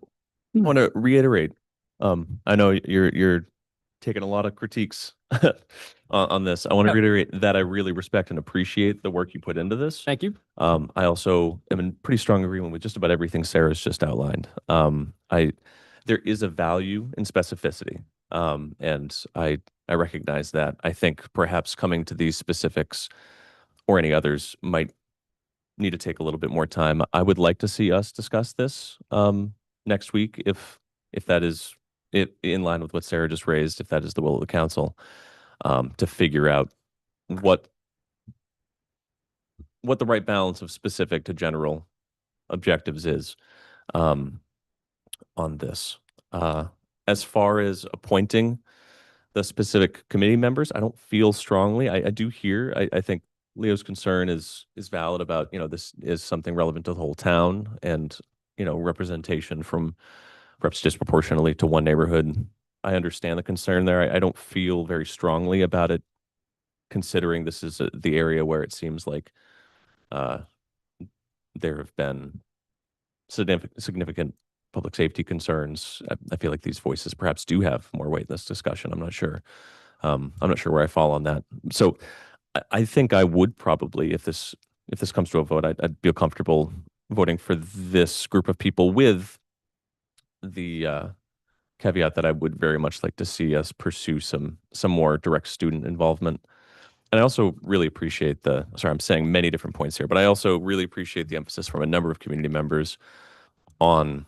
I want to reiterate, I know you're taking a lot of critiques on this. I want to Yeah. reiterate that I really respect and appreciate the work you put into this. Thank you. I also am in pretty strong agreement with just about everything Sarah's just outlined. There is a value in specificity, and I recognize that. I think perhaps coming to these specifics or any others might need to take a little bit more time. I would like to see us discuss this next week if that is in line with what Sarah just raised, if that is the will of the council, to figure out what the right balance of specific to general objectives is on this. As far as appointing the specific committee members, I don't feel strongly. I do hear, I think Leo's concern is valid about, this is something relevant to the whole town and, representation from perhaps disproportionately to one neighborhood. I understand the concern there. I don't feel very strongly about it, considering this is the area where it seems like there have been significant public safety concerns. I feel like these voices perhaps do have more weight in this discussion. I'm not sure. I'm not sure where I fall on that. So I think I would probably, if this comes to a vote, I'd feel comfortable voting for this group of people with the caveat that I would very much like to see us pursue some more direct student involvement. And I also really appreciate sorry, I'm saying many different points here, but I also really appreciate the emphasis from a number of community members on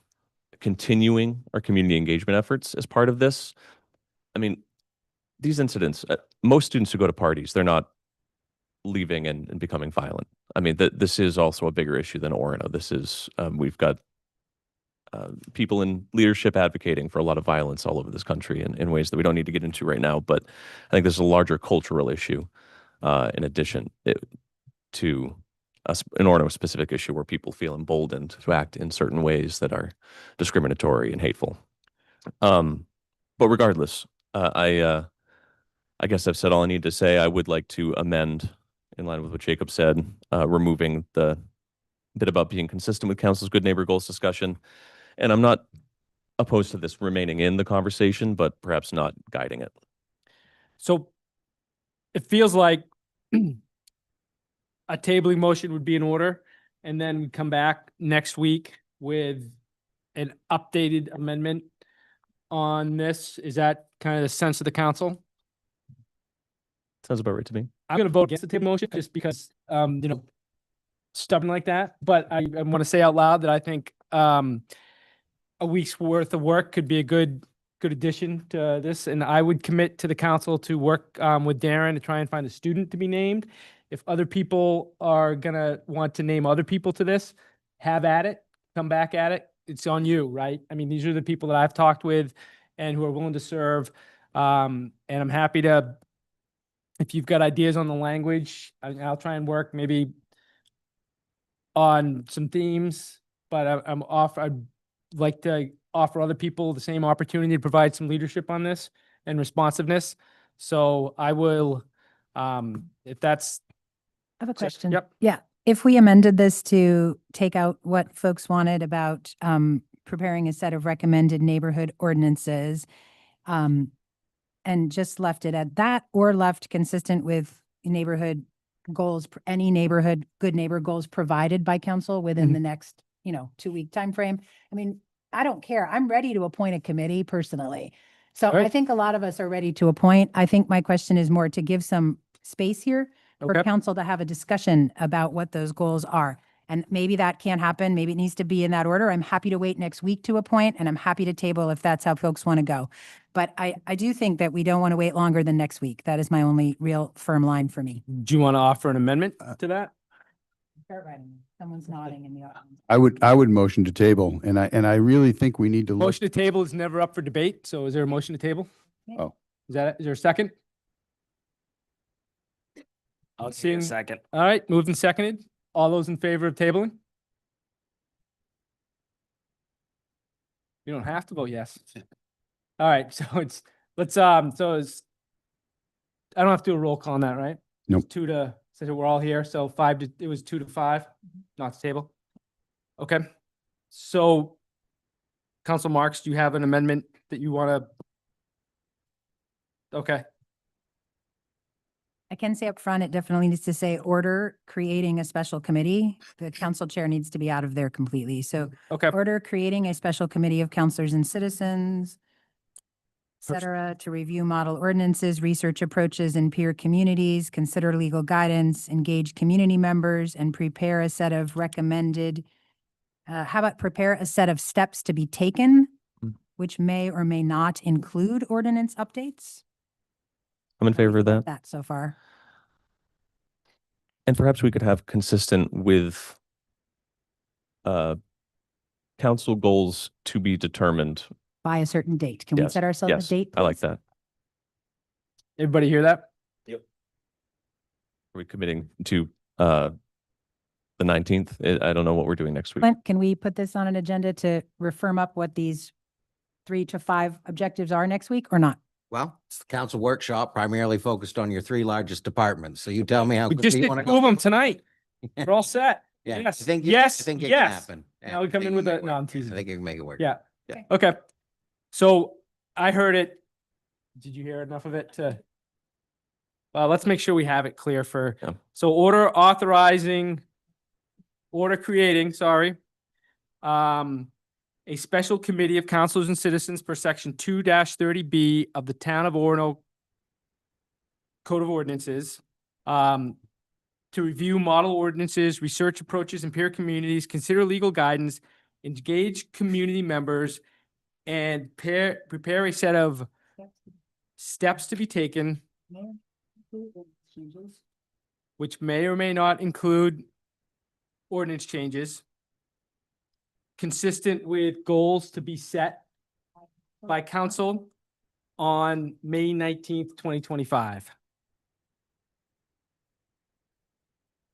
continuing our community engagement efforts as part of this. I mean, these incidents, most students who go to parties, they're not leaving and becoming violent. I mean, this is also a bigger issue than Orono. This is, we've got people in leadership advocating for a lot of violence all over this country in ways that we don't need to get into right now. But I think there's a larger cultural issue in addition to an Orono specific issue where people feel emboldened to act in certain ways that are discriminatory and hateful. But regardless, I guess I've said all I need to say. I would like to amend, in line with what Jacob said, removing the bit about being consistent with council's good neighbor goals discussion. And I'm not opposed to this remaining in the conversation, but perhaps not guiding it. So it feels like a tabling motion would be in order, and then we come back next week with an updated amendment on this. Is that kind of the sense of the council? Sounds about right to me. I'm going to vote against the table motion just because, stubborn like that. But I want to say out loud that I think a week's worth of work could be a good addition to this. And I would commit to the council to work with Darren to try and find a student to be named. If other people are going to want to name other people to this, have at it, come back at it. It's on you, right? I mean, these are the people that I've talked with and who are willing to serve. And I'm happy to, if you've got ideas on the language, I'll try and work maybe on some themes, but I'd like to offer other people the same opportunity to provide some leadership on this and responsiveness. So I will, if that's. I have a question. Yep. Yeah. If we amended this to take out what folks wanted about preparing a set of recommended neighborhood ordinances. And just left it at that, or left consistent with neighborhood goals, any neighborhood good neighbor goals provided by council within the next, 2-week timeframe. I mean, I don't care. I'm ready to appoint a committee personally. So All right. I think a lot of us are ready to appoint. I think my question is more to give some space here for Okay. council to have a discussion about what those goals are. And maybe that can't happen. Maybe it needs to be in that order. I'm happy to wait next week to appoint, and I'm happy to table if that's how folks want to go. But I do think that we don't want to wait longer than next week. That is my only real firm line for me. Do you want to offer an amendment to that? Start writing. Someone's nodding in the audience. I would motion to table, and I really think we need to look. Motion to table is never up for debate. So is there a motion to table? Oh, Is there a second? I'll see a second. All right, moved and seconded. All those in favor of tabling? You don't have to vote yes. All right, so I don't have to do a roll call on that, right? Nope. So we're all here, so it was 2-5, not to table. Okay, so Council Marks, do you have an amendment that you want to? Okay, I can say up front, it definitely needs to say order creating a special committee. The council chair needs to be out of there completely. So okay. order creating a special committee of counselors and citizens, et cetera, to review model ordinances, research approaches in peer communities, consider legal guidance, engage community members, and prepare a set of recommended, how about prepare a set of steps to be taken, which may or may not include ordinance updates? I'm in favor of that. That so far. And perhaps we could have consistent with council goals to be determined. By a certain date. Can we Yes, set ourselves yes, a date? I like please? that. Everybody hear that? Are we committing to the 19th? I don't know what we're doing next week. Clint, can we put this on an agenda to firm up what these 3 to 5 objectives are next week or not? Well, it's the council workshop primarily focused on your 3 largest departments. So you tell me how We quickly just you did want to 2 of go. them tonight. We're all set. Yeah, Yes, I think yes, I think it yes. can happen. Yeah, Now we I come think in you with can a, make it no, I'm work. teasing. I think you can make it work. Yeah. Yeah. Okay. So I heard it. Did you hear enough of it to? Let's make sure we have it clear for, Yeah. so order creating, sorry. A special committee of councilors and citizens per section 2-30B of the Town of Orono Code of Ordinances. To review model ordinances, research approaches in peer communities, consider legal guidance, engage community members, and prepare a set of steps to be taken, which may or may not include ordinance changes, consistent with goals to be set by council on May 19th, 2025.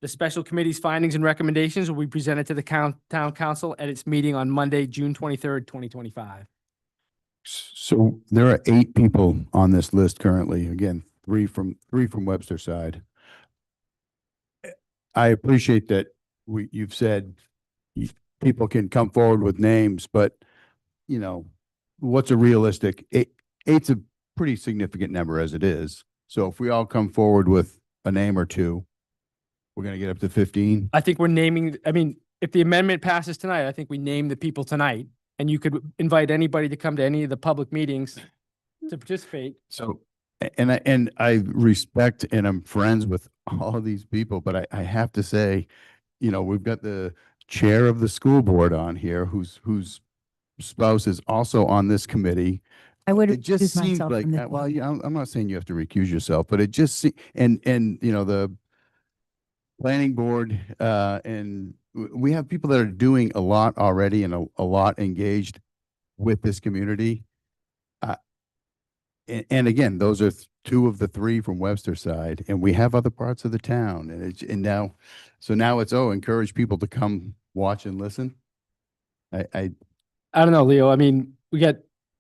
The special committee's findings and recommendations will be presented to the town council at its meeting on Monday, June 23rd, 2025. so there are 8 people on this list currently. Again, 3 from Webster side. I appreciate that you've said people can come forward with names, but what's a realistic? 8's a pretty significant number as it is. So if we all come forward with a name or 2, we're going to get up to 15. I think we're naming, if the amendment passes tonight, I think we name the people tonight, and you could invite anybody to come to any of the public meetings to participate. So, and I respect and I'm friends with all of these people, but I have to say, we've got the chair of the school board on here whose spouse is also on this committee. I would It just recuse seems myself like, from this well, meeting. yeah, I'm not saying you have to recuse yourself, but it just and the planning board, and we have people that are doing a lot already and a lot engaged with this community. And again, those are 2 of the 3 from Webster side, and we have other parts of the town, and now it's, encourage people to come watch and listen. I don't know, Leo.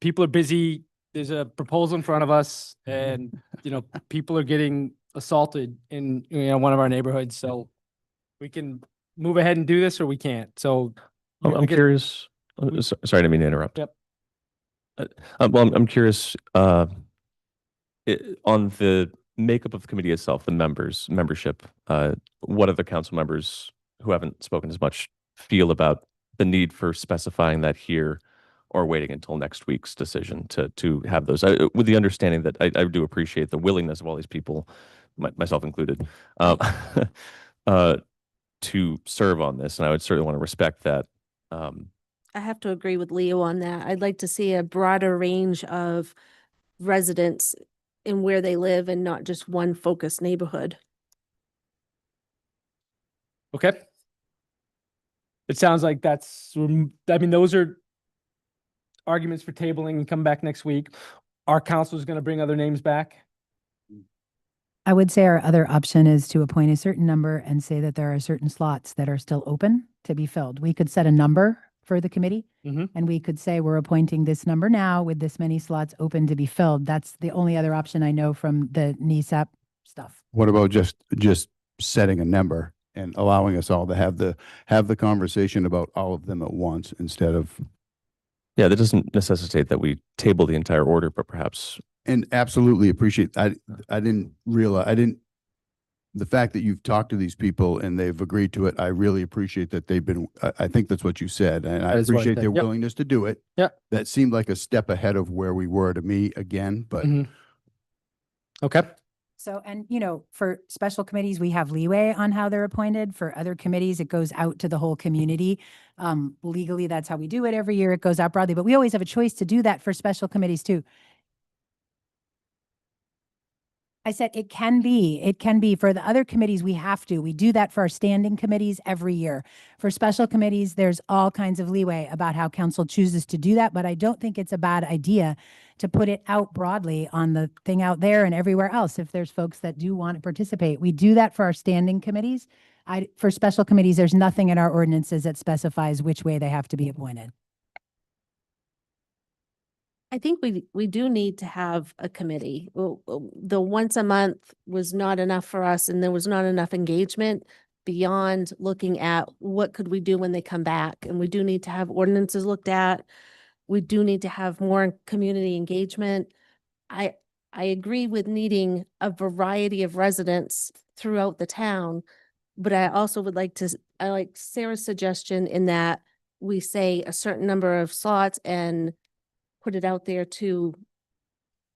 People are busy. There's a proposal in front of us, and people are getting assaulted in one of our neighborhoods. So we can move ahead and do this, or we can't. So I I'm guess- curious, Sorry, I didn't mean to interrupt. Yep. Well, I'm curious, on the makeup of the committee itself, the membership, what other council members who haven't spoken as much feel about the need for specifying that here or waiting until next week's decision to have those, with the understanding that I do appreciate the willingness of all these people, myself included, to serve on this, and I would certainly want to respect that. I have to agree with Leo on that. I'd like to see a broader range of residents in where they live and not just one focused neighborhood. Okay. It sounds like I mean, those are arguments for tabling and come back next week. Our council is going to bring other names back. I would say our other option is to appoint a certain number and say that there are certain slots that are still open to be filled. We could set a number for the committee Mhm. and we could say we're appointing this number now with this many slots open to be filled. That's the only other option I know from the NESAP stuff. What about just setting a number and allowing us all to have the conversation about all of them at once instead of, Yeah, that doesn't necessitate that we table the entire order, but perhaps, and absolutely appreciate, I didn't realize, the fact that you've talked to these people and they've agreed to it, I really appreciate that they've been, I think that's what you said, and I That is what I appreciate said. their Yep. willingness to do it. Yep. That seemed like a step ahead of where we were to me again, but Mhm. Okay. So, and you know, for special committees, we have leeway on how they're appointed. For other committees, it goes out to the whole community. Legally, that's how we do it every year. It goes out broadly, but we always have a choice to do that for special committees too. I said it can be for the other committees, we have to. We do that for our standing committees every year. For special committees, there's all kinds of leeway about how council chooses to do that, but I don't think it's a bad idea to put it out broadly on the thing out there and everywhere else if there's folks that do want to participate. We do that for our standing committees. For special committees, there's nothing in our ordinances that specifies which way they have to be appointed. I think we do need to have a committee. The once a month was not enough for us and there was not enough engagement beyond looking at what could we do when they come back. And we do need to have ordinances looked at. We do need to have more community engagement. I agree with needing a variety of residents throughout the town, but I also would like I like Sarah's suggestion in that we say a certain number of slots and put it out there to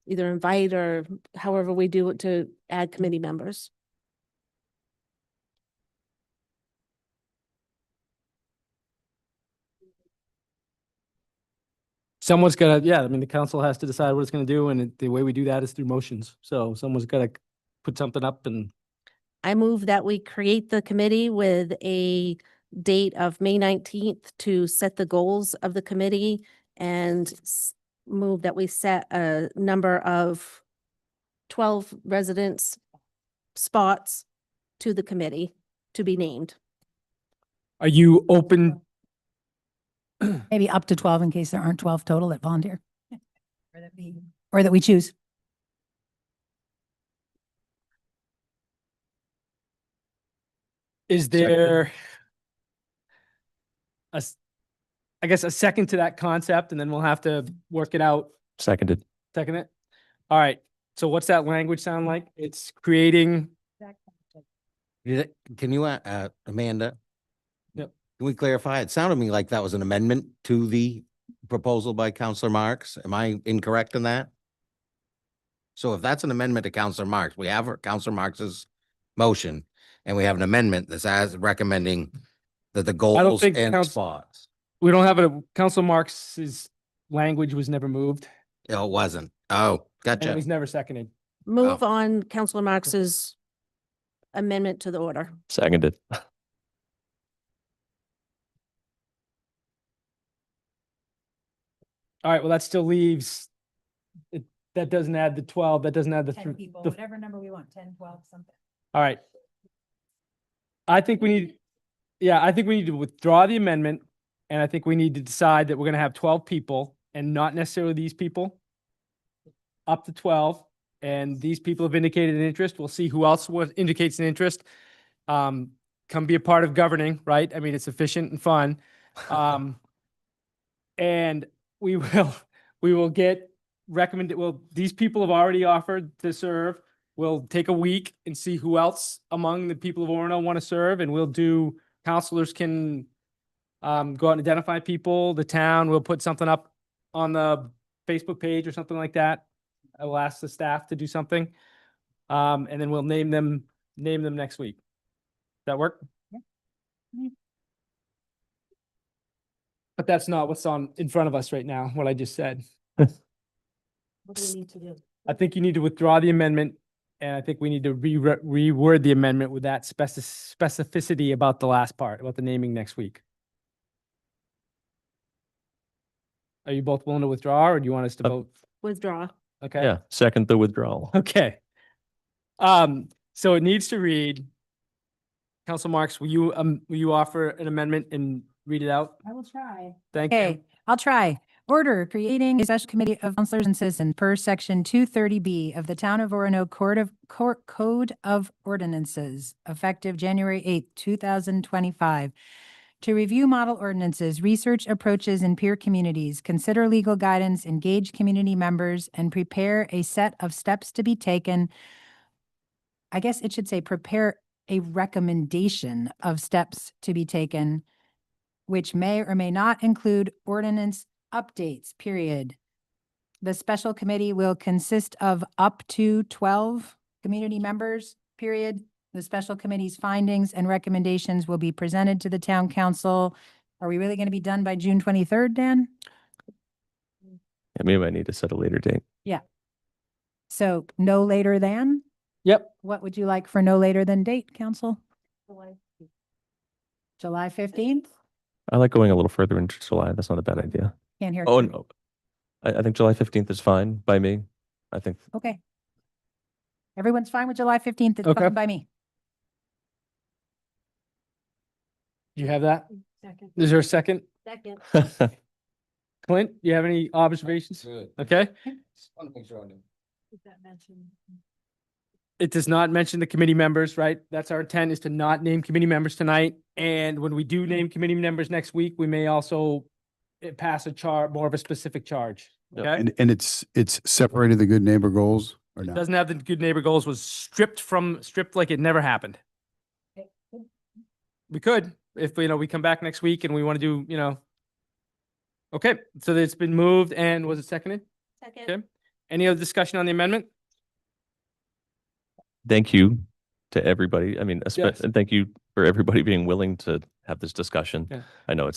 either invite or however we do it to add committee members. Someone's got to, yeah, I mean, the council has to decide what it's going to do. And the way we do that is through motions. So someone's got to put something up and I move that we create the committee with a date of May 19th to set the goals of the committee and move that we set a number of 12 residents spots to the committee to be named. are you open? Maybe up to 12 in case there aren't 12 total that volunteer. Or that we choose. Is there I guess a second to that concept, and then we'll have to work it out. seconded. Second it. All right. So what's that language sound like? It's creating. Can you, Amanda? Yep. Can we clarify? It sounded to me like that was an amendment to the proposal by Counselor Marks. Am I incorrect in that? So if that's an amendment to Counselor Marks, we have Counselor Marks's motion, and we have an amendment that's as recommending that the goals think and spots. We don't have Council Marx's language was never moved. Oh, it wasn't. Oh, And gotcha. it was never seconded. Move on Councilor Marx's amendment to the order. Seconded. All right. Well, that still leaves. That doesn't add the 12. That doesn't add the 10 people, the whatever number we want, 10, 12, something. All right. I think we need to withdraw the amendment, and I think we need to decide that we're going to have 12 people and not necessarily these people, up to 12. And these people have indicated an interest. We'll see who else indicates an interest. Come be a part of governing, right? I mean, it's efficient and fun. And we will, we will get recommended, well, these people have already offered to serve. We'll take a week and see who else among the people of Orono want to serve, and we'll do, counselors can go out and identify people, the town will put something up on the Facebook page or something like that. I will ask the staff to do something. And then we'll name them next week. Does that work? But that's not what's on in front of us right now, what I just said. What do we need to do? I think you need to withdraw the amendment, and I think we need to reword the amendment with that specificity about the last part, about the naming next week. Are you both willing to withdraw, or do you want us to vote? Withdraw. Okay. Yeah, second the withdrawal. Okay. So it needs to read, Council Marks, will you offer an amendment and read it out? I will try. Thank you. Okay, I'll try. Order creating a special committee of counselors and citizens per section 230B of the Town of Orono Code of Ordinances, effective January 8th, 2025. To review model ordinances, research approaches in peer communities, consider legal guidance, engage community members, and prepare a set of steps to be taken. I guess it should say prepare a recommendation of steps to be taken, which may or may not include ordinance updates, period. The special committee will consist of up to 12 community members, period. The special committee's findings and recommendations will be presented to the town council. Are we really going to be done by June 23rd, Dan? Yeah, maybe I need to set a later date. Yeah. So no later than? Yep. What would you like for no later than date, council? July 15th? I like going a little further into July. That's not a bad idea. Can't hear. Oh, no. I think July 15th is fine by me. I think Okay. Everyone's fine with July 15th. It's Okay. fine by me. Do you have that? Second. Is there a second? Second. Clint, do you have any observations? Okay. It does not mention the committee members, right? That's our intent, is to not name committee members tonight. And when we do name committee members next week, we may also pass a more of a specific charge. Yep. Okay? And it's separated the good neighbor goals or not? Doesn't have the good neighbor goals, was stripped like it never happened. We could, if, we come back next week and we want to do, Okay, so it's been moved and was it seconded? Second. Okay. Any other discussion on the amendment? thank you to everybody. I mean, Yes. and thank you for everybody being willing to have this discussion. Yeah. I know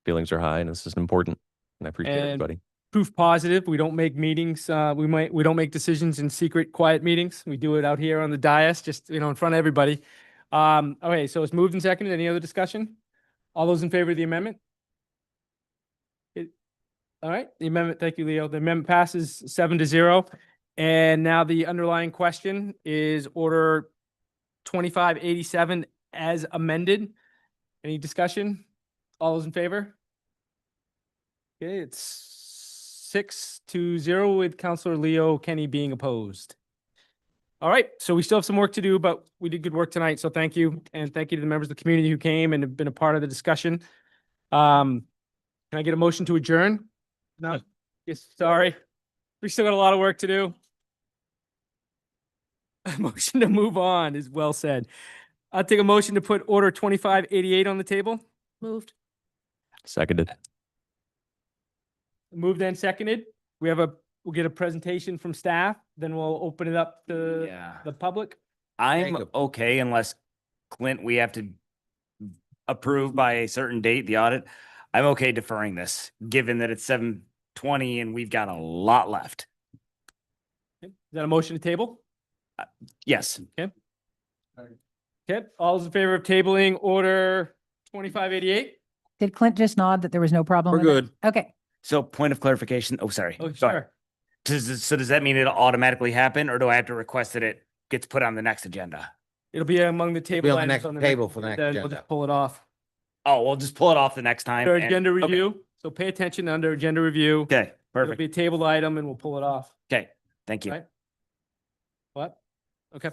feelings are high and this is important, and I appreciate And everybody. Proof positive, we don't make meetings, we don't make decisions in secret, quiet meetings. We do it out here on the dais, just, in front of everybody. Okay, so it's moved and seconded. Any other discussion? All those in favor of the amendment? All right, the amendment, thank you, Leo. The amendment passes 7-0. And now the underlying question is order 2587 as amended. Any discussion? All those in favor? Okay, it's 6-0 with Counselor Leo Kenny being opposed. All right, so we still have some work to do, but we did good work tonight, so thank you. And thank you to the members of the community who came and have been a part of the discussion. Can I get a motion to adjourn? No, yes, sorry. We still got a lot of work to do. A motion to move on is well said. I'll take a motion to put order 2588 on the table. Moved. Seconded. Moved and seconded. We'll get a presentation from staff, then we'll open it up to Yeah. the public. I'm Jacob. okay unless Clint, we have to approve by a certain date, the audit. I'm okay deferring this, given that it's 7:20 and we've got a lot left. Is that a motion to table? Yes. Okay, all those in favor of tabling order 2588? Did Clint just nod that there was no problem? We're with it? Okay. So point of clarification. Oh, sorry. Oh, Sorry. sure. So does that mean it'll automatically happen, or do I have to request that it gets put on the next agenda? It'll be among the Be table on the items next on the table for the next then we'll agenda. just pull it off. Oh, we'll just pull it off the next time. Under and- agenda okay. review, so pay attention under agenda review. Okay, It'll perfect. be a tabled item and we'll pull it off. Okay, thank you. Right. What? Okay.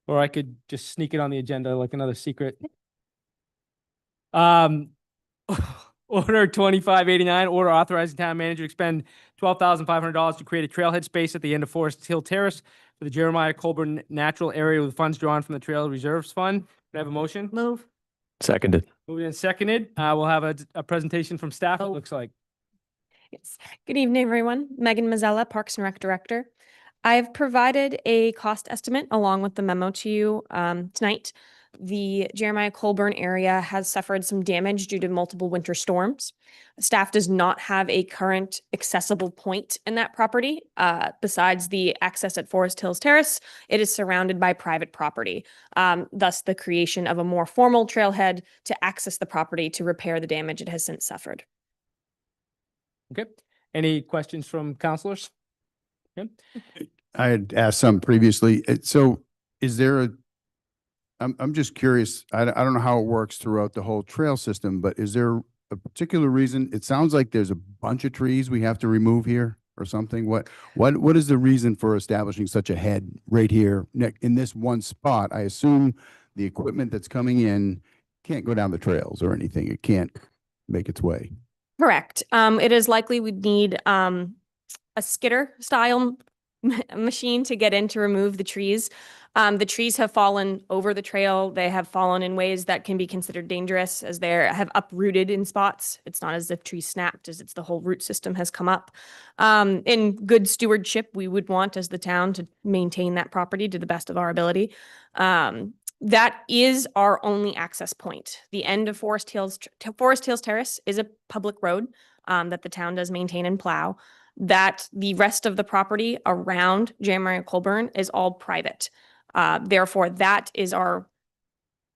Or I could just sneak it on the agenda like another secret. Order 2589, order authorizing town manager to expend $12,500 to create a trailhead space at the end of Forest Hill Terrace for the Jeremiah Colburn Natural Area with funds drawn from the Trail Reserves Fund. Can I have a motion? Move. Seconded. Moved and seconded. We'll have a presentation from staff, it Oh. looks like. Yes. Good evening, everyone. Megan Mazzella, Parks and Rec Director. I've provided a cost estimate along with the memo to you tonight. The Jeremiah Colburn area has suffered some damage due to multiple winter storms. Staff does not have a current accessible point in that property. Besides the access at Forest Hills Terrace, it is surrounded by private property. Thus, the creation of a more formal trailhead to access the property to repair the damage it has since suffered. Okay. Any questions from counselors? Okay. I had asked some previously. So is there I'm just curious. I don't know how it works throughout the whole trail system, but is there a particular reason? It sounds like there's a bunch of trees we have to remove here or something. What is the reason for establishing such a head right here in this one spot? I assume the equipment that's coming in can't go down the trails or anything. It can't make its way. Correct. It is likely we'd need a skidder style machine to get in to remove the trees. The trees have fallen over the trail. They have fallen in ways that can be considered dangerous as they have uprooted in spots. It's not as if trees snapped, as it's the whole root system has come up. In good stewardship, we would want as the town to maintain that property to the best of our ability. That is our only access point. The end of Forest Hills Terrace is a public road that the town does maintain and plow. That the rest of the property around Jeremiah Colburn is all private. Therefore, that is our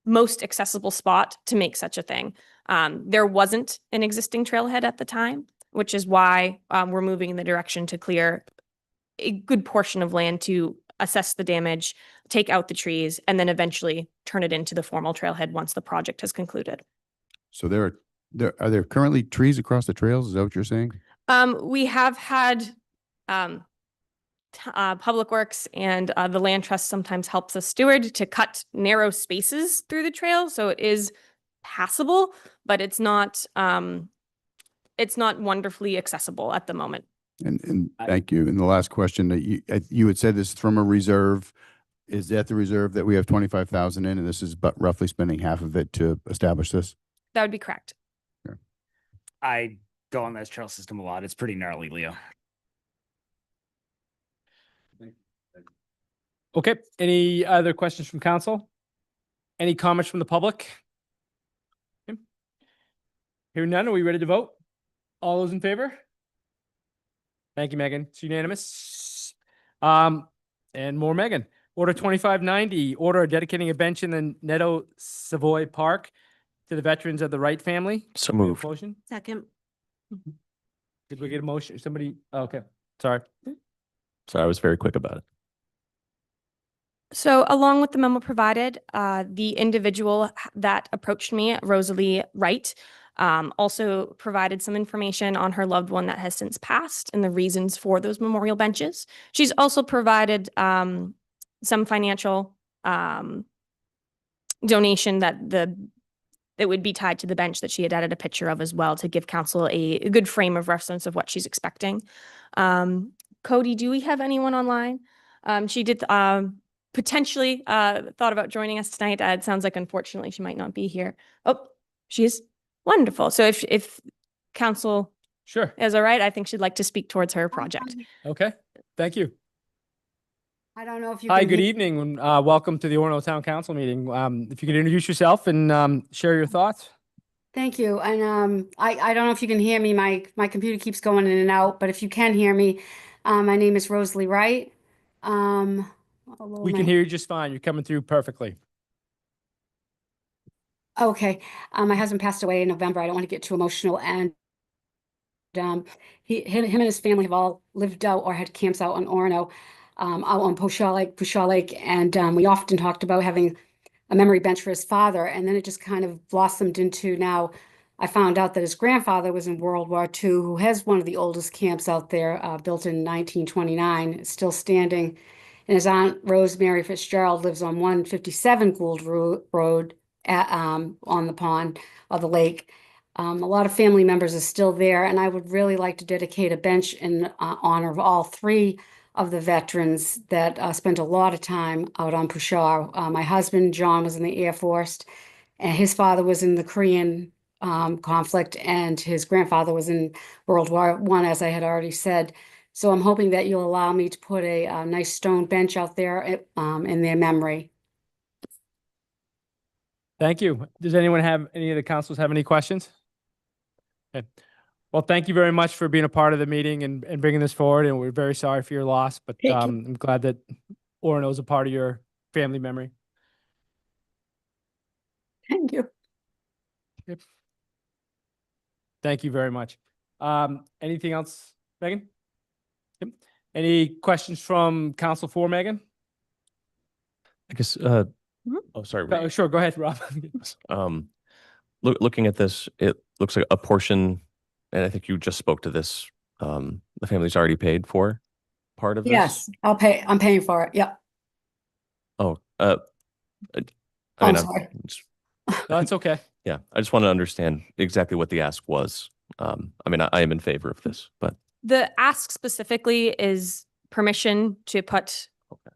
most accessible spot to make such a thing. There wasn't an existing trailhead at the time, which is why we're moving in the direction to clear a good portion of land to assess the damage, take out the trees, and then eventually turn it into the formal trailhead once the project has concluded. So are there currently trees across the trails? Is that what you're saying? We have had Public Works and the Land Trust sometimes helps us steward to cut narrow spaces through the trail, so it is passable, but it's not wonderfully accessible at the moment. And thank you. And the last question that you had said this is from a reserve. Is that the reserve that we have 25,000 in, and this is but roughly spending half of it to establish this? That would be correct. I go on this trail system a lot. It's pretty gnarly, Leo. Okay. Any other questions from council? Any comments from the public? Okay. Hearing none, are we ready to vote? All those in favor? Thank you, Megan. It's unanimous. And more Megan. Order 2590, order dedicating a bench in the Netto Savoy Park to the veterans of the Wright family. So Do we have a moved. Motion? Second. Did we get a motion? Somebody, oh, okay, sorry. Sorry, I was very quick about it. So along with the memo provided, the individual that approached me, Rosalie Wright, also provided some information on her loved one that has since passed and the reasons for those memorial benches. She's also provided some financial donation that would be tied to the bench that she had added a picture of as well to give council a good frame of reference of what she's expecting. Cody, do we have anyone online? She did potentially thought about joining us tonight. It sounds like unfortunately she might not be here. Oh, she is wonderful. So if council Sure. is all right, I think she'd like to speak towards her project. Okay, thank you. I don't know if you Hi, can good hear- evening. and welcome to the Orono Town Council meeting. If you could introduce yourself and share your thoughts. Thank you. And I don't know if you can hear me. My computer keeps going in and out, but if you can hear me, my name is Rosalie Wright. Although We can hear you just fine. You're coming through perfectly. Okay. My husband passed away in November. I don't want to get too emotional. And him and his family have all lived out or had camps out on Orono, out on Pushaw Lake. And we often talked about having a memory bench for his father. And then it just kind of blossomed into now I found out that his grandfather was in World War II, who has one of the oldest camps out there, built in 1929. It's still standing. And his aunt, Rosemary Fitzgerald, lives on 157 Gould Road, on the pond or the lake. A lot of family members are still there, and I would really like to dedicate a bench in honor of all three of the veterans that spent a lot of time out on Pushar. My husband, John, was in the Air Force, and his father was in the Korean conflict, and his grandfather was in World War I, as I had already said. So I'm hoping that you'll allow me to put a nice stone bench out there in their memory. Thank you. Does anyone have, any of the councilors have any questions? Okay. Well, thank you very much for being a part of the meeting and bringing this forward. And we're very sorry for your loss, but Thank you. I'm glad that Orono is a part of your family memory. Thank you. Yep. Thank you very much. Anything else, Megan? Yep. Any questions from Council for Megan? I guess, oh, sorry. Sure, go ahead, Rob. Looking at this, it looks like a portion, and I think you just spoke to this, the family's already paid for part of this? Yes, I'll pay. I'm paying for it. Yep. Oh, I'm sorry. No, it's okay. Yeah, I just want to understand exactly what the ask was. I mean, I am in favor of this, but The ask specifically is permission to put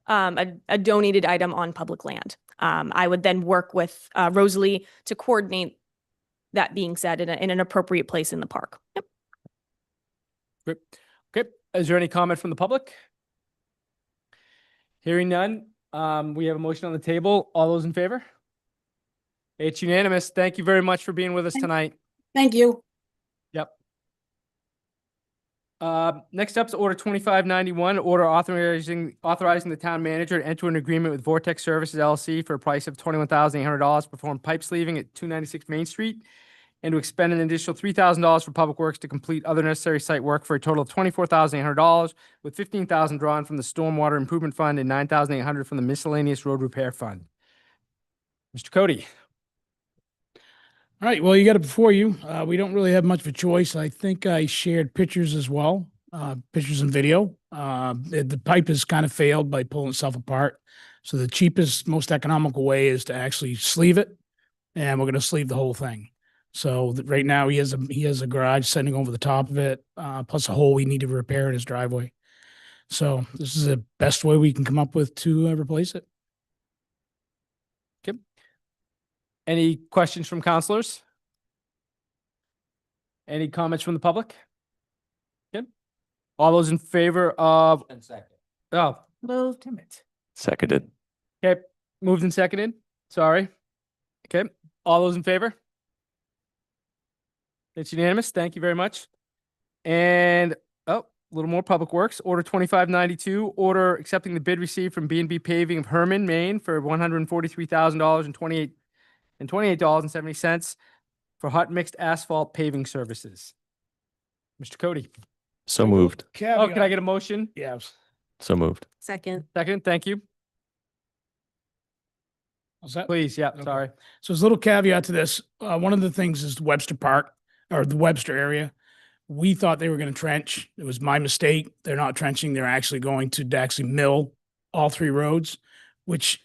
a donated item on public land. I would then work with Rosalie to coordinate that being said in an appropriate place in the park. Yep. Great. Okay. Is there any comment from the public? Hearing none, we have a motion on the table. All those in favor? It's unanimous. Thank you very much for being with us tonight. Thank you. Yep. Next up is Order 2591, order authorizing the town manager to enter an agreement with Vortex Services LLC for a price of $21,800 to perform pipe sleeving at 296 Main Street, and to expend an additional $3,000 for Public Works to complete other necessary site work for a total of $24,800, with $15,000 drawn from the Stormwater Improvement Fund and $9,800 from the Miscellaneous Road Repair Fund. Mr. Cody. All right, well, you got it before you. We don't really have much of a choice. I think I shared pictures as well, pictures and video. The pipe has kind of failed by pulling itself apart. So the cheapest, most economical way is to actually sleeve it, and we're going to sleeve the whole thing. So right now he has a garage sitting over the top of it, plus a hole we need to repair in his driveway. So this is the best way we can come up with to replace it. Okay. Any questions from councilors? Any comments from the public? Okay. All those in favor of? Oh, Moved. seconded. okay. Moved and seconded. Sorry. Okay. All those in favor? It's unanimous. Thank you very much. And, oh, a little more Public Works. Order 2592, order accepting the bid received from B&B Paving of Herman, Maine for $143,000 and $28.70 for hot mixed asphalt paving services. Mr. Cody. So moved. Oh, can I get a motion? Yes. So moved. Second. Second, thank you. What's that? Please, yeah, Okay. sorry. So there's a little caveat to this. One of the things is Webster Park or the Webster area. We thought they were going to trench. It was my mistake. They're not trenching. They're actually going to actually mill all three roads, which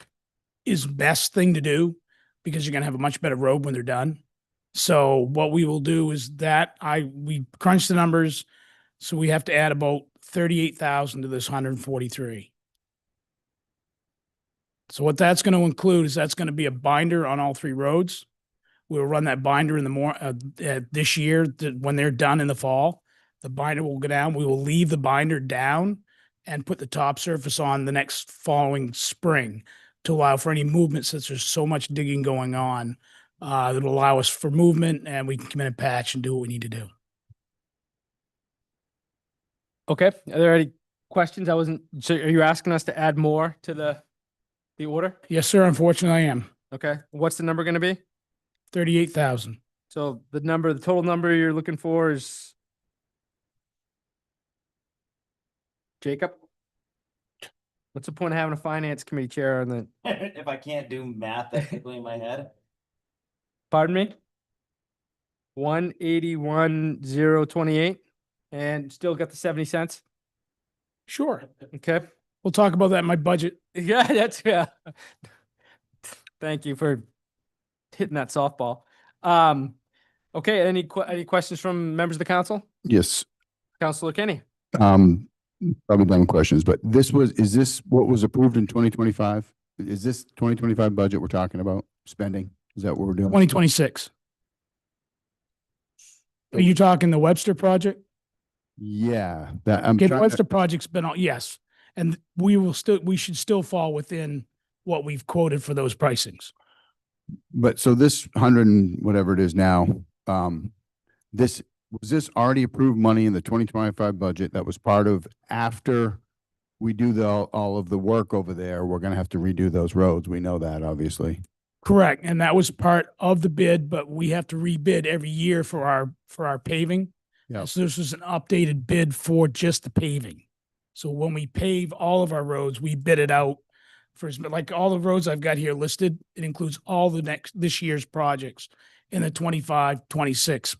is best thing to do because you're going to have a much better road when they're done. So what we will do is that we crunched the numbers. So we have to add about 38,000 to this 143. So what that's going to include is that's going to be a binder on all three roads. We'll run that binder in the this year when they're done in the fall. The binder will go down. We will leave the binder down and put the top surface on the next following spring to allow for any movement, since there's so much digging going on. That'll allow us for movement, and we can come in and patch and do what we need to do. Okay, are there any questions? So are you asking us to add more to the order? Yes, sir. Unfortunately, I am. Okay, what's the number gonna be? 38,000. So the total number you're looking for is? Jacob? What's the point of having a finance committee chair on the, If I can't do math technically in my head. pardon me? 181,028 and still got the 70 cents? Sure. Okay. We'll talk about that in my budget. Yeah, yeah. Thank you for hitting that softball. Okay, any questions from members of the council? Yes. Councilor Kenny? Probably dumb questions, but is this what was approved in 2025? Is this 2025 budget we're talking about spending? Is that what we're doing? 2026. Are you talking the Webster project? Yeah, that I'm Okay, the trying Webster to, project's been on, yes. And we should still fall within what we've quoted for those pricings. but so this 100 and whatever it is now, was this already approved money in the 2025 budget that was part of after we do all of the work over there? We're going to have to redo those roads. We know that, obviously. Correct. And that was part of the bid, but we have to rebid every year for our paving. Yeah. So this was an updated bid for just the paving. So when we pave all of our roads, we bid it out for, like all the roads I've got here listed, it includes all this year's projects in the 25-26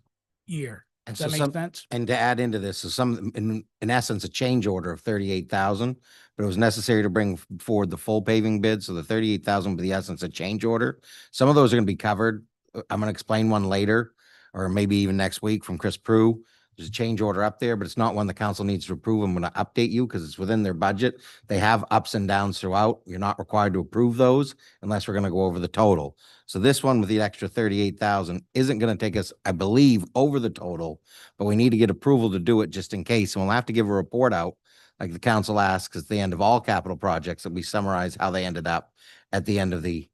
year. And Does that make sense? And to add into this is in essence, a change order of 38,000, but it was necessary to bring forward the full paving bid. So the 38,000 would be the essence a change order. Some of those are going to be covered. I'm going to explain one later, or maybe even next week from Chris Prue. There's a change order up there, but it's not one the council needs to approve. I'm going to update you because it's within their budget. They have ups and downs throughout. You're not required to approve those unless we're going to go over the total. So this one with the extra 38,000 isn't going to take us, I believe, over the total, but we need to get approval to do it just in case. And we'll have to give a report out like the council asks at the end of all capital projects, that we summarize how they ended up at the end of the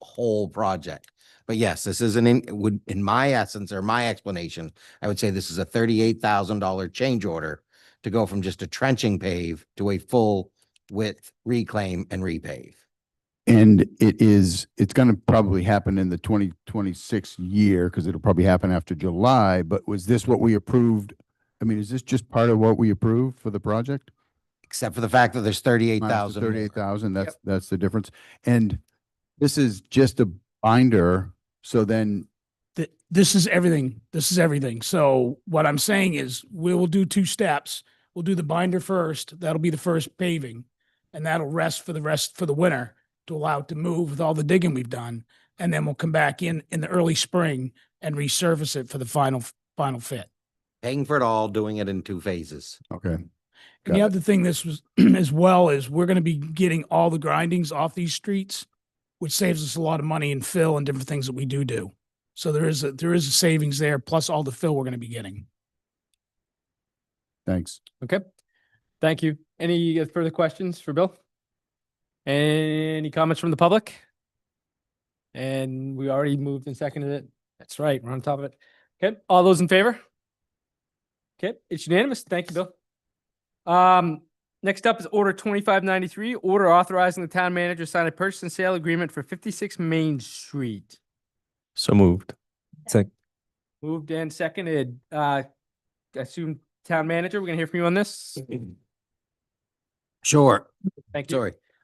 whole project. But yes, this is in my essence or my explanation, I would say this is a $38,000 change order to go from just a trenching pave to a full width reclaim and repave. And it's going to probably happen in the 2026 year because it'll probably happen after July. But was this what we approved? I mean, is this just part of what we approved for the project? Except for the fact that there's 38,000. 38,000. That's the difference. And this is just a binder. So then This is everything. This is everything. So what I'm saying is we will do 2 steps. We'll do the binder first. That'll be the first paving. And that'll rest for the winter to allow it to move with all the digging we've done. And then we'll come back in the early spring and resurface it for the final fit. Paying for it all, doing it in 2 phases. Okay. And the other thing this was as well is we're going to be getting all the grindings off these streets, which saves us a lot of money in fill and different things that we do. So there is a savings there, plus all the fill we're going to be getting. Thanks. Okay. Thank you. Any further questions for Bill? Any comments from the public? And we already moved and seconded it. That's right. We're on top of it. Okay. All those in favor? Okay. It's unanimous. Thank you, Bill. Next up is Order 2593, order authorizing the town manager to sign a purchase and sale agreement for 56 Main Street. So moved. Moved and seconded. I assume town manager, we're gonna hear from you on this. Sure. Thank you.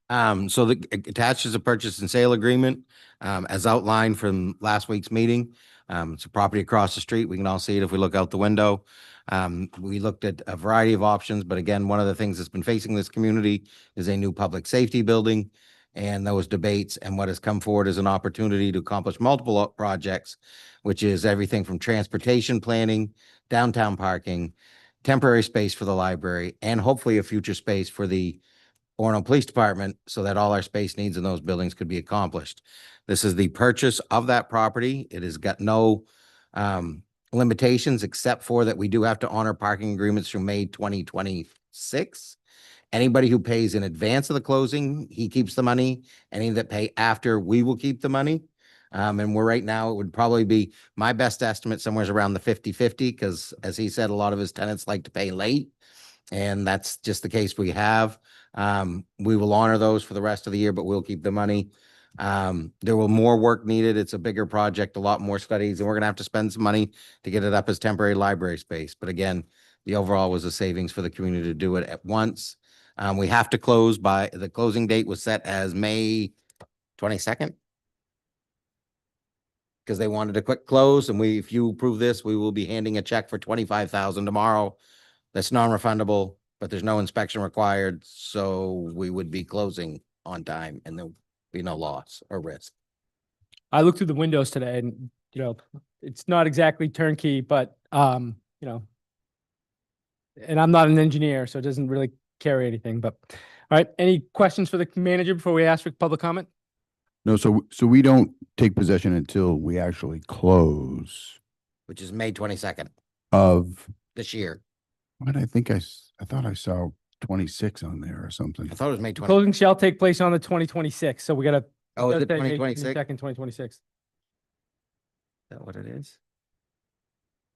Sorry. So the attached is a purchase and sale agreement, as outlined from last week's meeting. It's a property across the street. We can all see it if we look out the window. We looked at a variety of options, but again, one of the things that's been facing this community is a new public safety building and those debates. And what has come forward is an opportunity to accomplish multiple projects, which is everything from transportation planning, downtown parking, temporary space for the library, and hopefully a future space for the Orono Police Department so that all our space needs in those buildings could be accomplished. This is the purchase of that property. It has got no limitations except for that we do have to honor parking agreements through May 2026. Anybody who pays in advance of the closing, he keeps the money. Any that pay after, we will keep the money. And we're right now, it would probably be my best estimate somewhere around the 50-50 because as he said, a lot of his tenants like to pay late. And that's just the case we have. We will honor those for the rest of the year, but we'll keep the money. There will more work needed. It's a bigger project, a lot more studies, and we're gonna have to spend some money to get it up as temporary library space. But again, the overall was a savings for the community to do it at once. We have to close by, the closing date was set as May 22nd. Because they wanted a quick close, and if you approve this, we will be handing a check for 25,000 tomorrow. That's non-refundable, but there's no inspection required, so we would be closing on time and there'll be no loss or risk. I looked through the windows today and, it's not exactly turnkey, but, and I'm not an engineer, so it doesn't really carry anything, but, all right. Any questions for the manager before we ask for public comment? No, so we don't take possession until we actually close Which is May 22nd of, this year. what I think I thought I saw 26 on there or something. I thought it was May 20. Closing shall take place on the 2026. So we got to. Oh, is it 2026? 2026. Is that what it is?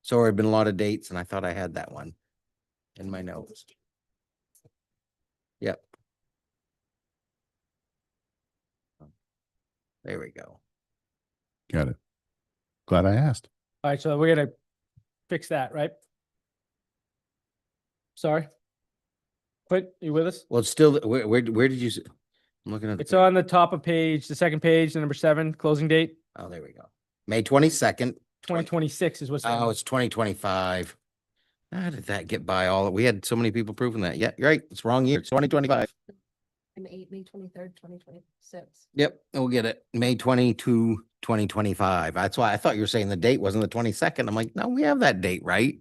So there have been a lot of dates, and I thought I had that one in my notes. Yep. There we go. Got it. Glad I asked. All right. So we're going to fix that, right? Sorry. Quit. You with us? Well, it's still, where did you, I'm looking at the. It's on the top of the second page, the number 7, closing date. Oh, there we go. May 22nd. 2026 is what's. Oh, it's 2025. How did that get by all? We had so many people proving that. Yeah, you're right. It's wrong year. It's 2025. May 23rd, 2026. Yep, we'll get it. May 22, 2025. That's why I thought you were saying the date wasn't the 22nd. I'm like, no, we have that date right.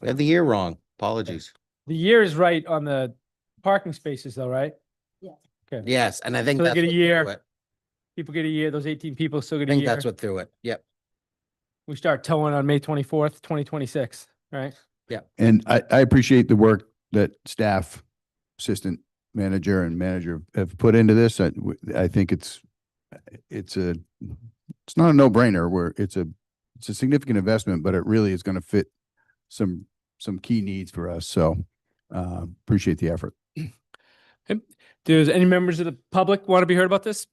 We have the year wrong. Apologies. The year is right on the parking spaces though, right? Yes. Okay. Yes, and I think So they that's get a what threw year. it. People get a year. Those 18 people still I get a think year. that's what threw it. Yep. We start towing on May 24th, 2026, right? And I appreciate the work that staff, assistant manager and manager have put into this. I think it's not a no-brainer where it's a significant investment, but it really is going to fit some key needs for us. So appreciate the effort. Okay. Does any members of the public want to be heard about this?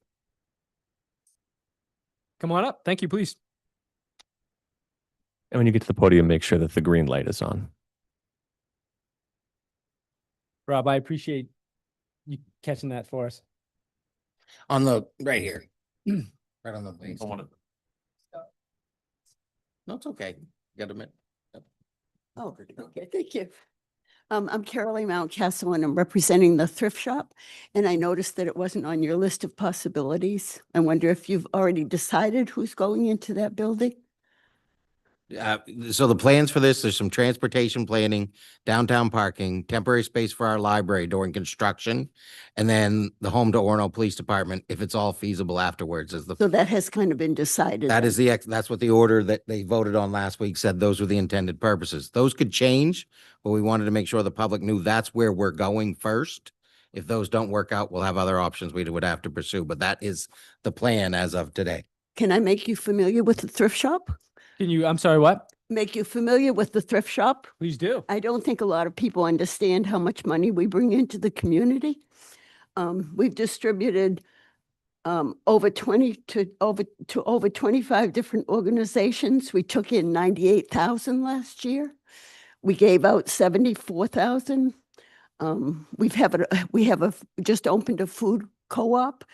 Come on up. Thank you, please. And when you get to the podium, make sure that the green light is on. Rob, I appreciate you catching that for us. On the, right here. Right on the base. No, it's okay. Got a minute. Oh, okay, thank you. I'm Carolee Mountcastle and I'm representing the thrift shop. And I noticed that it wasn't on your list of possibilities. I wonder if you've already decided who's going into that building? So the plans for this, there's some transportation planning, downtown parking, temporary space for our library during construction, and then the home to Orono Police Department, if it's all feasible afterwards, is the. So that has kind of been decided. That then. is that's what the order that they voted on last week said. Those were the intended purposes. Those could change, but we wanted to make sure the public knew that's where we're going first. If those don't work out, we'll have other options we would have to pursue, but that is the plan as of today. Can I make you familiar with the thrift shop? I'm sorry, what? Make you familiar with the thrift shop? Please do. I don't think a lot of people understand how much money we bring into the community. We've distributed over 20 to over 25 different organizations. We took in 98,000 last year. We gave out 74,000. We have just opened a food co-op,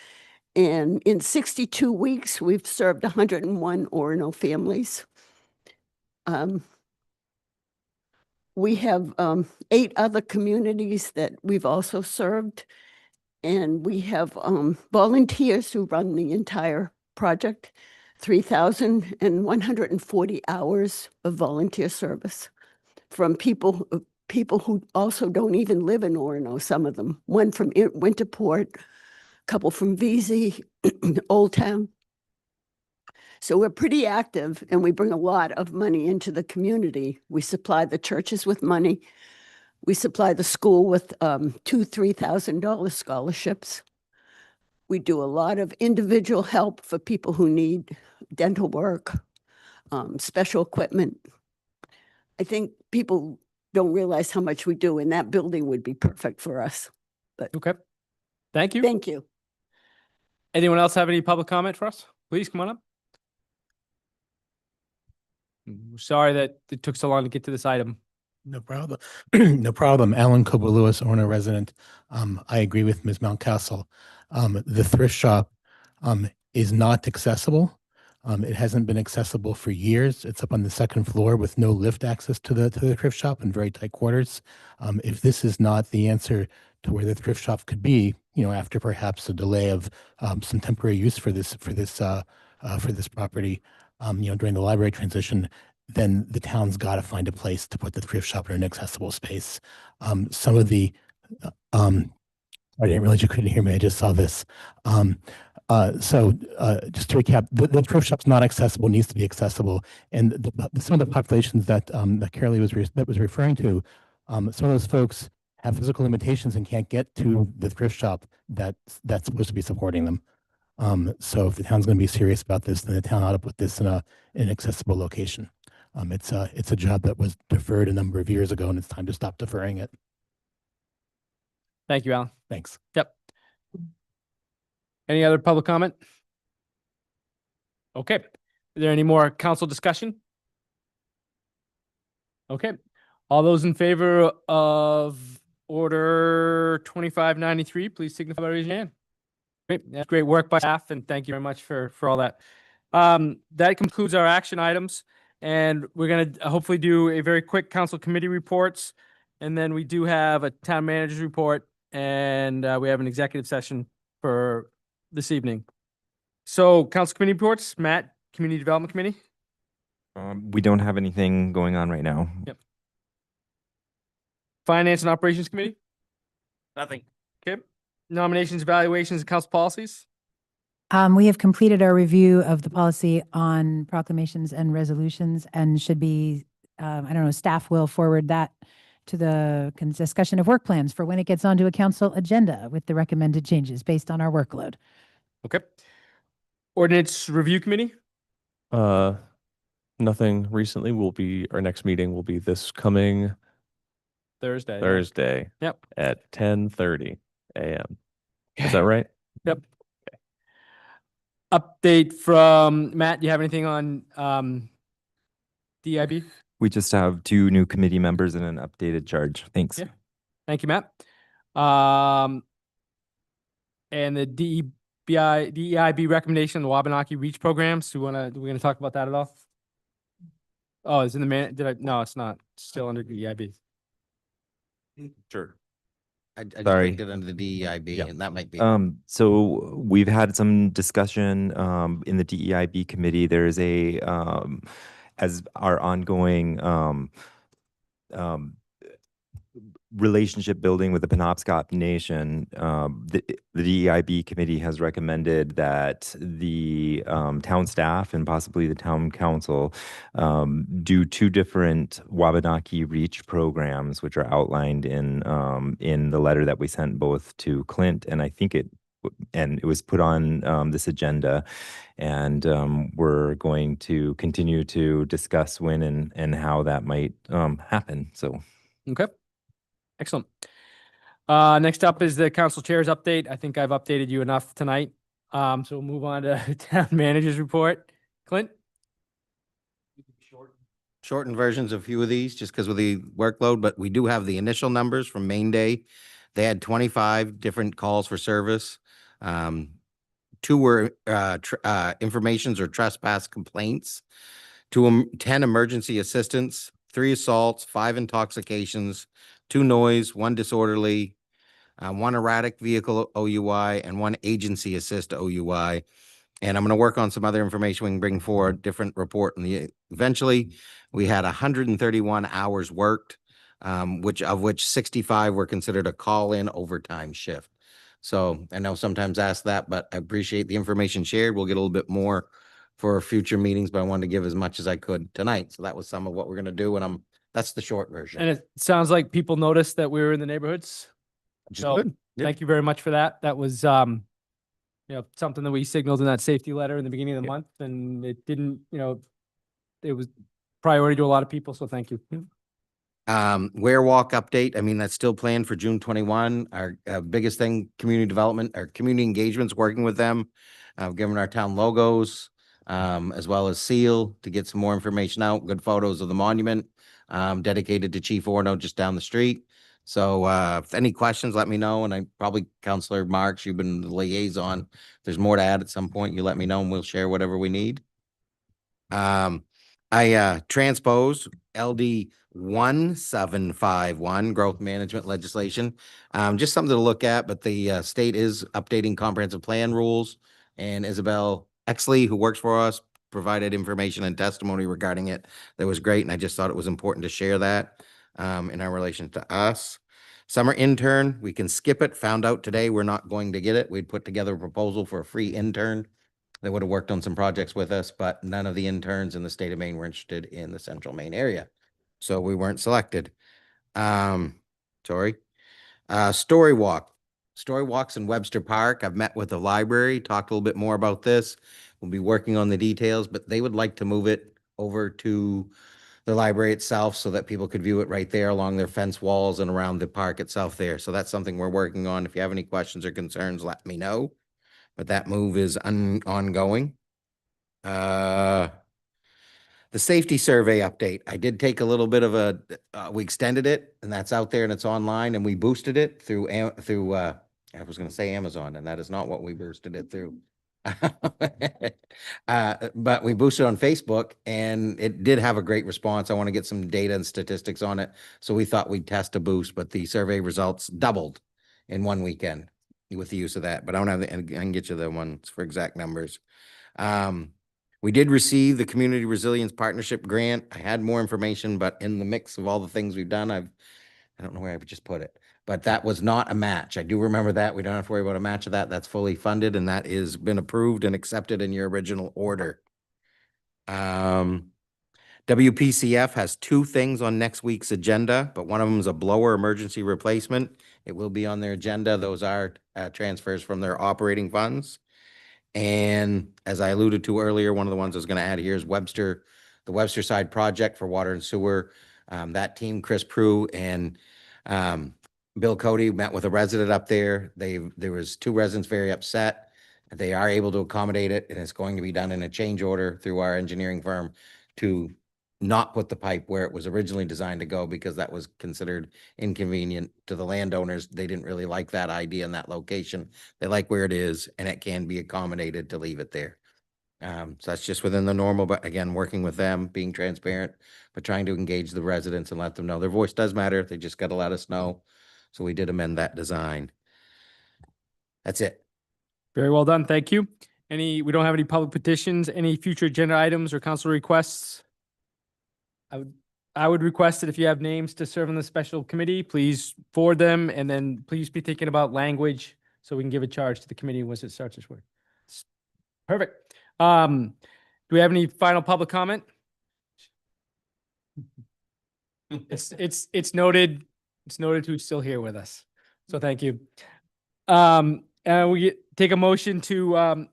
and in 62 weeks we've served 101 Orono families. We have 8 other communities that we've also served, and we have volunteers who run the entire project, 3,140 hours of volunteer service from people who also don't even live in Orono, some of them. One from Winterport, a couple from VZ, Old Town. So we're pretty active and we bring a lot of money into the community. We supply the churches with money. We supply the school with $2,000-$3,000 scholarships. We do a lot of individual help for people who need dental work, special equipment. I think people don't realize how much we do, and that building would be perfect for us. But okay. Thank you. Thank you. Anyone else have any public comment for us? Please come on up. Sorry that it took so long to get to this item. No problem. No problem. Alan Kober-Lewis, Orono resident. I agree with Ms. Mountcastle. The thrift shop is not accessible. It hasn't been accessible for years. It's up on the second floor with no lift access to the thrift shop and very tight quarters. If this is not the answer to where the thrift shop could be, after perhaps a delay of some temporary use for this for this property, during the library transition, then the town's got to find a place to put the thrift shop in an accessible space. Some of the, I didn't realize you couldn't hear me. I just saw this. Just to recap, the thrift shop's not accessible, needs to be accessible. And some of the populations that Carolee was referring to, some of those folks have physical limitations and can't get to the thrift shop that's supposed to be supporting them. So if the town's going to be serious about this, then the town ought to put this in an accessible location. It's a job that was deferred a number of years ago, and it's time to stop deferring it. Thank you, Alan. Thanks. Yep. Any other public comment? Okay. Is there any more council discussion? Okay. All those in favor of order 2593, please signify by raising your hand. Great. That's great work by staff, and thank you very much for all that. That concludes our action items, and we're going to hopefully do a very quick council committee reports, and then we do have a town manager's report, and we have an executive session for this evening. So council committee reports, Matt, Community Development Committee. We don't have anything going on right now. Yep. Finance and Operations Committee. Nothing. Okay. Nominations, evaluations, and council policies. We have completed our review of the policy on proclamations and resolutions and should be, staff will forward that to the discussion of work plans for when it gets onto a council agenda with the recommended changes based on our workload. Okay. Ordinance Review Committee. Nothing recently. Our next meeting will be this coming Thursday. Thursday. Yep. At 10:30 a.m. Is that right? Yep. Okay. Update from Matt. Do you have anything on DIB? We just have 2 new committee members and an updated charge. Thanks. Yeah. Thank you, Matt. And the DEIB recommendation, the Wabanaki Reach programs. Are we gonna talk about that at all? Oh, it's in the no, it's not. It's still under DEIB. Sure. I just Sorry. looked it under the DEIB, and that might be. So we've had some discussion in the DEIB committee. There's a as our ongoing relationship building with the Penobscot Nation, the DEIB committee has recommended that the town staff and possibly the town council do 2 different Wabanaki Reach programs, which are outlined in the letter that we sent both to Clint, and I think it was put on this agenda, and we're going to continue to discuss when and how that might happen. So, okay. Excellent. Next up is the council chair's update. I think I've updated you enough tonight. So we'll move on to town manager's report. Clint? Shortened versions of a few of these just because of the workload, but we do have the initial numbers from Main Day. They had 25 different calls for service. 2 were informations or trespass complaints, 10 emergency assistance, 3 assaults, 5 intoxications, 2 noise, 1 disorderly, 1 erratic vehicle OUI, and 1 agency assist OUI. And I'm going to work on some other information we can bring forward, different report. And eventually, we had 131 hours worked, of which 65 were considered a call-in overtime shift. So I know sometimes ask that, but I appreciate the information shared. We'll get a little bit more for future meetings, but I wanted to give as much as I could tonight. So that was some of what we're going to do, and that's the short version. And it sounds like people noticed that we were in the neighborhoods. So Good. Yep. thank you very much for that. That was, something that we signaled in that safety letter in the beginning of the month, and it didn't, it was priority to a lot of people. So thank you. Where Walk update. I mean, that's still planned for June 21. Our biggest thing, community development, our community engagements, working with them, giving our town logos, as well as seal to get some more information out, good photos of the monument, dedicated to Chief Orono just down the street. So if any questions, let me know. And I probably, Councilor Marks, you've been the liaison. If there's more to add at some point, you let me know and we'll share whatever we need. I transposed LD 1751 growth management legislation. Just something to look at, but the state is updating comprehensive plan rules. And Isabel Exley, who works for us, provided information and testimony regarding it. That was great, and I just thought it was important to share that in our relation to us. Summer intern, we can skip it. Found out today we're not going to get it. We'd put together a proposal for a free intern that would have worked on some projects with us, but none of the interns in the state of Maine were interested in the central Maine area. So we weren't selected. Sorry. Story walk. Story walks in Webster Park. I've met with the library, talked a little bit more about this. We'll be working on the details, but they would like to move it over to the library itself so that people could view it right there along their fence walls and around the park itself there. So that's something we're working on. If you have any questions or concerns, let me know. But that move is ongoing. The safety survey update, I did take a little bit of a, we extended it, and that's out there and it's online, and we boosted it through, I was gonna say Amazon, and that is not what we boosted it through. But we boosted on Facebook, and it did have a great response. I want to get some data and statistics on it. So we thought we'd test a boost, but the survey results doubled in one weekend with the use of that. But I don't have I can get you the ones for exact numbers. We did receive the Community Resilience Partnership Grant. I had more information, but in the mix of all the things we've done, I don't know where I would just put it, but that was not a match. I do remember that. We don't have to worry about a match of that. That's fully funded, and that is been approved and accepted in your original order. WPCF has two things on next week's agenda, but one of them is a blower emergency replacement. It will be on their agenda. Those are transfers from their operating funds. And as I alluded to earlier, one of the ones I was going to add here is the Webster side project for water and sewer. That team, Chris Prue and Bill Cody, met with a resident up there. There was two residents very upset. They are able to accommodate it, and it's going to be done in a change order through our engineering firm to not put the pipe where it was originally designed to go, because that was considered inconvenient to the landowners. They didn't really like that idea in that location. They like where it is, and it can be accommodated to leave it there. So that's just within the normal, but again, working with them, being transparent, but trying to engage the residents and let them know their voice does matter. They just got to let us know. So we did amend that design. That's it. Very well done. Thank you. We don't have any public petitions, any future agenda items or council requests? I would request that if you have names to serve on the special committee, please forward them, and then please be thinking about language so we can give a charge to the committee once it starts its work. Perfect. Do we have any final public comment? It's noted. It's noted who's still here with us. So thank you. And we take a motion to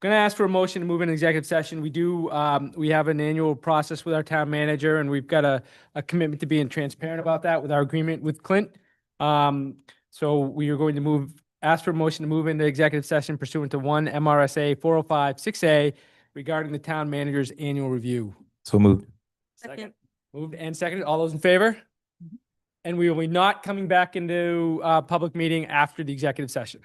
going to ask for a motion to move in executive session. We have an annual process with our town manager, and we've got a commitment to being transparent about that with our agreement with Clint. So we are going to ask for a motion to move into executive session pursuant to 1 MRSA 405-6A regarding the town manager's annual review. So moved. Second. Moved and seconded. All those in favor? And we will be not coming back into public meeting after the executive session.